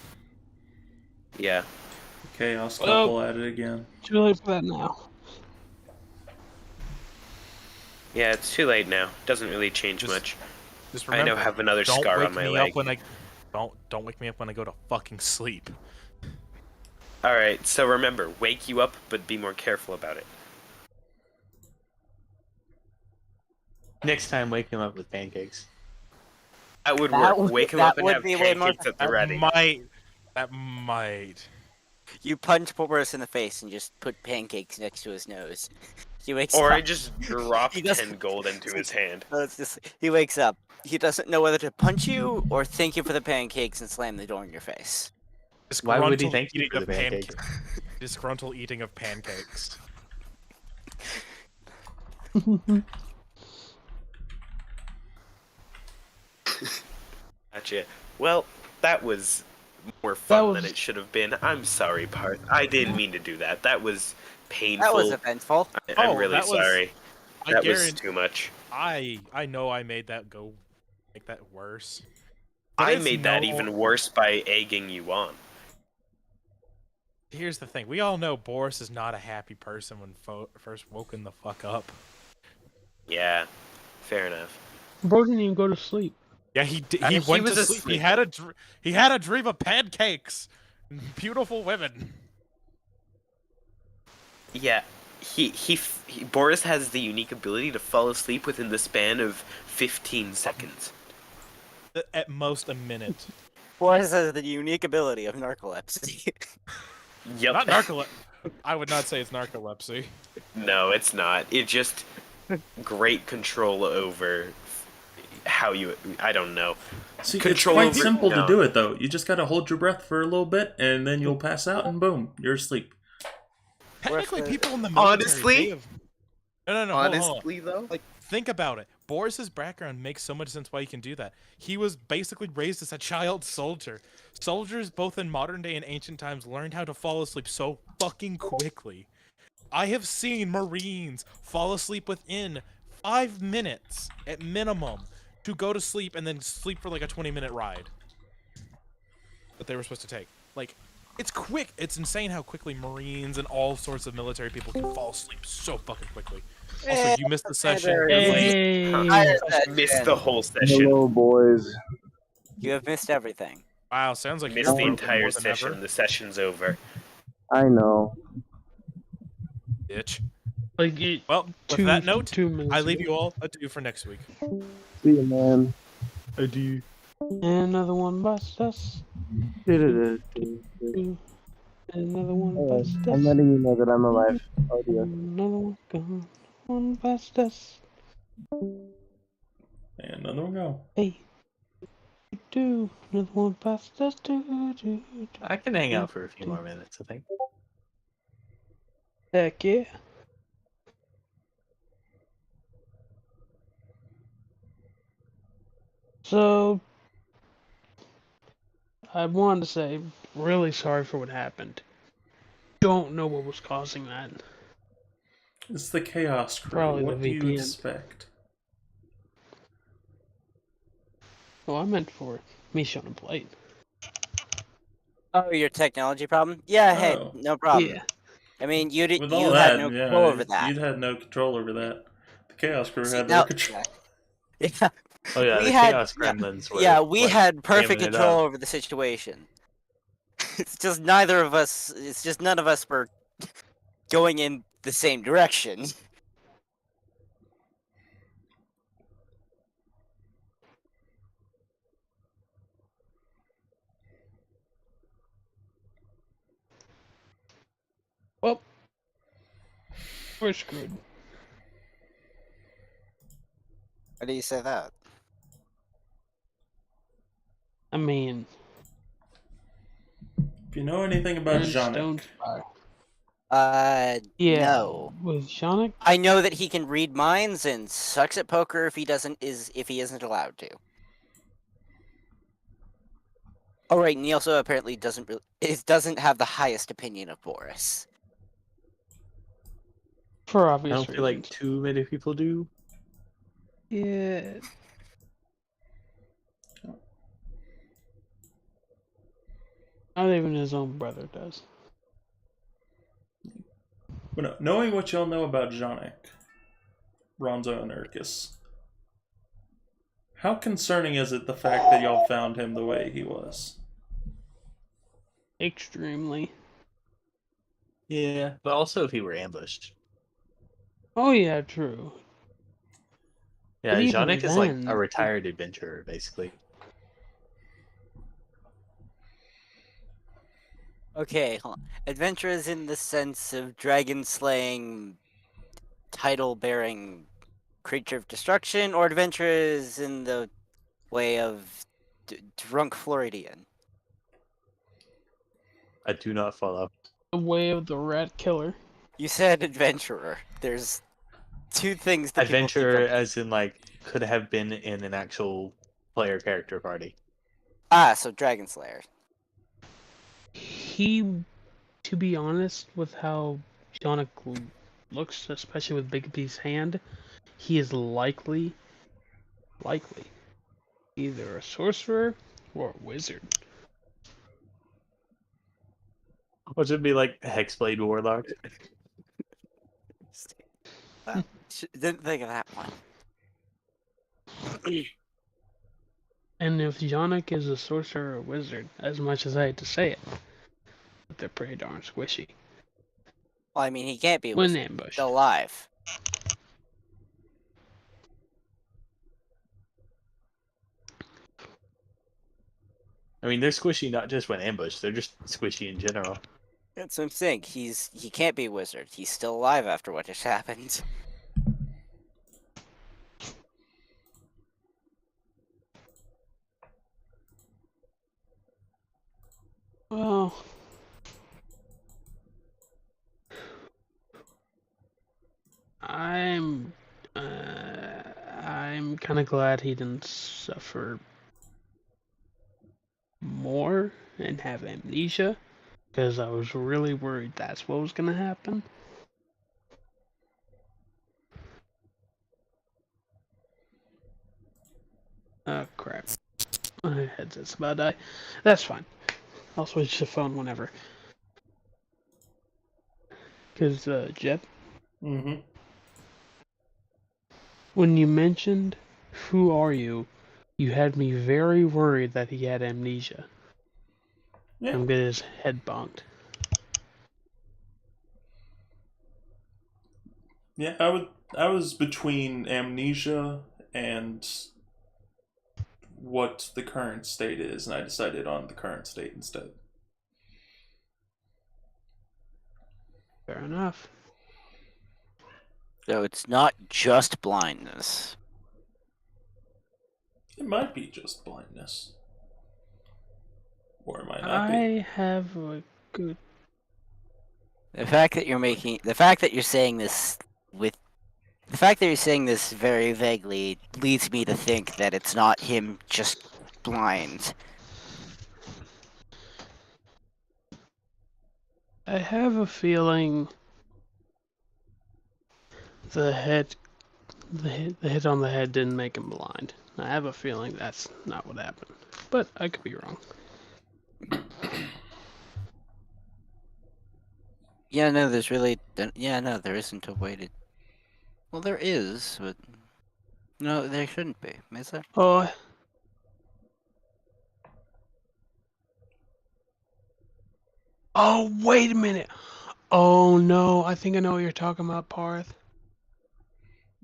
Yeah. Chaos couple at it again. Too late for that now. Yeah, it's too late now. Doesn't really change Just much. Just I remember, now have another don't scar wake on my me leg. up when I don't wake me up when I go to fucking sleep. Alright, so remember, wake you up, but be more careful about it. Next time, wake him up with pancakes. That would That work. would- Wake him that up and would have be way more- pancakes at the ready. That might. You punch Boris in the face and just put pancakes next to his nose. He wakes Or up. I just drop He doesn't- 10 gold into his hand. No, it's just he wakes up. He doesn't know whether to punch you or thank you for the pancakes and slam the door in your face. Why would he Disgruntled thank you eating for of the pancakes? Disgruntled eating of pancakes. Gotcha. Well, that was more fun than was- it should have been. I'm sorry, Parth. I didn't mean to do that. That was painful. That was eventful. I'm Oh, really that was- sorry. I That was guarantee. too much. I know I made that make that worse. But I it's made that no- even worse by egging you on. Here's the thing: we all know Boris is not a happy person when first woken the fuck up. Yeah, fair enough. Bro didn't even go to sleep. Yeah, he did. I He mean, he went was to sleep. asleep. He had a dream of pancakes, and beautiful women. Yeah, Boris has the unique ability to fall asleep within the span of 15 seconds. At most a minute. Boris has the unique ability of narcolepsy. Yep. Not narcolepsy. I would not say it's narcolepsy. No, it's not. It just great control over how you. I don't know. See, Control it's quite over- simple no. to do it, though. You just gotta hold your breath for a little bit, and then you'll pass out, and boom, you're asleep. Technically, the- people in the military. Honestly? they have- No. Hold on. Honestly, though. Like, think about it. Boris's background makes so much sense why he can do that. He was basically raised as a child soldier. Soldiers, both in modern day and ancient times, learned how to fall asleep so fucking quickly. I have seen Marines fall asleep within 5 minutes at minimum to go to sleep and then sleep for like a 20-minute ride that they were supposed to take. Like, it's quick. It's insane how quickly Marines and all sorts of military people can fall asleep so fucking quickly. Also, you missed the session. Hey. I missed the whole session. Hello, boys. You have missed everything. Wow, sounds like Missed you're the broken entire more than session. ever, The session's over. I know. bitch. Like it, Well, with that note, 2 minutes. I leave you all adieu for next week. See you, man. Adieu. Another one bust us. Alright, Another one bust us. I'm letting you know that I'm alive. Oh dear. Another one gone. One bust us. And another one go. Hey. Do another one bust us. Do. I can hang out for a few more minutes, I think. Heck yeah. So, I wanted to say, really sorry for what happened. Don't know what was causing that. It's the Chaos Crew. Probably the What do you VPN. expect? Oh, I meant for me showing a plate. Oh, your technology problem? Yeah, hey, Oh. no problem. Yeah. I mean, you With all had that, no yeah, control over that. you'd had no control over that. The Chaos Crew See, had now- no control. Yeah, Oh yeah, We the had- Chaos yeah, Gremlins were. yeah, we like, had perfect jamming it control up. over the situation. It's just neither of us. It's just none of us were going in the same direction. We're screwed. Why do you say that? I mean, If you know anything about and Janik, Stone Spire. Yeah. No. With Sonic? I know that he can read minds and sucks at poker if he isn't allowed to. Oh right, and he also apparently doesn't have the highest opinion of Boris. For I obvious don't feel like reasons. too many people do. Yeah. Not even his own brother does. but no, knowing what y'all know about Janik, Ronzo and Urkus, how concerning is it the fact that y'all found him the way he was? Extremely. Yeah, but also if he were ambushed. Oh yeah, true. Yeah, But even Janik is like then, a retired adventurer, basically. Okay, hold on. Adventurers in the sense of dragon slaying, title bearing creature of destruction, or adventurers in the way of drunk Floridian? I do not follow. the way of the rat killer. You said adventurer. There's two things that Adventurer, people keep as in like, could have been in an actual player character party. so Dragon Slayer. He, to be honest, with how Sonic looks, especially with Bigby's hand, he is likely either a sorcerer or a wizard. Which would be like a Hexblade Warlock. Well, didn't think of that one. And if Sonic is a sorcerer or wizard, as much as I hate to say it, they're pretty darn squishy. Well, I mean, he can't be When wizard. ambushed. Still alive. I mean, they're squishy not just when ambushed, they're just squishy in general. That's what I'm saying. He can't be a wizard. He's still alive after what just happened. Well, I'm kind of glad he didn't suffer more and have amnesia, because I was really worried that's what was gonna happen. Oh crap! My headset's about to die. That's fine. I'll switch the phone whenever. Because, Jeb, Mm-hmm. when you mentioned who are you, you had me very worried that he had amnesia. Yeah. I'm getting his head bonked. Yeah, I was between amnesia and what the current state is, and I decided on the current state instead. Fair enough. So it's not just blindness. It might be just blindness. Or it might not be. I have a good. The fact that you're saying this very vaguely leads me to think that it's not him just blind. I have a feeling the hit on the head didn't make him blind. I have a feeling that's not what happened, but I could be wrong. Yeah, no, there isn't a way to. Well, there is, but no, there shouldn't be, is there? Oh. Oh, wait a minute. Oh no, I think I know what you're talking about, Parth.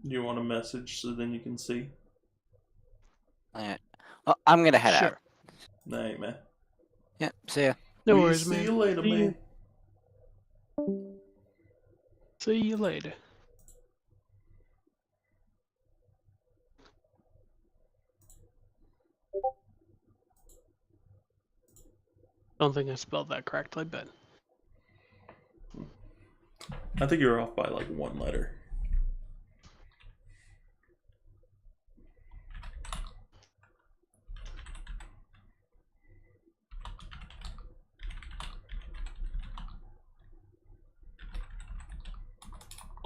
You want a message so then you can see? Alright. Well, I'm gonna head out. Night, man. Yeah, see ya. No We worries, see man. you later, See ya. man. See you later. Don't think I spelled that correctly, but I think you're off by like one letter.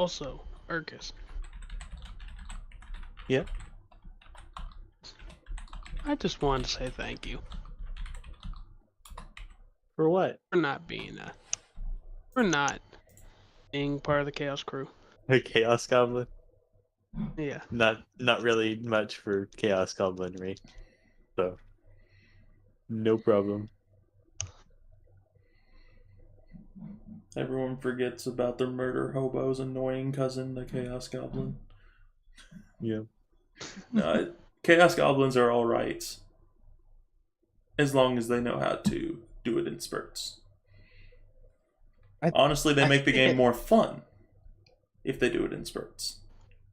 also, Urkus. Yep. I just wanted to say thank you For what? for not being part of the Chaos Crew. A Chaos Goblin? Yeah. Not really much for Chaos Goblinry. So no problem. Everyone forgets about the murder hobo's annoying cousin, the Chaos Goblin. Yeah. No, Chaos Goblins are alright. As long as they know how to do it in spurts. Honestly, they make the game more fun if they do it in spurts.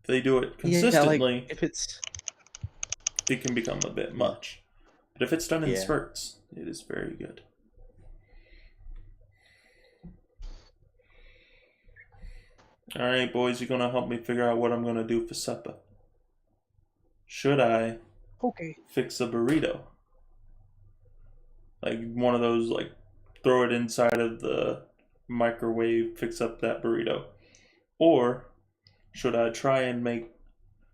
If they do it consistently, if it's it can become a bit much. But if it's done in Yeah. spurts, it is very good. Alright, boys, you're gonna help me figure out what I'm gonna do for supper. Should I Okay. fix a burrito? Like one of those, like, throw it inside of the microwave, fix up that burrito. Or should I try and make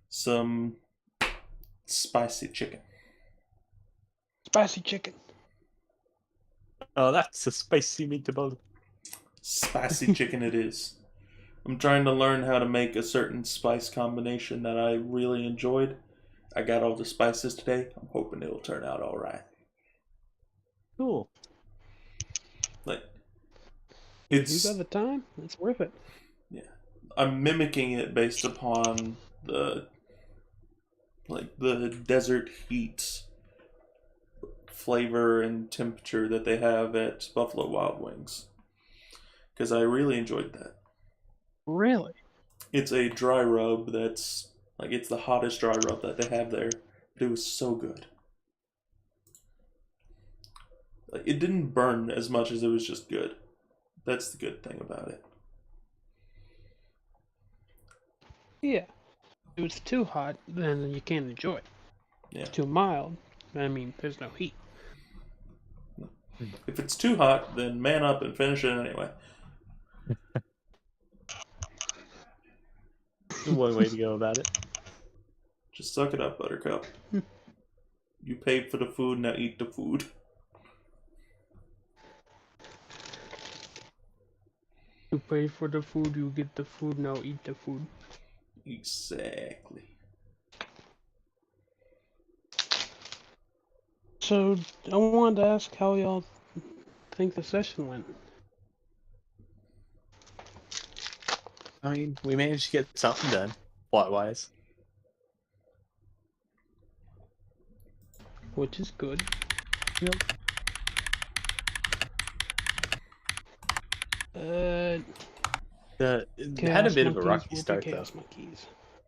some spicy chicken? Spicy chicken. Oh, that's a spicy meatball. Spicy chicken it is. I'm trying to learn how to make a certain spice combination that I really enjoyed. I got all the spices today. I'm hoping it'll turn out alright. Cool. Like, You it's got the time? It's worth it. I'm mimicking it based upon the desert heat flavor and temperature that they have at Buffalo Wild Wings. Because I really enjoyed that. Really? It's a dry rub that's like it's the hottest dry rub that they have there. But it was so good. Like it didn't burn as much as it was just good. That's the good thing about it. Yeah. If it's too hot, then you can't enjoy it. Yeah. Too mild, I mean, there's no heat. If it's too hot, then man up and finish it anyway. One way to go about it. Just suck it up, Buttercup. You paid for the food, now eat the food. You pay for the food, you get the food, now eat the food. Exactly. So, I wanted to ask how y'all think the session went. I mean, we managed to get something done, plot-wise. Which is good. Yep. Uh, It had a bit of a rocky start, though. Chaos Monkeys.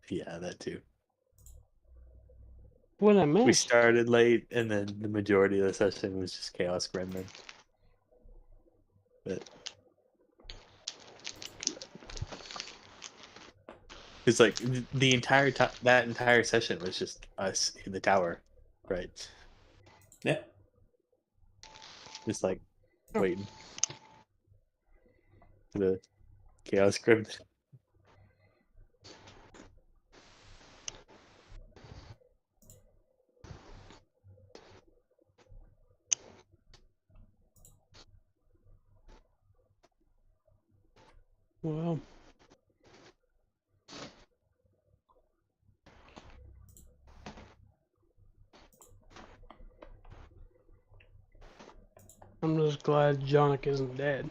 Yeah, that too. What I meant. We started late, and then the majority of the session was just Chaos Gremlin. But it's like the entire time, that entire session was just us in the tower, right? Yeah. Just like waiting for the Chaos Gremlin. Well, I'm just glad Jonic isn't dead.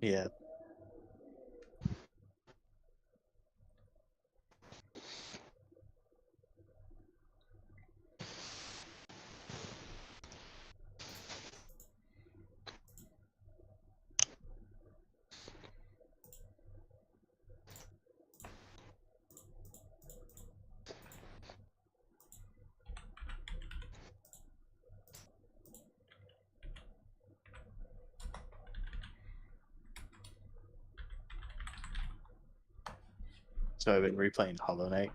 Yeah. So I've been replaying Hollow Knight.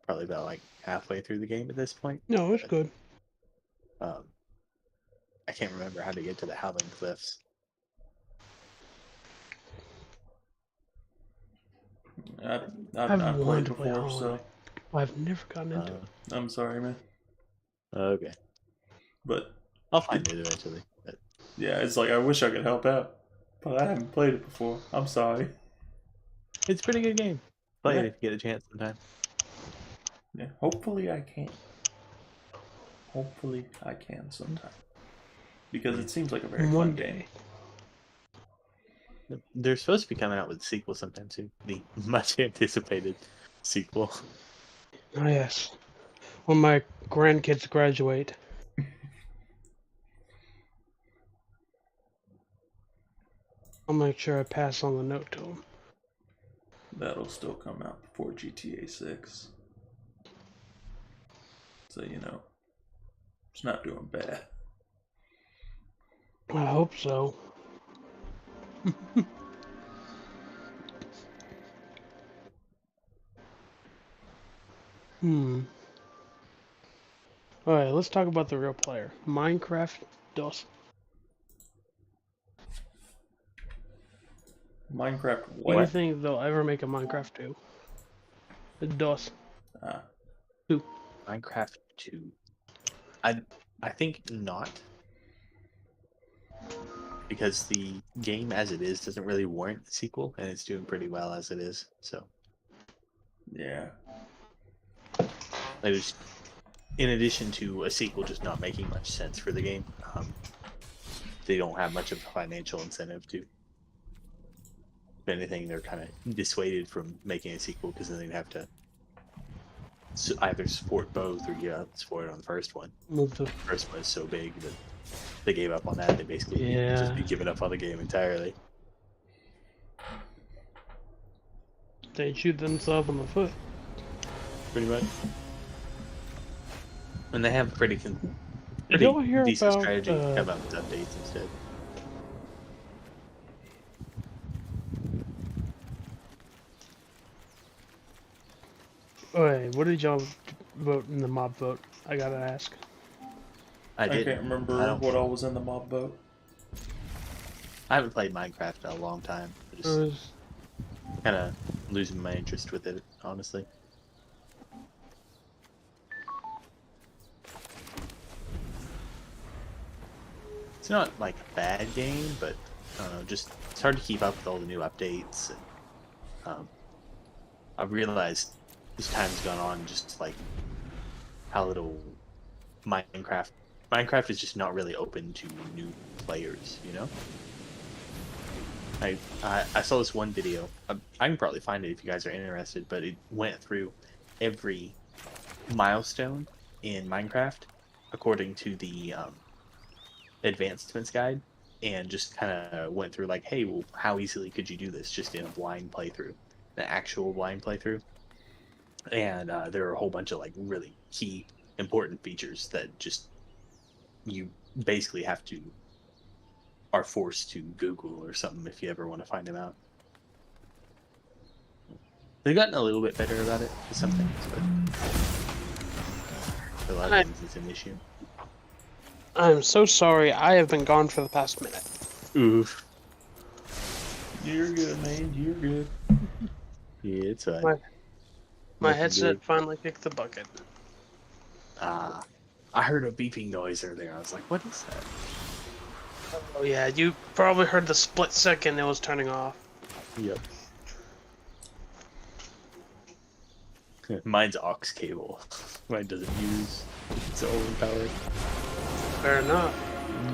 Probably about like halfway through the game at this point. No, it's good. I can't remember how to get to the Howling Cliffs. I've I've not wanted played to play before, Hollow so Knight. I've never gotten into it. I'm sorry, man. Okay. But I'll find it eventually. But yeah, it's like I wish I could help out, but I haven't played it before. I'm sorry. it's a pretty good game. Play Yeah. it if you get a chance sometime. Yeah, hopefully I can. Hopefully I can sometime. Because it seems like a very One fun game. day. They're supposed to be coming out with a sequel sometime soon. The much anticipated sequel. Oh, yes. When my grandkids graduate. I'll make sure I pass on the note to them. That'll still come out before GTA 6. So, you know, it's not doing bad. I hope so. Alright, let's talk about the real player. Minecraft DOS. Minecraft Do you what? think they'll ever make a Minecraft 2? DOS. Ah, Minecraft 2. I think not. Because the game as it is doesn't really warrant the sequel, and it's doing pretty well as it is. So yeah. I just, in addition to a sequel just not making much sense for the game, they don't have much of a financial incentive to. If anything, they're kind of dissuaded from making a sequel because then they'd have to either support both or support it on the first one. Move to. The first one is so big that they gave up on that. They basically just be giving up on the game entirely. They shoot themselves in the foot. Pretty much. And they have pretty Did y'all hear decent about, strategy to come up with updates instead. Wait, what did y'all vote in the mob vote? I gotta ask. I I did. can't remember what all was in the mob vote. I haven't played Minecraft in a long time. I It just was kind of losing my interest with it, honestly. It's not like a bad game, but I don't know, just it's hard to keep up with all the new updates. And, I've realized as time's gone on, just like how little Minecraft is just not really open to new players, you know? I saw this one video. I can probably find it if you guys are interested, but it went through every milestone in Minecraft according to the advancements guide, and just kind of went through like, hey, well, how easily could you do this just in a blind playthrough, an actual blind playthrough? And there are a whole bunch of like really key important features that just you basically are forced to Google or something if you ever want to find them out. They've gotten a little bit better about it with some things, but a lot of things it's an issue. I'm so sorry. I have been gone for the past minute. Oof. You're good, man. You're good. Yeah, it's fine. My Nothing headset good. finally kicked the bucket. I heard a beeping noise earlier. I was like, what is that? Oh yeah, you probably heard the split second it was turning off. Yep. Mine's aux cable. Mine doesn't use its own power. Fair enough.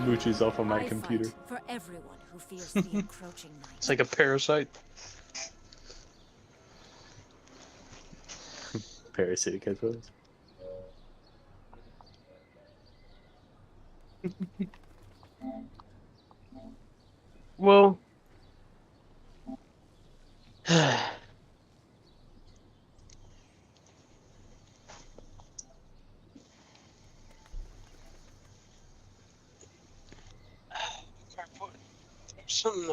Mooches off of my I computer. fight for everyone who fears the encroaching night. It's like a parasite. Parasitic headphones. Well, there's something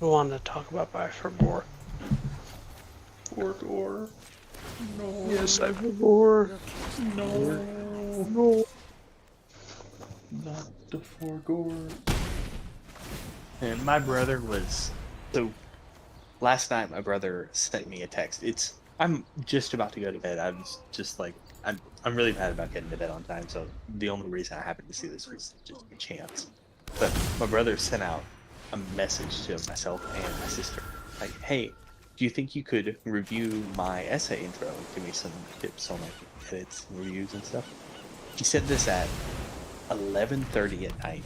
I wanted to talk about, but I forgot. Forgor. No. Yes, I Forgor. No. No. Not the Forgor. And my brother was so. Last night, my brother sent me a text. I'm just about to go to bed. I was just like, I'm really bad about getting to bed on time. So the only reason I happened to see this was just a chance. But my brother sent out a message to myself and my sister, like, "Hey, do you think you could review my essay intro and give me some tips on like edits and reviews and stuff?" He sent this at 11:30 at night.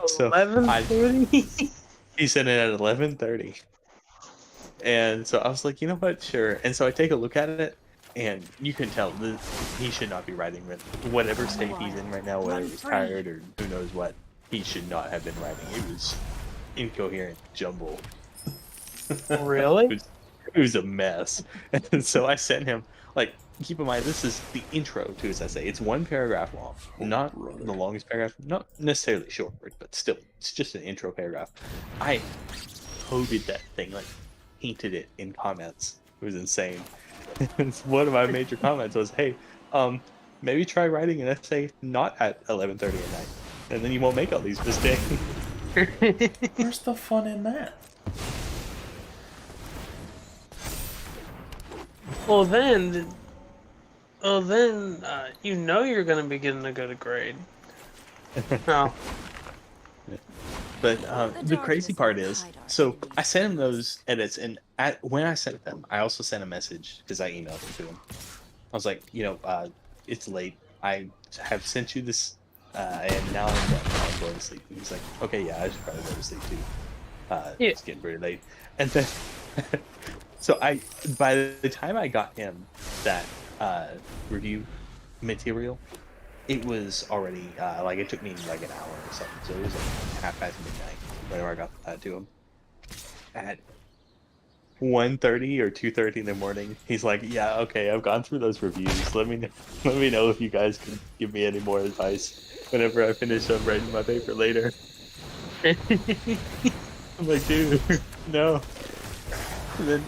So 11:30. He sent it at 11:30, and so I was like, you know what, sure. And so I take a look at it, and you can tell he should not be writing with whatever state he's in right now, whether he's tired or who knows what. He should not have been writing. It was incoherent jumble. Really? It was a mess. And so I sent him, like, keep in mind, this is the intro to his essay. It's one paragraph long, not the longest paragraph, not necessarily short, but still, it's just an intro paragraph. I coded that thing, like, painted it in comments. It was insane. And one of my major comments was, "Hey, maybe try writing an essay not at 11:30 at night, and then you won't make all these mistakes." Where's the fun in that? Well then, you know you're gonna be getting a good grade. No. But the crazy part is, so I sent him those edits, and when I sent them, I also sent a message because I emailed them to him. I was like, it's late. I have sent you this, and now I'm going to sleep. And he's like, okay, yeah, I should probably go to sleep too. It's getting pretty late. And then, so by the time I got him that review material, it was already, it took me like an hour or something, so it was like 5:30 midnight whenever I got that to him. At 1:30 or 2:30 in the morning, he's like, "Yeah, okay, I've gone through those reviews. Let me know if you guys can give me any more advice whenever I finish up writing my paper later." I'm like, dude, no. And then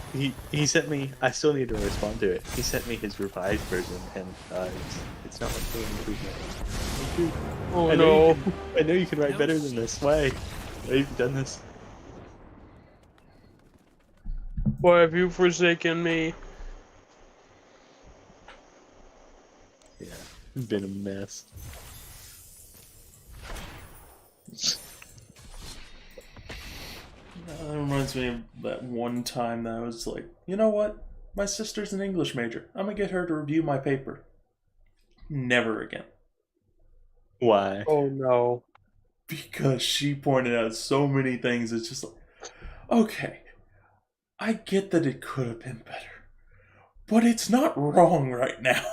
he sent me, I still need to respond to it. He sent me his revised version, and it's not like an improvement. Oh I no. know you can write better than this. Why have you done this? Why have you forsaken me? Yeah, it's been a mess. That reminds me of that one time that I was like, you know what? My sister's an English major. I'm gonna get her to review my paper. Never again. Why? Oh no. Because she pointed out so many things. It's just like, okay, I get that it could have been better, but it's not wrong right now.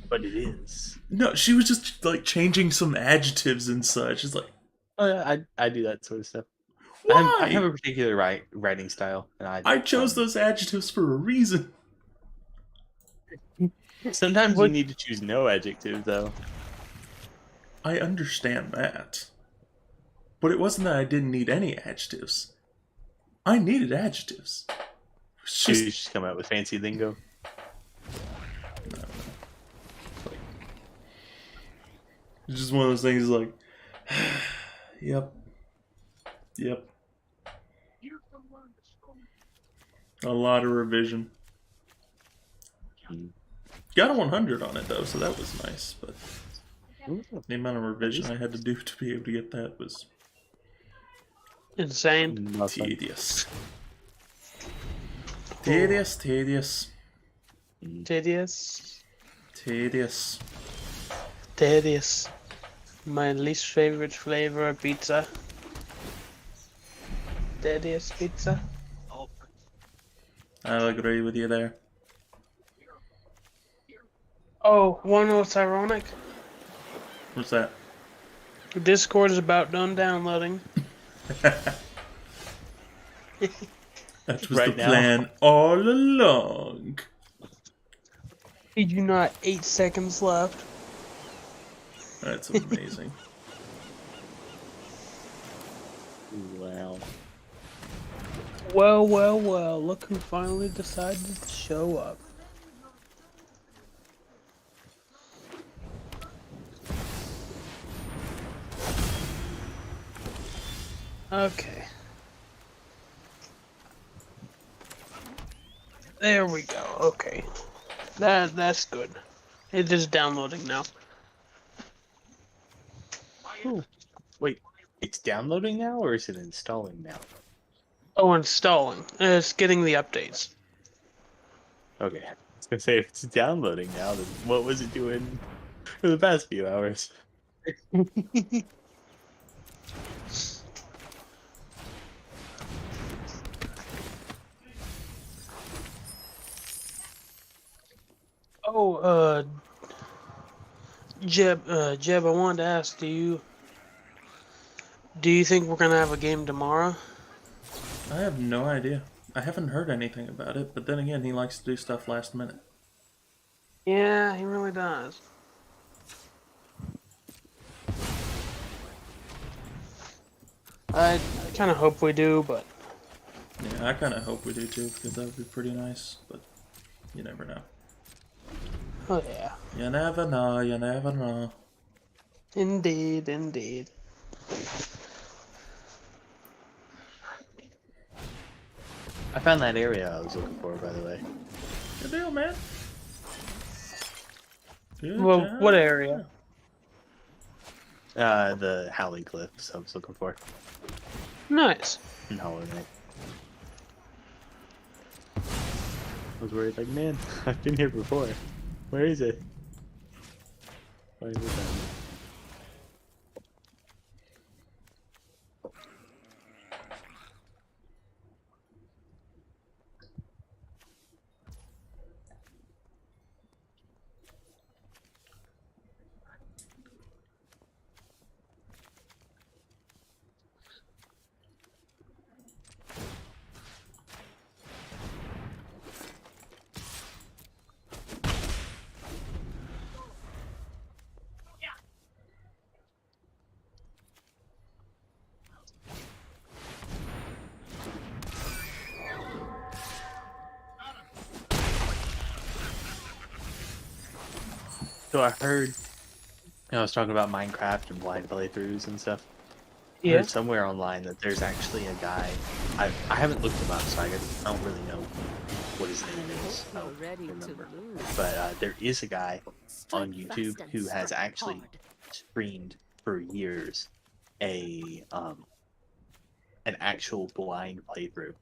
But it is. No, she was just like changing some adjectives and such. It's like, Oh yeah, I do that sort of stuff. why? I have a particular writing style, and I chose those adjectives for a reason. Sometimes you need to choose no adjective, though. I understand that. But it wasn't that I didn't need any adjectives. I needed adjectives. It's You just come out with fancy lingo. It's just one of those things like, yep. A lot of revision. Got a 100 on it though, so that was nice, but the amount of revision I had to do to be able to get that was insane. tedious. Tedious. Tedious. My least favorite flavor of pizza. Tedious pizza. I'll agree with you there. Oh, wanna know what's ironic? What's that? Discord is about done downloading. That was Right the now. plan all along. Did you not 8 seconds left? That's amazing. Wow. Well, well, well, look who finally decided to show up. Okay. There we go, okay. That's good. It is downloading now. Ooh. Wait, it's downloading now or is it installing now? Oh, installing. It's getting the updates. Okay. I was gonna say if it's downloading now, then what was it doing for the past few hours? Oh, Jeb, I wanted to ask, do you think we're gonna have a game tomorrow? I have no idea. I haven't heard anything about it, but then again, he likes to do stuff last minute. Yeah, he really does. I kind of hope we do, but Yeah, I kind of hope we do too, because that would be pretty nice, but you never know. oh yeah, You never know, you never know. indeed, indeed. I found that area I was looking for, by the way. Good deal, man. Good Well, job. what area? The Howling Cliffs I was looking for. Nice. In Hollow Knight. I was worried, like, man, I've been here before. Where is it? Why is it down there? So I heard, I was talking about Minecraft and blind playthroughs and stuff. I Yeah. heard somewhere online that there's actually a guy. I haven't looked him up, so I don't really know what his name is. I don't remember. But there is a guy on YouTube who has actually streamed for years an actual blind playthrough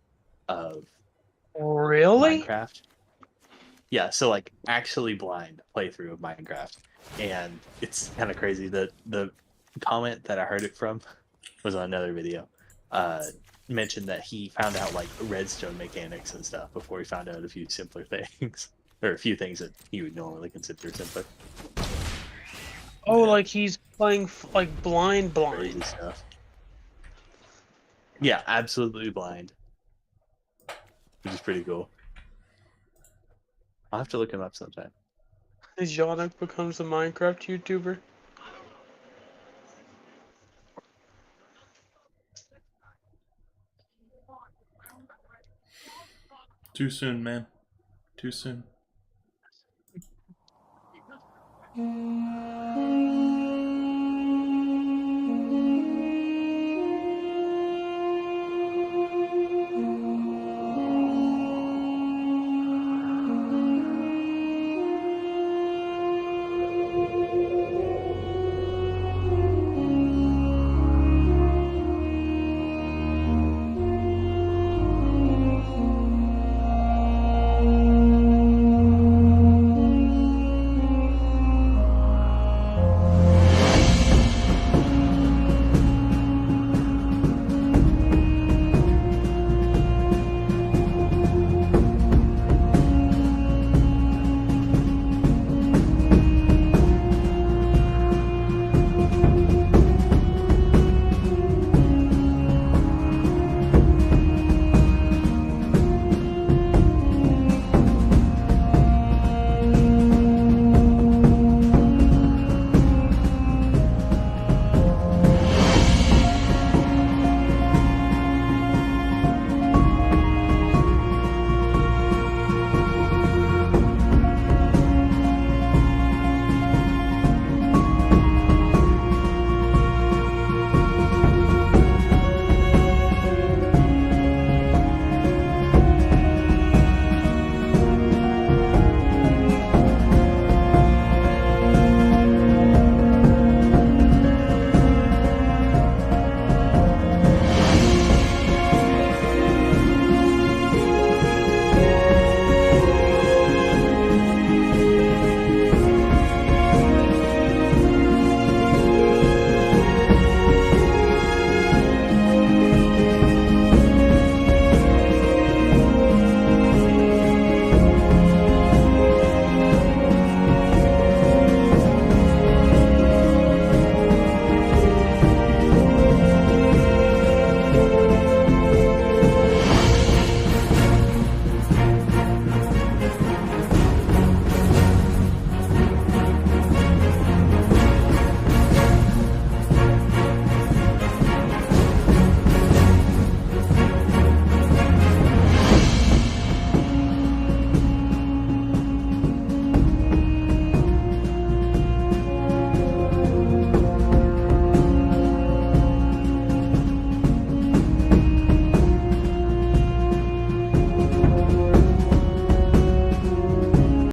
of Really? Minecraft. Yeah, so like actually blind playthrough of Minecraft, and it's kind of crazy. The comment that I heard it from was on another video. Mentioned that he found out like redstone mechanics and stuff before he found out a few simpler things, or a few things that he would normally consider simpler. Oh, like he's playing like blind. Crazy stuff. Yeah, absolutely blind, which is pretty cool. I'll have to look him up sometime. Yannick becomes a Minecraft YouTuber. Too soon, man. Too soon.